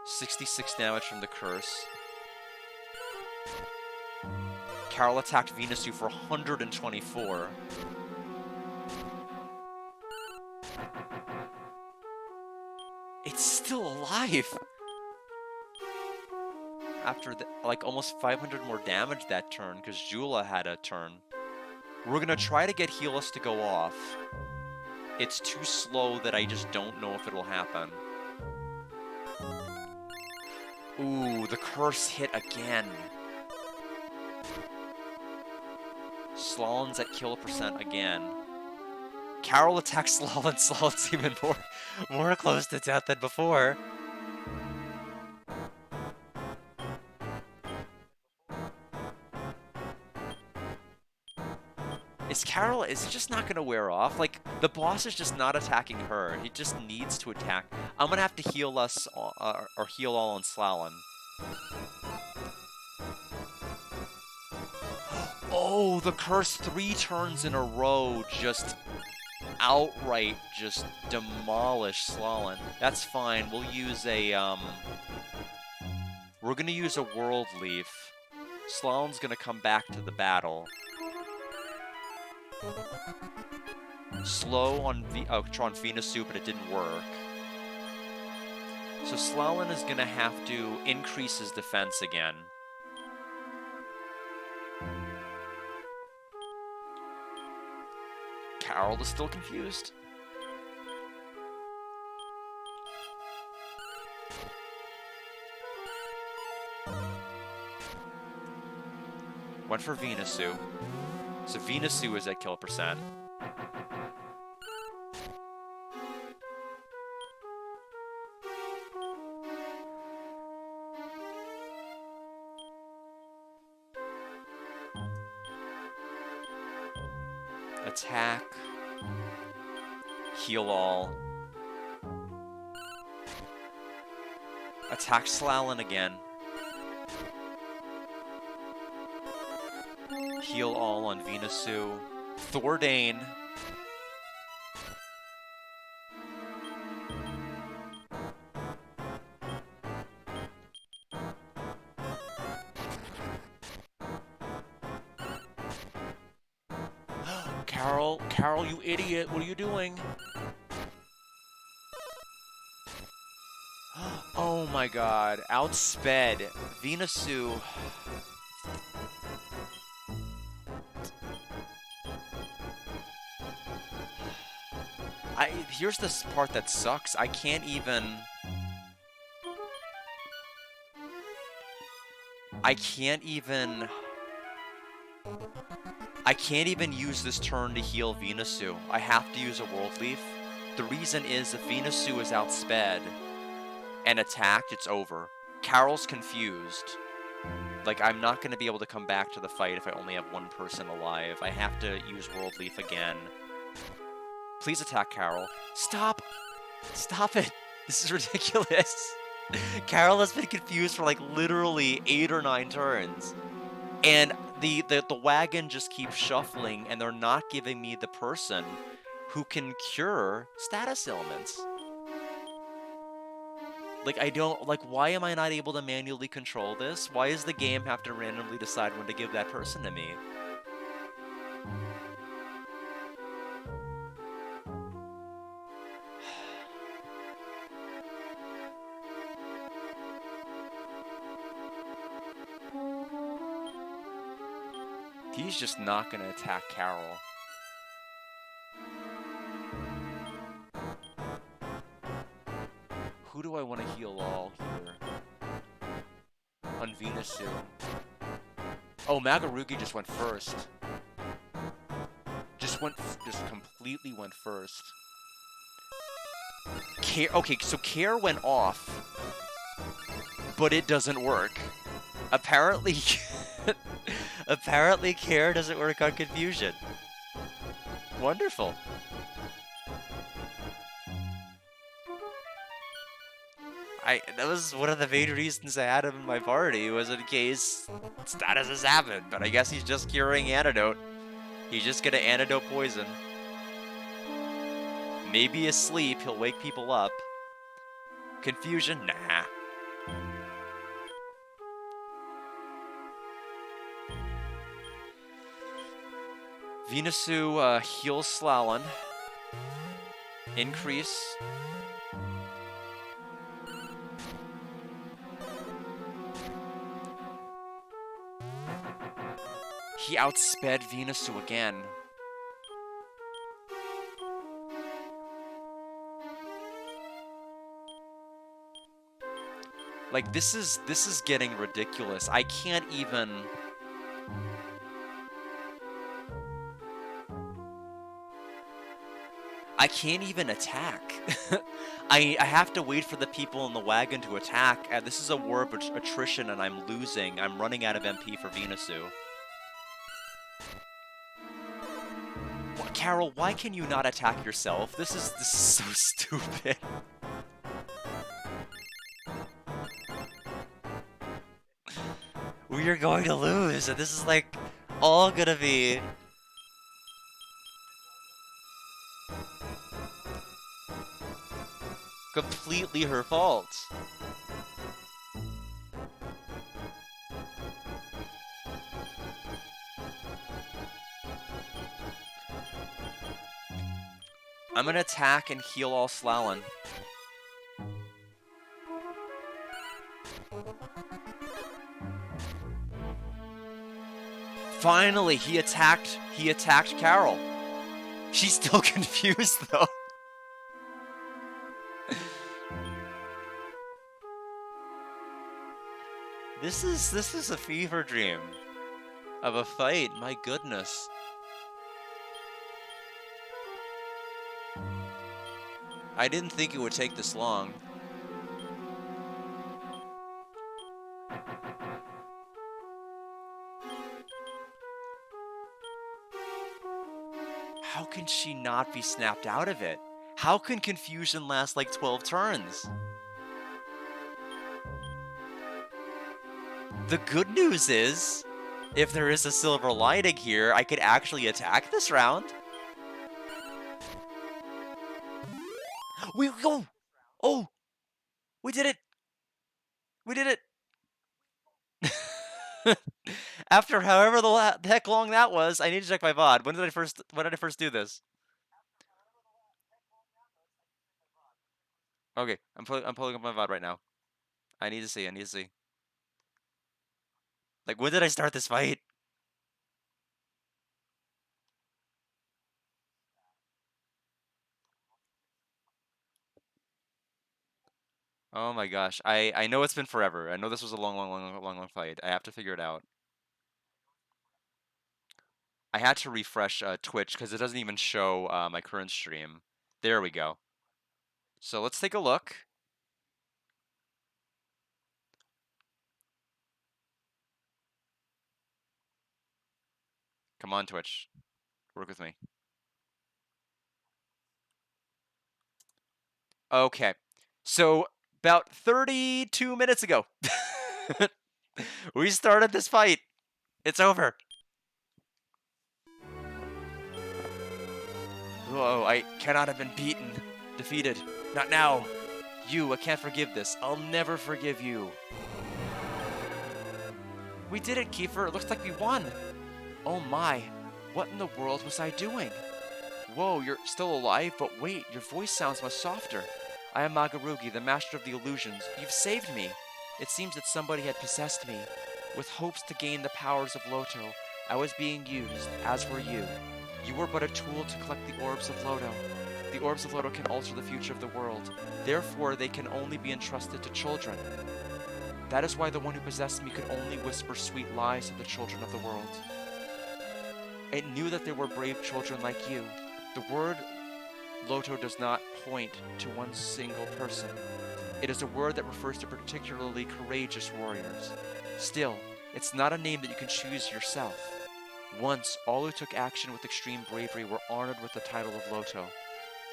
66 damage from the curse. Carol attacked Venusu for 124. It's still alive! After, like, almost 500 more damage that turn, because Jula had a turn. We're gonna try to get Healus to go off. It's too slow that I just don't know if it'll happen. Ooh, the curse hit again. Slalom's at kill percent again. Carol attacks Slalom. Slalom's even more close to death than before. Is it just not going to wear off? Like, the boss is just not attacking her. He just needs to attack. I'm going to have to heal us, or heal all on Slalom. Oh, the curse 3 turns in a row just outright just demolish Slalom. That's fine. We'll use a, we're going to use a World Leaf. Slalom's going to come back to the battle. Slow on Venusu, but it didn't work. So Slalom is going to have to increase his defense again. Carol is still confused. Went for Venusu. So Venusu is at kill percent. Attack. Heal all. Attack Slalom again. Heal all on Venusu. Thordane. Carol, you idiot, what are you doing? Oh my god, outsped. Venusu. Here's this part that sucks. I can't even use this turn to heal Venusu. I have to use a World Leaf. The reason is if Venusu is outsped and attacked, it's over. Carol's confused. Like, I'm not going to be able to come back to the fight if I only have one person alive. I have to use World Leaf again. Please attack Carol. Stop! Stop it! This is ridiculous. Carol has been confused for, like, literally 8 or 9 turns. And the wagon just keeps shuffling, and they're not giving me the person who can cure status ailments. Like, why am I not able to manually control this? Why does the game have to randomly decide when to give that person to me? He's just not going to attack Carol. Who do I want to heal all here? On Venusu. Oh, Magarugi just went first. just completely went first. Okay, so Care went off, but it doesn't work. Apparently, apparently Care doesn't work on Confusion. Wonderful. That was one of the main reasons I had him in my party, was in case statuses happen, but I guess he's just curing Antidote. He's just gonna Antidote Poison. Maybe asleep, he'll wake people up. Confusion? Nah. Venusu heals Slalin. Increase. He outsped Venusu again. Like, this is getting ridiculous. I can't even... attack. I have to wait for the people in the wagon to attack. This is a war of attrition, and I'm losing. I'm running out of MP for Venusu. Carol, why can you not attack yourself? This is so stupid. We are going to lose, and this is like all gonna be... completely her fault. I'm gonna attack and heal all Slalin. Finally, he attacked Carol. She's still confused though. This is a fever dream of a fight, my goodness. I didn't think it would take this long. How can she not be snapped out of it? How can Confusion last like 12 turns? The good news is, if there is a silver lining here, I could actually attack this round. We go! Oh! We did it! We did it! After however the heck long that was, I need to check my VOD. When did I first do this? Okay, I'm pulling up my VOD right now. I need to see. Like, when did I start this fight? Oh my gosh. I know it's been forever. I know this was a long fight. I have to figure it out. I had to refresh Twitch because it doesn't even show my current stream. There we go. So let's take a look. Come on, Twitch. Work with me. Okay. So about 32 minutes ago, we started this fight. It's over. Whoa, I cannot have been defeated. Not now. I can't forgive this. I'll never forgive you. We did it, Kiefer. It looks like we won. Oh my, what in the world was I doing? Whoa, you're still alive, but wait, your voice sounds much softer. I am Magarugi, the master of the illusions. You've saved me. It seems that somebody had possessed me. With hopes to gain the powers of Loto, I was being used, as were you. You were but a tool to collect the orbs of Loto. The orbs of Loto can alter the future of the world. Therefore, they can only be entrusted to children. That is why the one who possessed me could only whisper sweet lies to the children of the world. It knew that there were brave children like you. The word Loto does not point to one single person. It is a word that refers to particularly courageous warriors. Still, it's not a name that you can choose yourself. Once, all who took action with extreme bravery were honored with the title of Loto.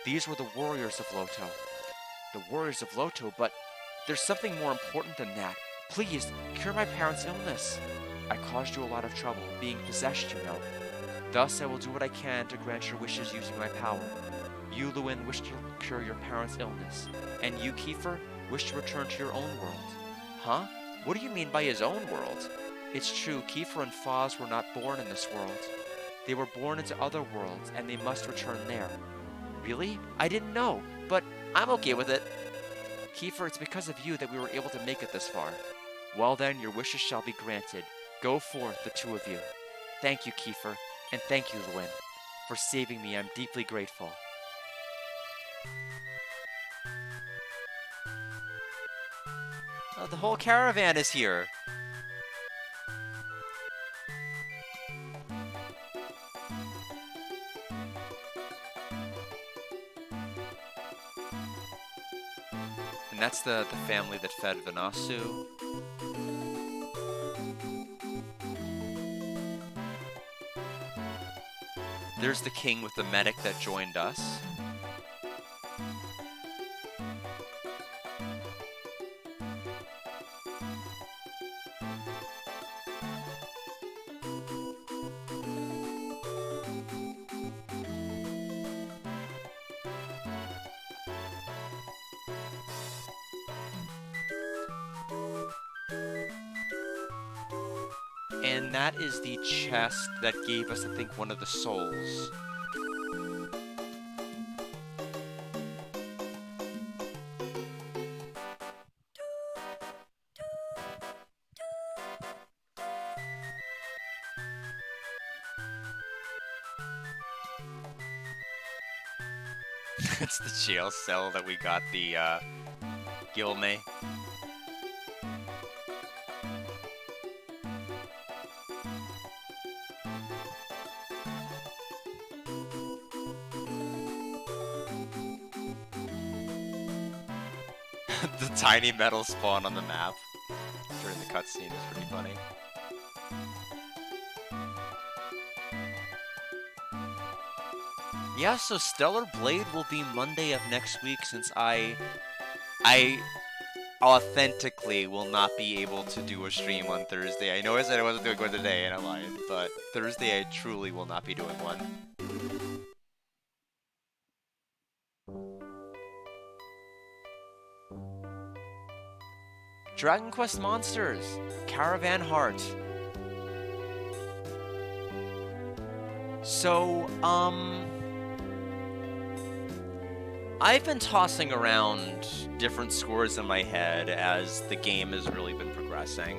These were the warriors of Loto. The warriors of Loto, but there's something more important than that. Please, cure my parents' illness. I caused you a lot of trouble, being possessed, you know. Thus, I will do what I can to grant your wishes using my power. You, Lewin, wish to cure your parents' illness, and you, Kiefer, wish to return to your own world. Huh? What do you mean by his own world? It's true, Kiefer and Foz were not born in this world. They were born into other worlds, and they must return there. Really? I didn't know, but I'm okay with it. Kiefer, it's because of you that we were able to make it this far. Well then, your wishes shall be granted. Go forth, the two of you. Thank you, Kiefer, and thank you, Lewin. For saving me, I'm deeply grateful. The whole caravan is here. And that's the family that fed Vanasu. There's the king with the medic that joined us. And that is the chest that gave us, I think, one of the souls. It's the jail cell that we got the Gilme. The tiny metal spawn on the map during the cutscene is pretty funny. Yeah, so Stellar Blade will be Monday of next week since I authentically will not be able to do a stream on Thursday. I know I said I wasn't doing one today and I lied, but Thursday I truly will not be doing one. Dragon Quest Monsters, Caravan Heart. So, I've been tossing around different scores in my head as the game has really been progressing.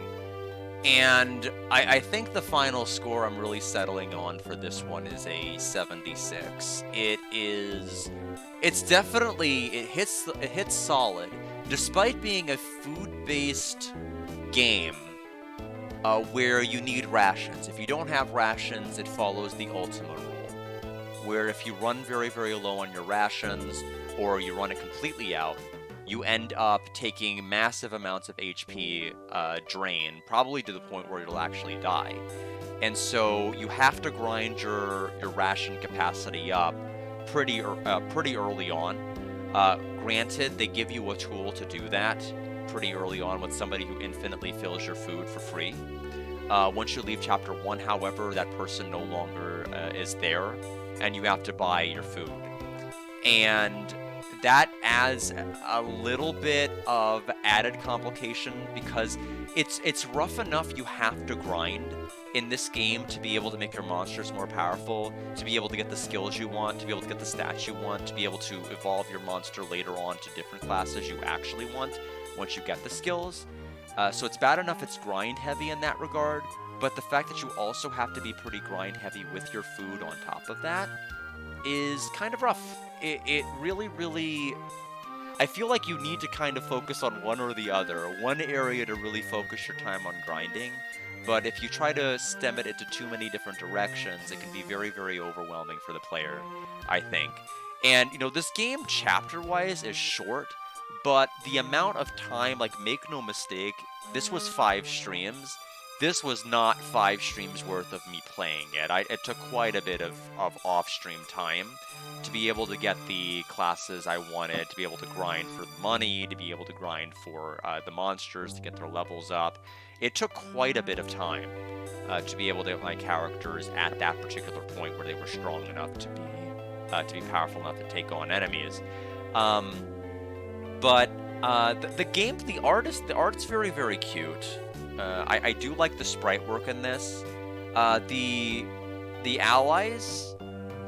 And I think the final score I'm really settling on for this one is a 76. It's definitely, it hits solid. Despite being a food-based game, where you need rations. If you don't have rations, it follows the Ultima rule, where if you run very, very low on your rations, or you run it completely out, you end up taking massive amounts of HP drain, probably to the point where you'll actually die. And so you have to grind your ration capacity up pretty early on. Granted, they give you a tool to do that pretty early on with somebody who infinitely fills your food for free. Once you leave Chapter 1, however, that person no longer is there, and you have to buy your food. And that adds a little bit of added complication because it's rough enough you have to grind in this game to be able to make your monsters more powerful, to be able to get the skills you want, to be able to get the stats you want, to be able to evolve your monster later on to different classes you actually want once you get the skills. So it's bad enough it's grind heavy in that regard, but the fact that you also have to be pretty grind heavy with your food on top of that is kind of rough. It really, I feel like you need to kind of focus on one or the other. One area to really focus your time on grinding, but if you try to stem it into too many different directions, it can be very, very overwhelming for the player, I think. And, this game, chapter-wise, is short, but the amount of time, like, make no mistake, this was 5 streams. This was not 5 streams worth of me playing it. It took quite a bit of off-stream time to be able to get the classes I wanted, to be able to grind for money, to be able to grind for the monsters, to get their levels up. It took quite a bit of time to be able to get my characters at that particular point where they were strong enough to be powerful enough to take on enemies. But the game, the art's very, very cute. I do like the sprite work in this. The allies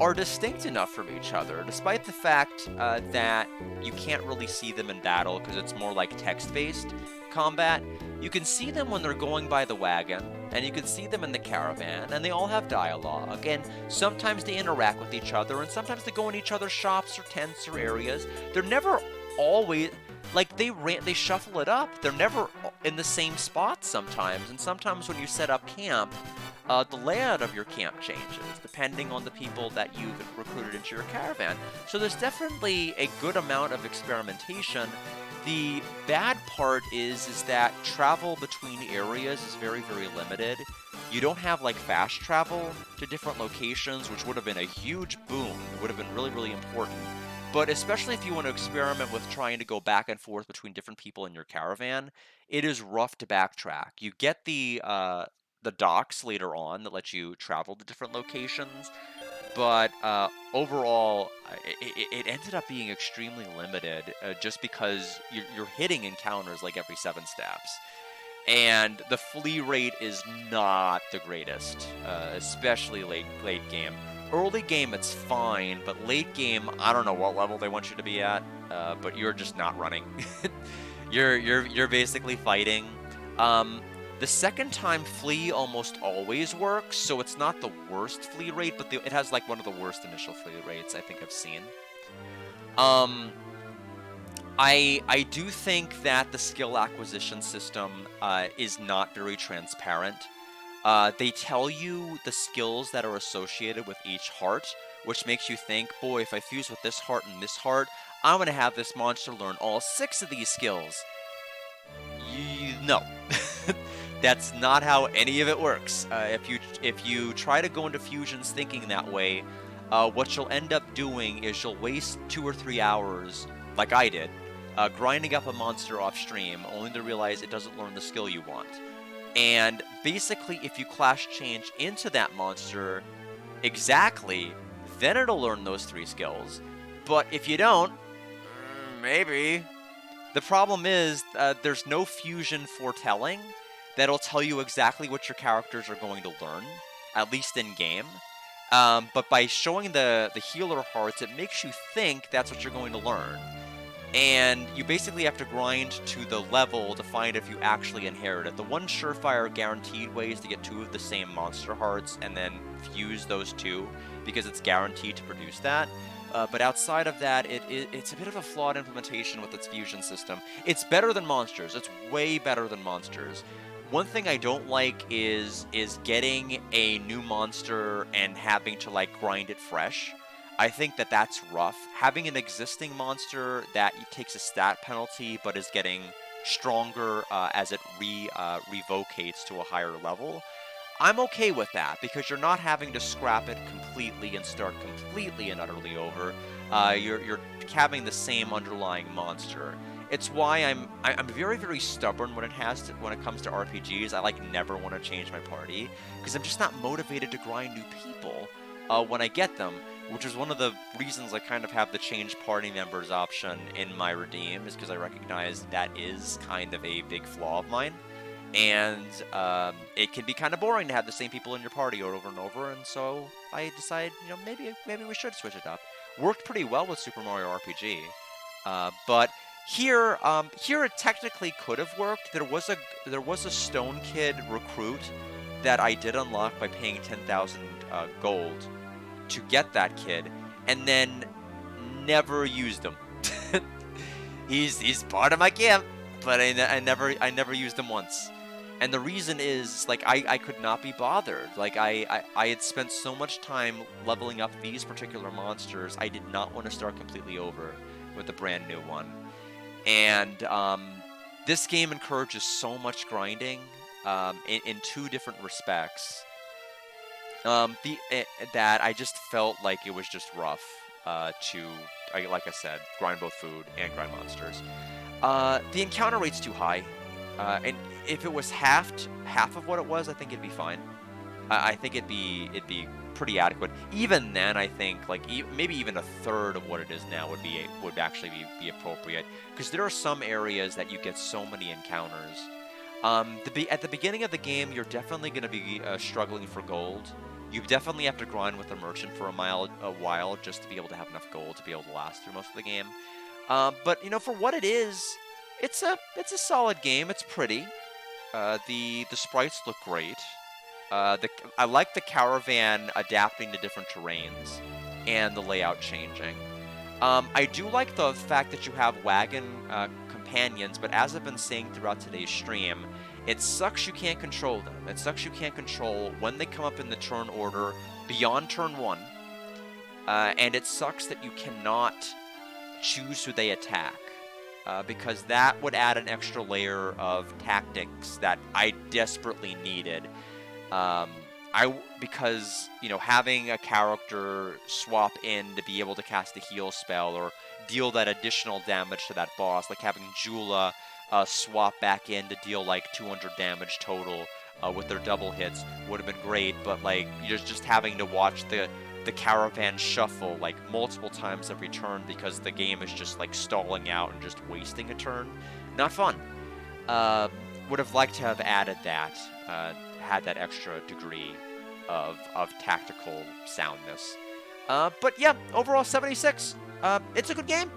are distinct enough from each other, despite the fact that you can't really see them in battle because it's more like text-based combat. You can see them when they're going by the wagon, and you can see them in the caravan, and they all have dialogue, and sometimes they interact with each other, and sometimes they go in each other's shops or tents or areas. They're never always... Like, they shuffle it up. They're never in the same spot sometimes, and sometimes when you set up camp, the layout of your camp changes, depending on the people that you've recruited into your caravan. So there's definitely a good amount of experimentation. The bad part is that travel between areas is very, very limited. You don't have, like, fast travel to different locations, which would have been a huge boon. It would have been really, really important. But especially if you want to experiment with trying to go back and forth between different people in your caravan, it is rough to backtrack. You get the docks later on that let you travel to different locations, but overall, it ended up being extremely limited just because you're hitting encounters like every 7 steps. And the flee rate is not the greatest, especially late game. Early game, it's fine, but late game, I don't know what level they want you to be at, but you're just not running. You're basically fighting. The second time flee almost always works, so it's not the worst flee rate, but it has like one of the worst initial flee rates I think I've seen. I do think that the skill acquisition system is not very transparent. They tell you the skills that are associated with each heart, which makes you think, boy, if I fuse with this heart and this heart, I'm going to have this monster learn all 6 of these skills. No. That's not how any of it works. If you try to go into fusions thinking that way, what you'll end up doing is you'll waste 2 or 3 hours, like I did, grinding up a monster off stream, only to realize it doesn't learn the skill you want. And basically, if you class change into that monster exactly, then it'll learn those 3 skills. But if you don't, maybe. The problem is there's no fusion foretelling that'll tell you exactly what your characters are going to learn, at least in game. But by showing the healer hearts, it makes you think that's what you're going to learn. And you basically have to grind to the level to find if you actually inherit it. The one surefire guaranteed way is to get 2 of the same monster hearts and then fuse those 2, because it's guaranteed to produce that. But outside of that, it's a bit of a flawed implementation with its fusion system. It's better than Monsters. It's way better than Monsters. One thing I don't like is getting a new monster and having to, like, grind it fresh. I think that's rough. Having an existing monster that takes a stat penalty but is getting stronger as it revocates to a higher level, I'm okay with that, because you're not having to scrap it completely and start completely and utterly over. You're having the same underlying monster. It's why I'm very, very stubborn when it comes to RPGs. I never want to change my party because I'm just not motivated to grind new people when I get them, which is one of the reasons I kind of have the change party members option in my redeem, is because I recognize that is kind of a big flaw of mine. And it can be kind of boring to have the same people in your party over and over, and so I decided, maybe we should switch it up. Worked pretty well with Super Mario RPG, but here it technically could have worked. There was a Stone Kid recruit that I did unlock by paying 10,000 gold to get that kid, and then never used him. He's part of my camp, but I never used him once. And the reason is, like, I could not be bothered. Like, I had spent so much time leveling up these particular monsters, I did not want to start completely over with a brand new one. And this game encourages so much grinding in two different respects. That I just felt like it was just rough like I said, grind both food and grind monsters. The encounter rate's too high. And if it was half of what it was, I think it'd be fine. I think it'd be pretty adequate. Even then, I think like maybe even a third of what it is now would actually be appropriate, because there are some areas that you get so many encounters. At the beginning of the game, you're definitely going to be struggling for gold. You definitely have to grind with a merchant for a while just to be able to have enough gold to be able to last through most of the game. But you know, for what it is, it's a solid game. It's pretty. The sprites look great. I like the caravan adapting to different terrains and the layout changing. I do like the fact that you have wagon companions, but as I've been saying throughout today's stream, it sucks you can't control them. It sucks you can't control when they come up in the turn order beyond turn 1. And it sucks that you cannot choose who they attack. Because that would add an extra layer of tactics that I desperately needed. Because, you know, having a character swap in to be able to cast a heal spell or deal that additional damage to that boss, like having Jula swap back in to deal like 200 damage total with their double hits would have been great, but like you're just having to watch the caravan shuffle like multiple times every turn because the game is just like stalling out and just wasting a turn. Not fun. Would have liked to have added that, had that extra degree of tactical soundness. But yeah, overall 76. It's a good game.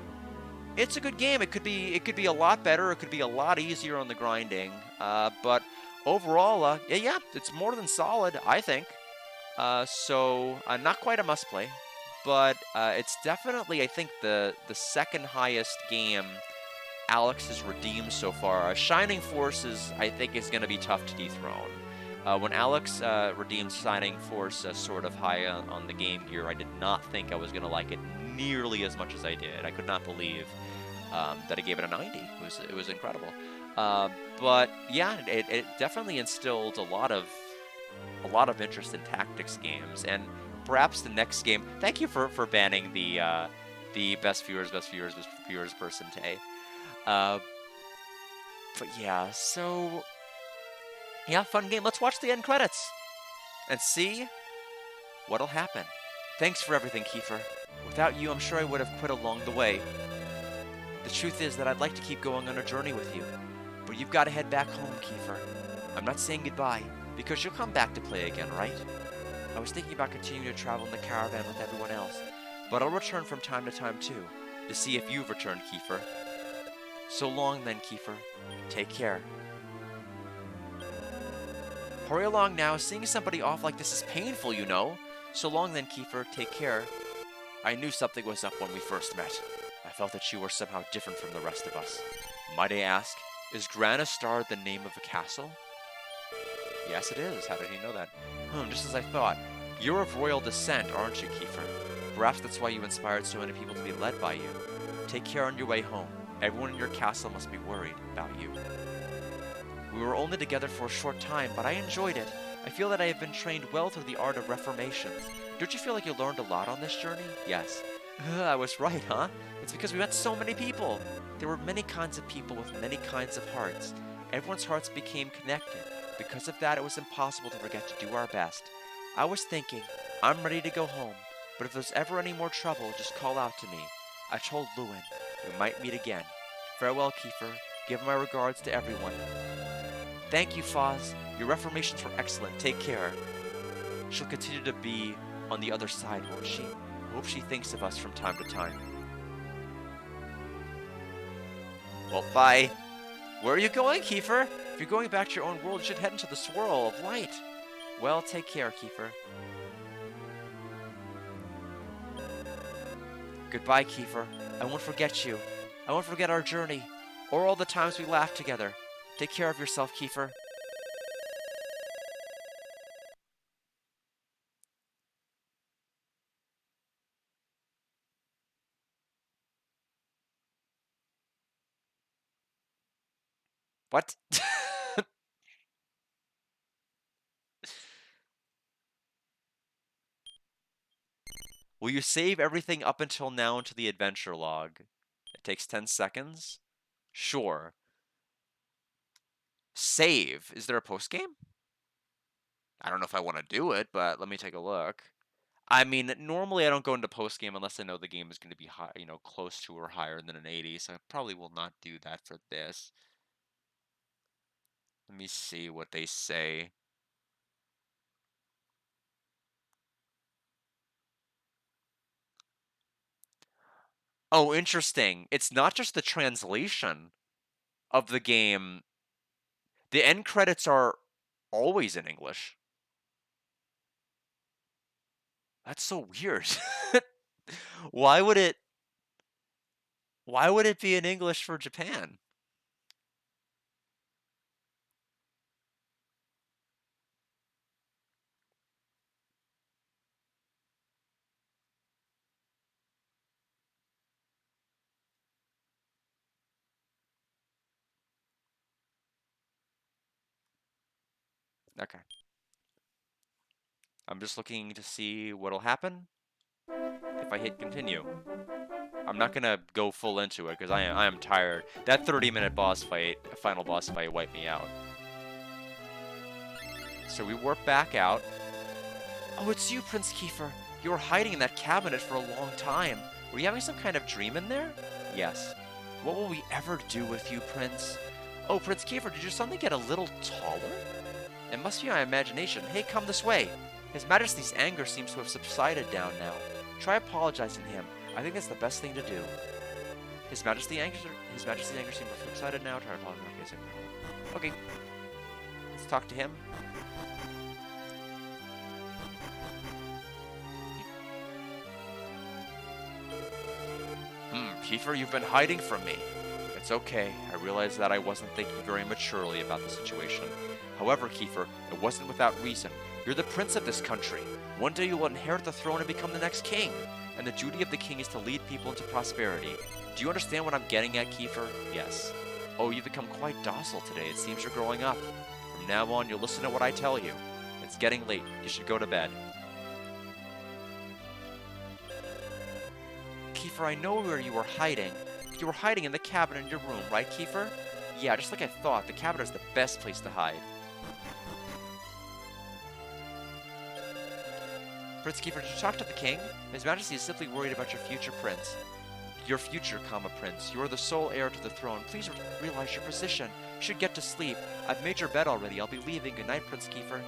It's a good game. It could be a lot better. It could be a lot easier on the grinding. But overall, yeah, it's more than solid, I think. So not quite a must play, but it's definitely, I think, the second highest game Alex has redeemed so far. Shining Forces, I think, is going to be tough to dethrone. When Alex redeemed Shining Force sort of high on the Game Gear, I did not think I was going to like it nearly as much as I did. I could not believe that I gave it a 90. It was incredible. But yeah, it definitely instilled a lot of interest in tactics games, and perhaps the next game. Thank you for banning the best viewers person today. But yeah, so yeah, fun game. Let's watch the end credits and see what'll happen. Thanks for everything, Kiefer. Without you, I'm sure I would have quit along the way. The truth is that I'd like to keep going on a journey with you, but you've got to head back home, Kiefer. I'm not saying goodbye, because you'll come back to play again, right? I was thinking about continuing to travel in the caravan with everyone else, but I'll return from time to time too, to see if you've returned, Kiefer. So long then, Kiefer. Take care. Hurry along now, seeing somebody off like this is painful, you know. So long then, Kiefer. Take care. I knew something was up when we first met. I felt that you were somehow different from the rest of us. Might I ask, is Granistar the name of a castle? Yes, it is. How did he know that? Just as I thought. You're of royal descent, aren't you, Kiefer? Perhaps that's why you inspired so many people to be led by you. Take care on your way home. Everyone in your castle must be worried about you. We were only together for a short time, but I enjoyed it. I feel that I have been trained well through the art of reformation. Don't you feel like you learned a lot on this journey? Yes. I was right, huh? It's because we met so many people. There were many kinds of people with many kinds of hearts. Everyone's hearts became connected. Because of that, it was impossible to forget to do our best. I was thinking, I'm ready to go home, but if there's ever any more trouble, just call out to me. I told Lewin. We might meet again. Farewell, Kiefer. Give my regards to everyone. Thank you, Foz. Your reformations were excellent. Take care. She'll continue to be on the other side, won't she? Hope she thinks of us from time to time. Well, bye. Where are you going, Kiefer? If you're going back to your own world, you should head into the swirl of light. Well, take care, Kiefer. Goodbye, Kiefer. I won't forget you. I won't forget our journey, or all the times we laughed together. Take care of yourself, Kiefer. What? Will you save everything up until now into the adventure log? It takes 10 seconds? Sure. Save. Is there a post game? I don't know if I want to do it, but let me take a look. I mean, normally I don't go into post game unless I know the game is going to be high, close to or higher than an 80, so I probably will not do that for this. Let me see what they say. Oh, interesting. It's not just the translation of the game. The end credits are always in English. That's so weird. Why would it why would it be in English for Japan? Okay. I'm just looking to see what'll happen if I hit continue. I'm not gonna go full into it because I am tired. That 30-minute boss fight, final boss fight, wiped me out. So we warp back out. Oh, it's you, Prince Kiefer. You were hiding in that cabinet for a long time. Were you having some kind of dream in there? Yes. What will we ever do with you, Prince? Oh, Prince Kiefer, did your something get a little taller? It must be my imagination. Hey, come this way. His Majesty's anger seems to have subsided down now. Try apologizing to him. I think that's the best thing to do. His Majesty's anger seems to have subsided now. Try apologizing. Okay. Let's talk to him. Kiefer, you've been hiding from me. It's okay. I realize that I wasn't thinking very maturely about the situation. However, Kiefer, it wasn't without reason. You're the prince of this country. One day you will inherit the throne and become the next king. And the duty of the king is to lead people into prosperity. Do you understand what I'm getting at, Kiefer? Yes. Oh, you've become quite docile today. It seems you're growing up. From now on, you'll listen to what I tell you. It's getting late. You should go to bed. Kiefer, I know where you were hiding. You were hiding in the cabinet in your room, right, Kiefer? Yeah, just like I thought, the cabinet is the best place to hide. Prince Kiefer, did you talk to the king? His Majesty is simply worried about your future, Prince. Your future, Prince. You are the sole heir to the throne. Please realize your position. You should get to sleep. I've made your bed already. I'll be leaving. Good night, Prince Kiefer.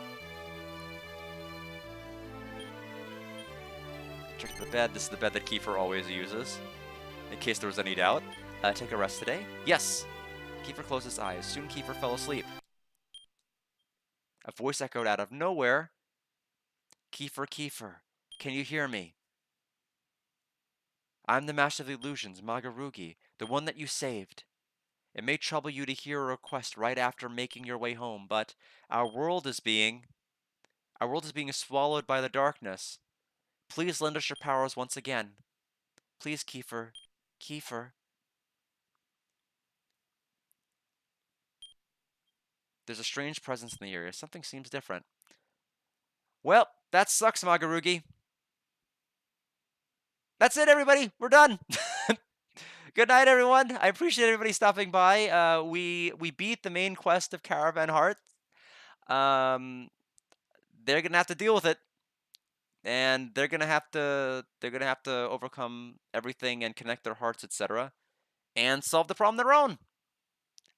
Check the bed. This is the bed that Kiefer always uses. In case there was any doubt. Take a rest today? Yes! Kiefer closed his eyes. Soon Kiefer fell asleep. A voice echoed out of nowhere. Kiefer, Kiefer, can you hear me? I'm the Master of Illusions, Magarugi, the one that you saved. It may trouble you to hear a request right after making your way home, but our world is being swallowed by the darkness. Please lend us your powers once again. Please, Kiefer. Kiefer. There's a strange presence in the area. Something seems different. Well, that sucks, Magarugi. That's it, everybody. We're done. Good night, everyone. I appreciate everybody stopping by. We beat the main quest of Caravan Hearts. Um, they're gonna have to deal with it, and they're gonna have to overcome everything and connect their hearts, etc., and solve the problem their own.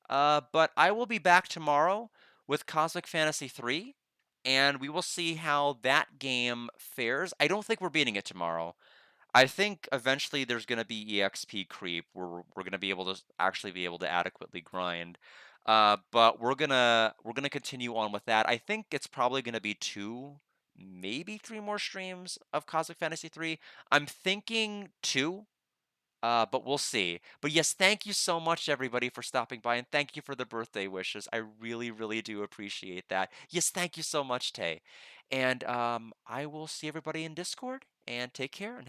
But I will be back tomorrow with Cosmic Fantasy 3, and we will see how that game fares. I don't think we're beating it tomorrow. I think eventually there's going to be EXP creep where we're going to be able to actually be able to adequately grind. But we're gonna continue on with that. I think it's probably going to be 2, maybe 3 more streams of Cosmic Fantasy 3. I'm thinking 2, but we'll see. But yes, thank you so much, everybody, for stopping by, and thank you for the birthday wishes. I really, really do appreciate that. Yes, thank you so much, Tay. And I will see everybody in Discord, and take care. And